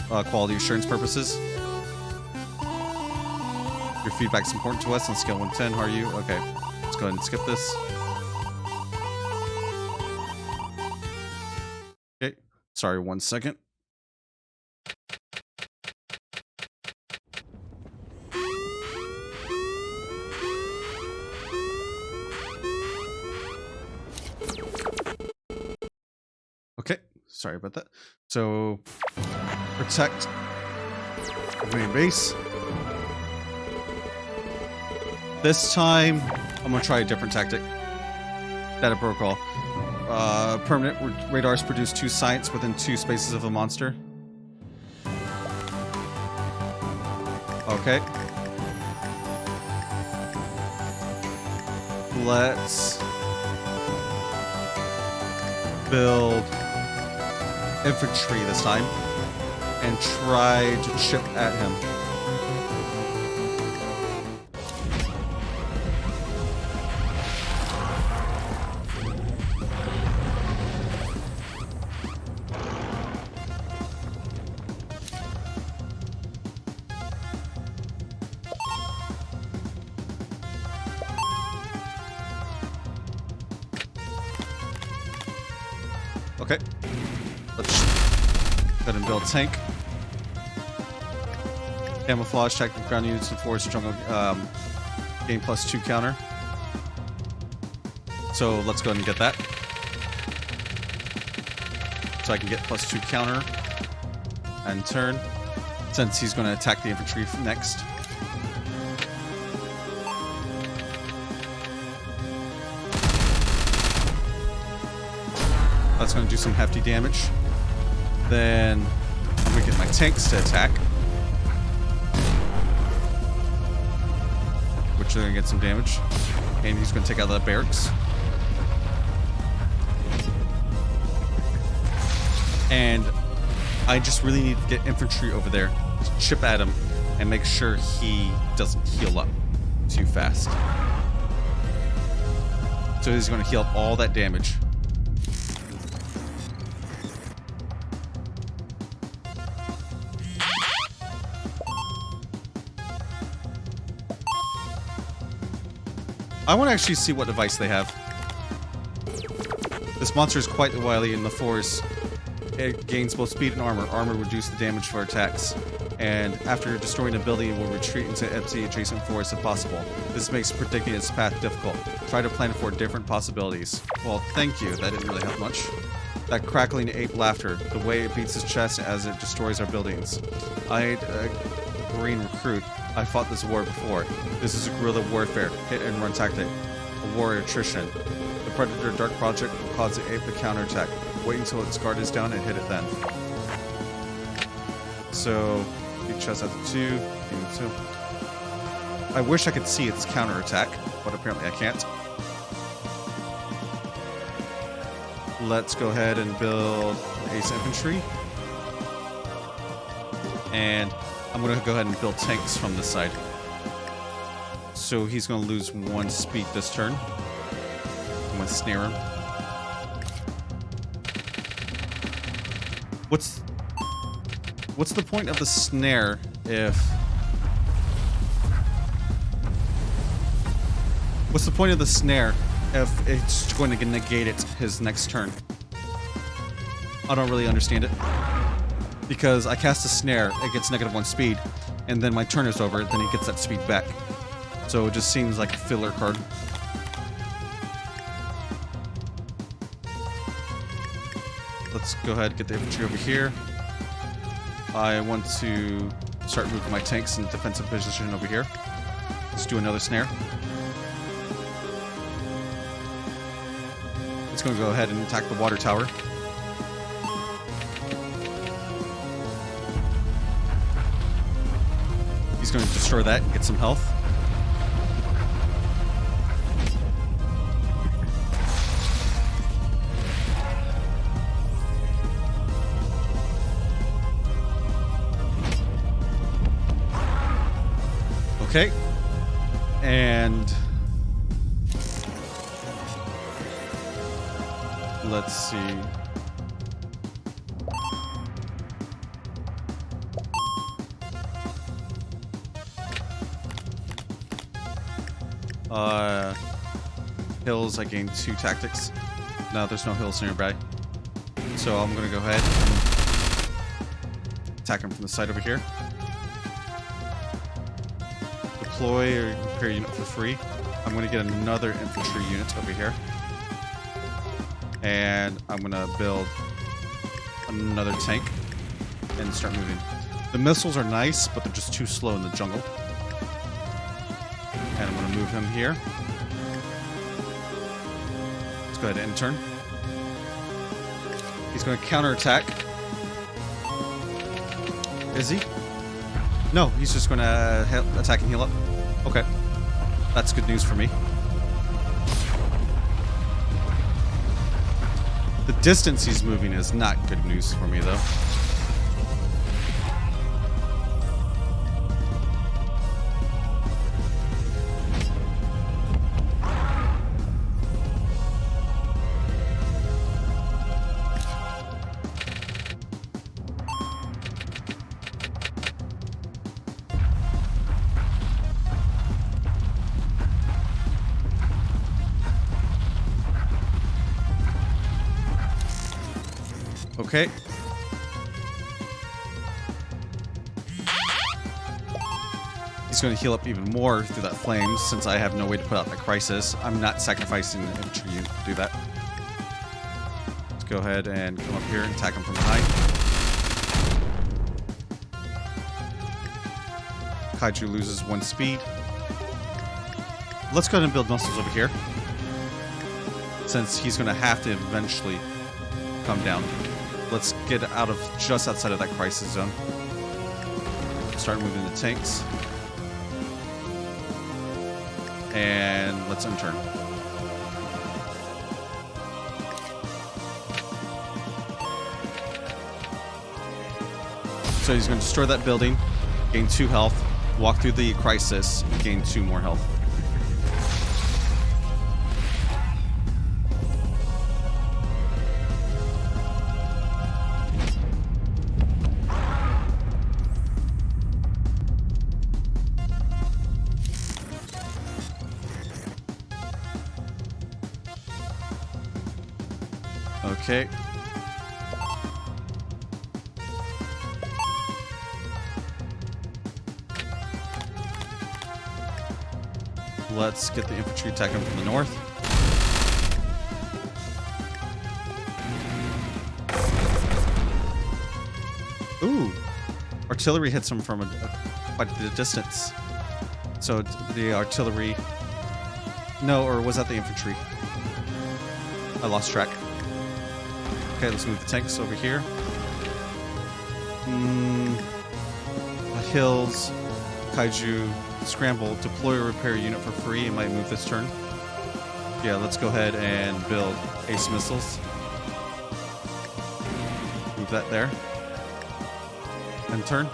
quality assurance purposes. Your feedback's important to us on a scale of 1 to 10. How are you? Okay, let's go ahead and skip this. Okay, sorry, 1 second. Okay, sorry about that. So, protect the main base. This time, I'm gonna try a different tactic. Data protocol. Permanent radars produce 2 sights within 2 spaces of a monster. Okay. Let's build infantry this time and try to chip at him. Okay, let's go ahead and build a tank. Camouflage, tactical ground units, and force jungle game +2 counter. So let's go ahead and get that. So I can get +2 counter and turn, since he's going to attack the infantry next. That's going to do some hefty damage. Then I'm going to get my tanks to attack, which are going to get some damage. And he's going to take out the barracks. And I just really need to get infantry over there to chip at him and make sure he doesn't heal up too fast. So he's going to heal up all that damage. I want to actually see what device they have. This monster is quite wily in the force. It gains both speed and armor. Armor reduces the damage for attacks. And after destroying a building, it will retreat into empty adjacent forest if possible. This makes predicting its path difficult. Try to plan for different possibilities. Well, thank you. That didn't really help much. That crackling ape laughter. The way it beats his chest as it destroys our buildings. I Marine recruit. I fought this war before. This is a guerrilla warfare, hit and run tactic. A war attrition. The Predator Dark Project will cause the ape to counterattack. Wait until its guard is down and hit it then. So, beat chest after 2. I wish I could see its counterattack, but apparently I can't. Let's go ahead and build ace infantry. And I'm going to go ahead and build tanks from this side. So he's going to lose 1 speed this turn. I'm going to snare him. What's the point of the snare if... What's the point of the snare if it's going to negate it his next turn? I don't really understand it. Because I cast a snare, it gets -1 speed, and then my turn is over, then he gets that speed back. So it just seems like a filler card. Let's go ahead and get the infantry over here. I want to start moving my tanks in defensive position over here. Let's do another snare. It's going to go ahead and attack the water tower. He's going to destroy that and get some health. Okay. And let's see. Hills, I gained 2 tactics. No, there's no hills nearby. So I'm gonna go ahead and attack him from the side over here. Deploy or repair unit for free. I'm gonna get another infantry unit over here. And I'm gonna build another tank and start moving. The missiles are nice, but they're just too slow in the jungle. And I'm gonna move him here. Let's go ahead and turn. He's gonna counterattack. Is he? No, he's just gonna attack and heal up. Okay. That's good news for me. The distance he's moving is not good news for me, though. Okay. He's going to heal up even more through that flame since I have no way to put out my crisis. I'm not sacrificing the infantry unit to do that. Let's go ahead and come up here and attack him from behind. Kaiju loses 1 speed. Let's go ahead and build muscles over here, since he's going to have to eventually come down. Let's get out of just outside of that crisis zone. Start moving the tanks. And let's unturn. So he's going to destroy that building, gain 2 health, walk through the crisis, gain 2 more health. Okay. Let's get the infantry attacking from the north. Ooh. Artillery hits them from quite a distance. So the artillery... No, or was that the infantry? I lost track. Okay, let's move the tanks over here. Hills, Kaiju, scramble, deploy or repair unit for free. It might move this turn. Yeah, let's go ahead and build ace missiles. Move that there. And turn.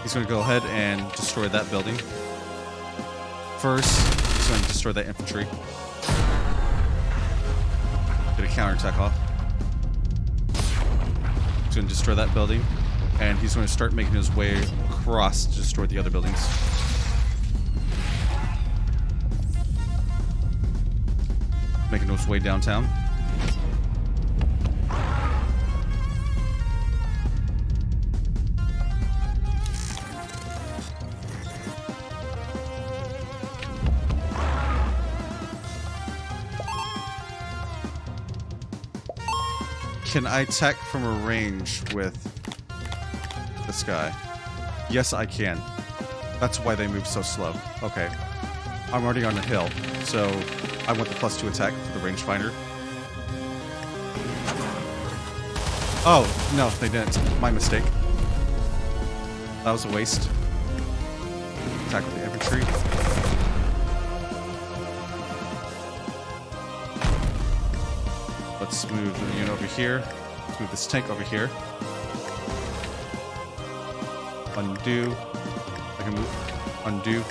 He's going to go ahead and destroy that building. First, he's going to destroy that infantry. Get a counterattack off. He's going to destroy that building. And he's going to start making his way across to destroy the other buildings. Making his way downtown. Can I attack from a range with this guy? Yes, I can. That's why they move so slow. Okay. I'm already on a hill, so I want the +2 attack for the rangefinder. Oh, no, they didn't. My mistake. That was a waste. Attack with the infantry. Let's move the unit over here. Let's move this tank over here. Undo. I can move. Undo.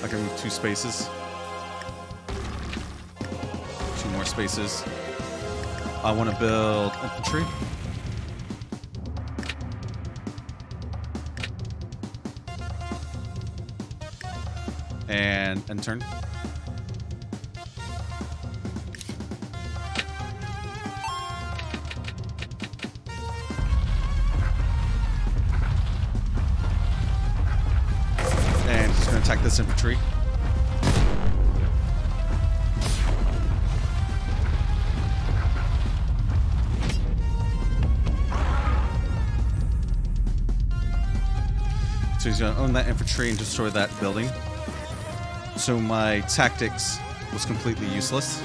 I can move 2 spaces. 2 more spaces. I want to build infantry. And end turn. And he's going to attack this infantry. So he's going to own that infantry and destroy that building. So my tactics was completely useless.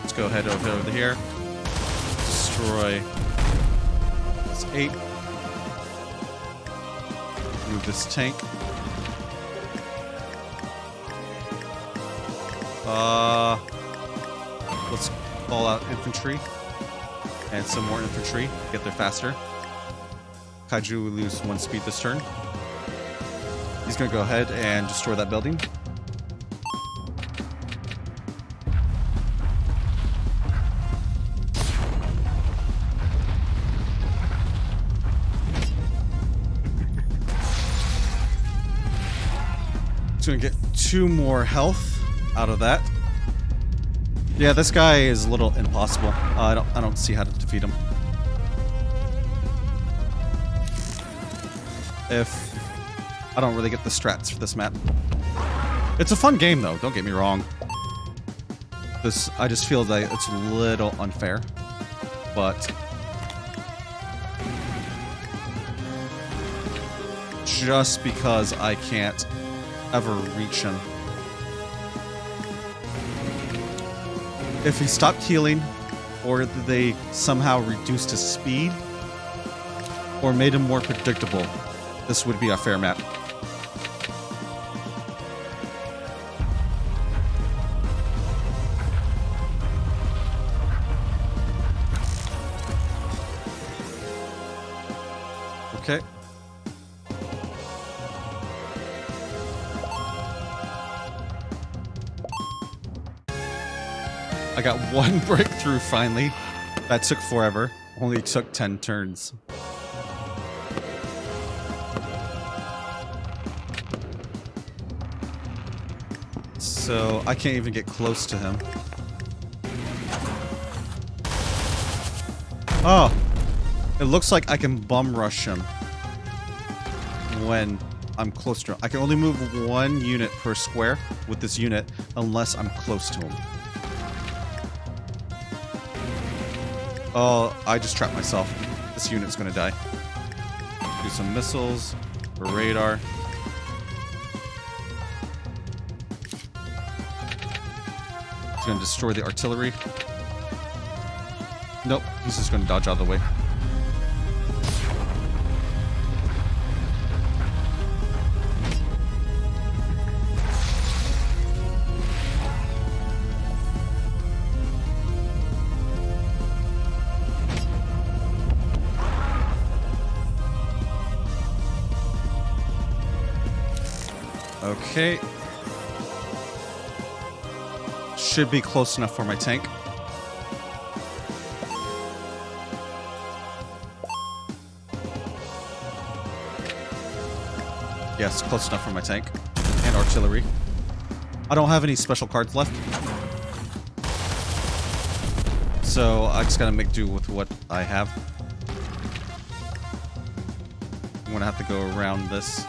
Let's go ahead over here. Destroy this 8. Move this tank. Let's call out infantry. And some more infantry. Get there faster. Kaiju will lose 1 speed this turn. He's going to go ahead and destroy that building. He's going to get 2 more health out of that. Yeah, this guy is a little impossible. I don't see how to defeat him. If I don't really get the strats for this map. It's a fun game though, don't get me wrong. I just feel that it's a little unfair. But just because I can't ever reach him. If he stopped healing, or they somehow reduced his speed, or made him more predictable, this would be a fair map. Okay. I got 1 breakthrough finally. That took forever. Only took 10 turns. So I can't even get close to him. Oh! It looks like I can bum rush him when I'm close to him. I can only move 1 unit per square with this unit unless I'm close to him. Oh, I just trapped myself. This unit's gonna die. Do some missiles or radar. He's gonna destroy the artillery. Nope, he's just gonna dodge out of the way. Okay. Should be close enough for my tank. Yes, close enough for my tank. And artillery. I don't have any special cards left. So I just gotta make do with what I have. I'm gonna have to go around this.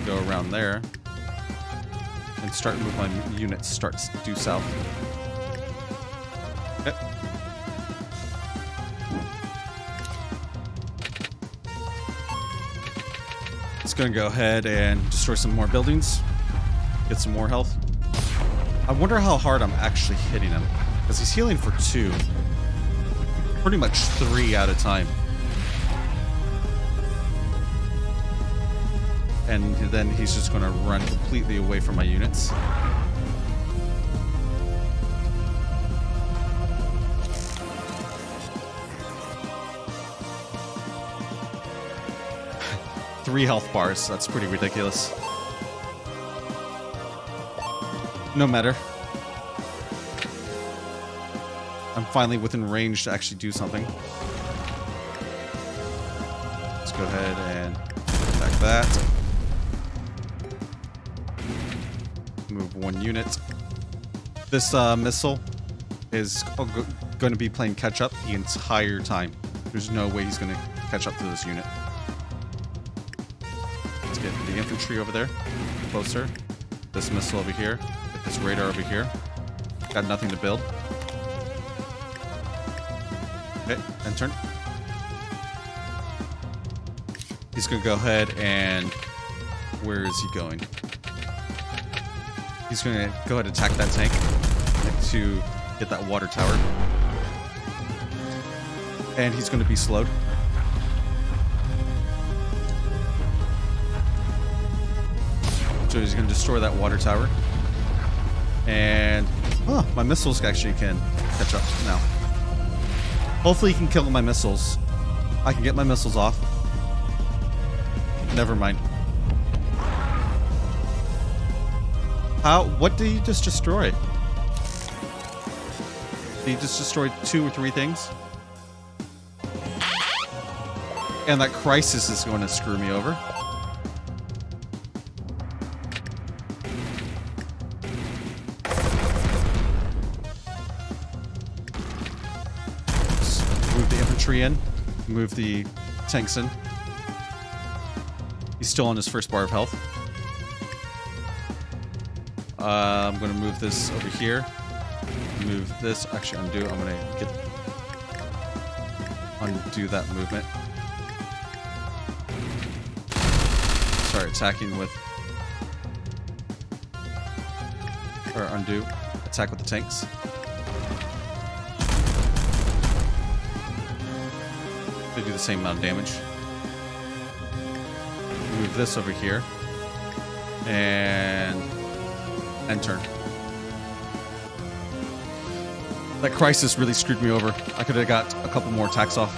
go around there and start move my units starts due south. Okay. It's gonna go ahead and destroy some more buildings, get some more health. I wonder how hard I'm actually hitting him, because he's healing for 2, pretty much 3 at a time. And then he's just going to run completely away from my units. Three health bars. That's pretty ridiculous. No matter. I'm finally within range to actually do something. Let's go ahead and attack that. Move 1 unit. This missile is going to be playing catch up the entire time. There's no way he's going to catch up to this unit. Let's get the infantry over there, closer. This missile over here. Get this radar over here. Got nothing to build. Okay, and turn. He's going to go ahead and... Where is he going? He's going to go ahead and attack that tank to get that water tower. And he's going to be slowed. So he's going to destroy that water tower. And... Oh, my missiles actually can catch up now. Hopefully he can kill my missiles. I can get my missiles off. Never mind. How? What did he just destroy? Did he just destroy 2 or 3 things? And that crisis is going to screw me over. Just move the infantry in. Move the tanks in. He's still on his first bar of health. I'm going to move this over here. Move this. Actually, undo. I'm going to undo that movement. Start attacking with... Or undo. Attack with the tanks. They do the same amount of damage. Move this over here. And turn. That crisis really screwed me over. I could have got a couple more attacks off.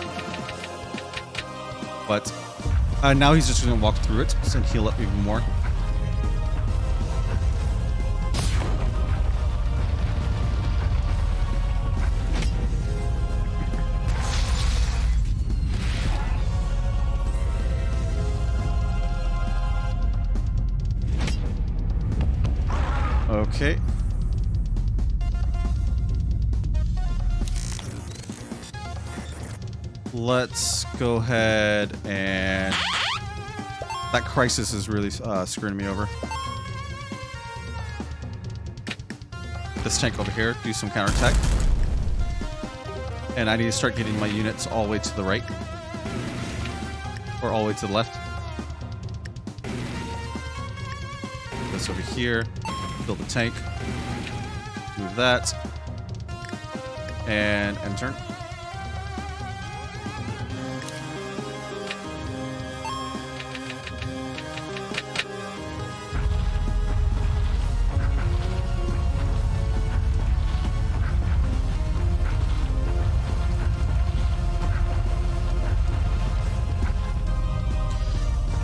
But now he's just going to walk through it and heal up even more. Okay. Let's go ahead and... That crisis is really screwing me over. This tank over here, do some counterattack. And I need to start getting my units all the way to the right. Or all the way to the left. This over here. Build a tank. Move that. And turn.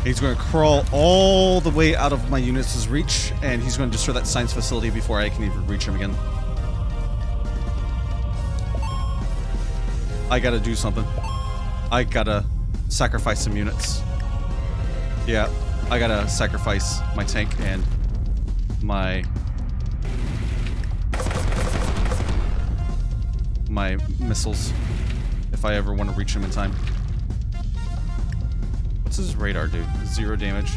He's going to crawl all the way out of my units' reach, and he's going to destroy that science facility before I can even reach him again. I gotta do something. I gotta sacrifice some units. Yeah, I gotta sacrifice my tank and my missiles if I ever want to reach him in time. What's his radar do? 0 damage.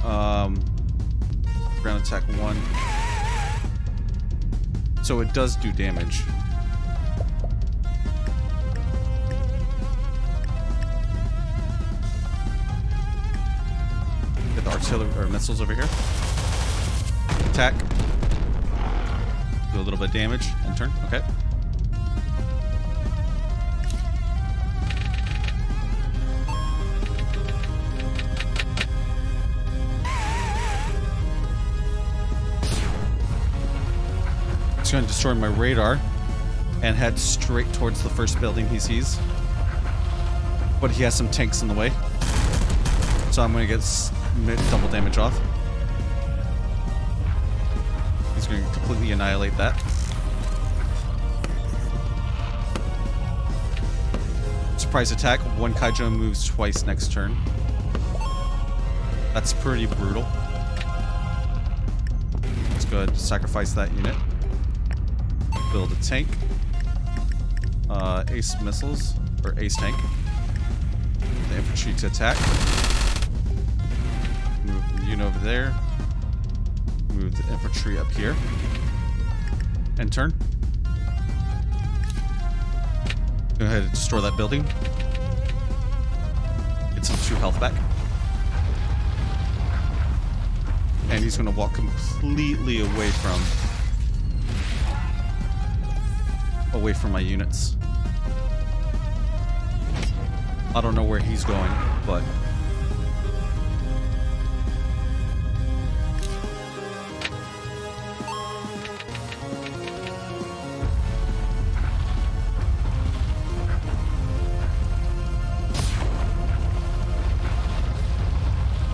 Ground attack 1. So it does do damage. Get the artillery or missiles over here. Attack. Do a little bit of damage and turn. Okay. It's going to destroy my radar and head straight towards the first building he sees. But he has some tanks in the way. So I'm going to get double damage off. He's going to completely annihilate that. Surprise attack. One Kaiju moves twice next turn. That's pretty brutal. Let's go ahead and sacrifice that unit. Build a tank. Ace missiles. Or ace tank. The infantry to attack. Move the unit over there. Move the infantry up here. And turn. Go ahead and destroy that building. Get some 2 health back. And he's going to walk completely away from my units. I don't know where he's going, but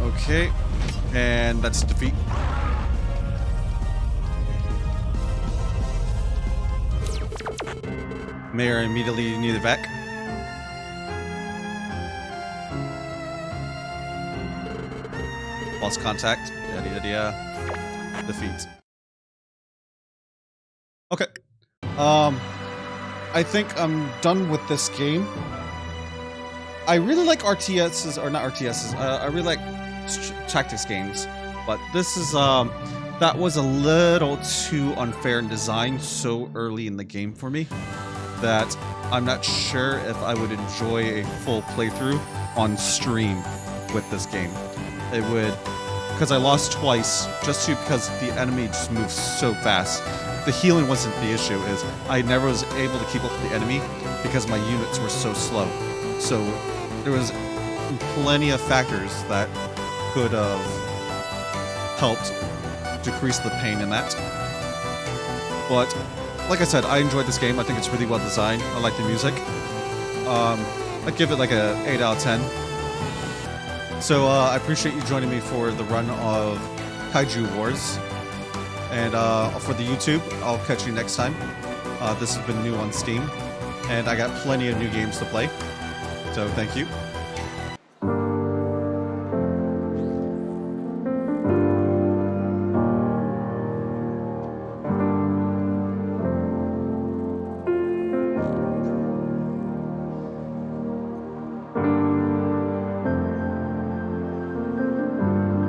okay, and that's defeat. Mayor immediately need evac. Lost contact. Yada yada yada. Defeat. Okay. I think I'm done with this game. I really like RTSs, or not RTSs. I really like tactics games, but this is that was a little too unfair in design so early in the game for me that I'm not sure if I would enjoy a full playthrough on stream with this game. It would, because I lost twice just because the enemy just moves so fast. The healing wasn't the issue, is I never was able to keep up with the enemy because my units were so slow. So there was plenty of factors that could have helped decrease the pain in that. But like I said, I enjoyed this game. I think it's really well designed. I like the music. I'd give it like a 8 out of 10. So I appreciate you joining me for the run of Kaiju Wars. And for the YouTube, I'll catch you next time. This has been new on Steam. And I got plenty of new games to play. So thank you.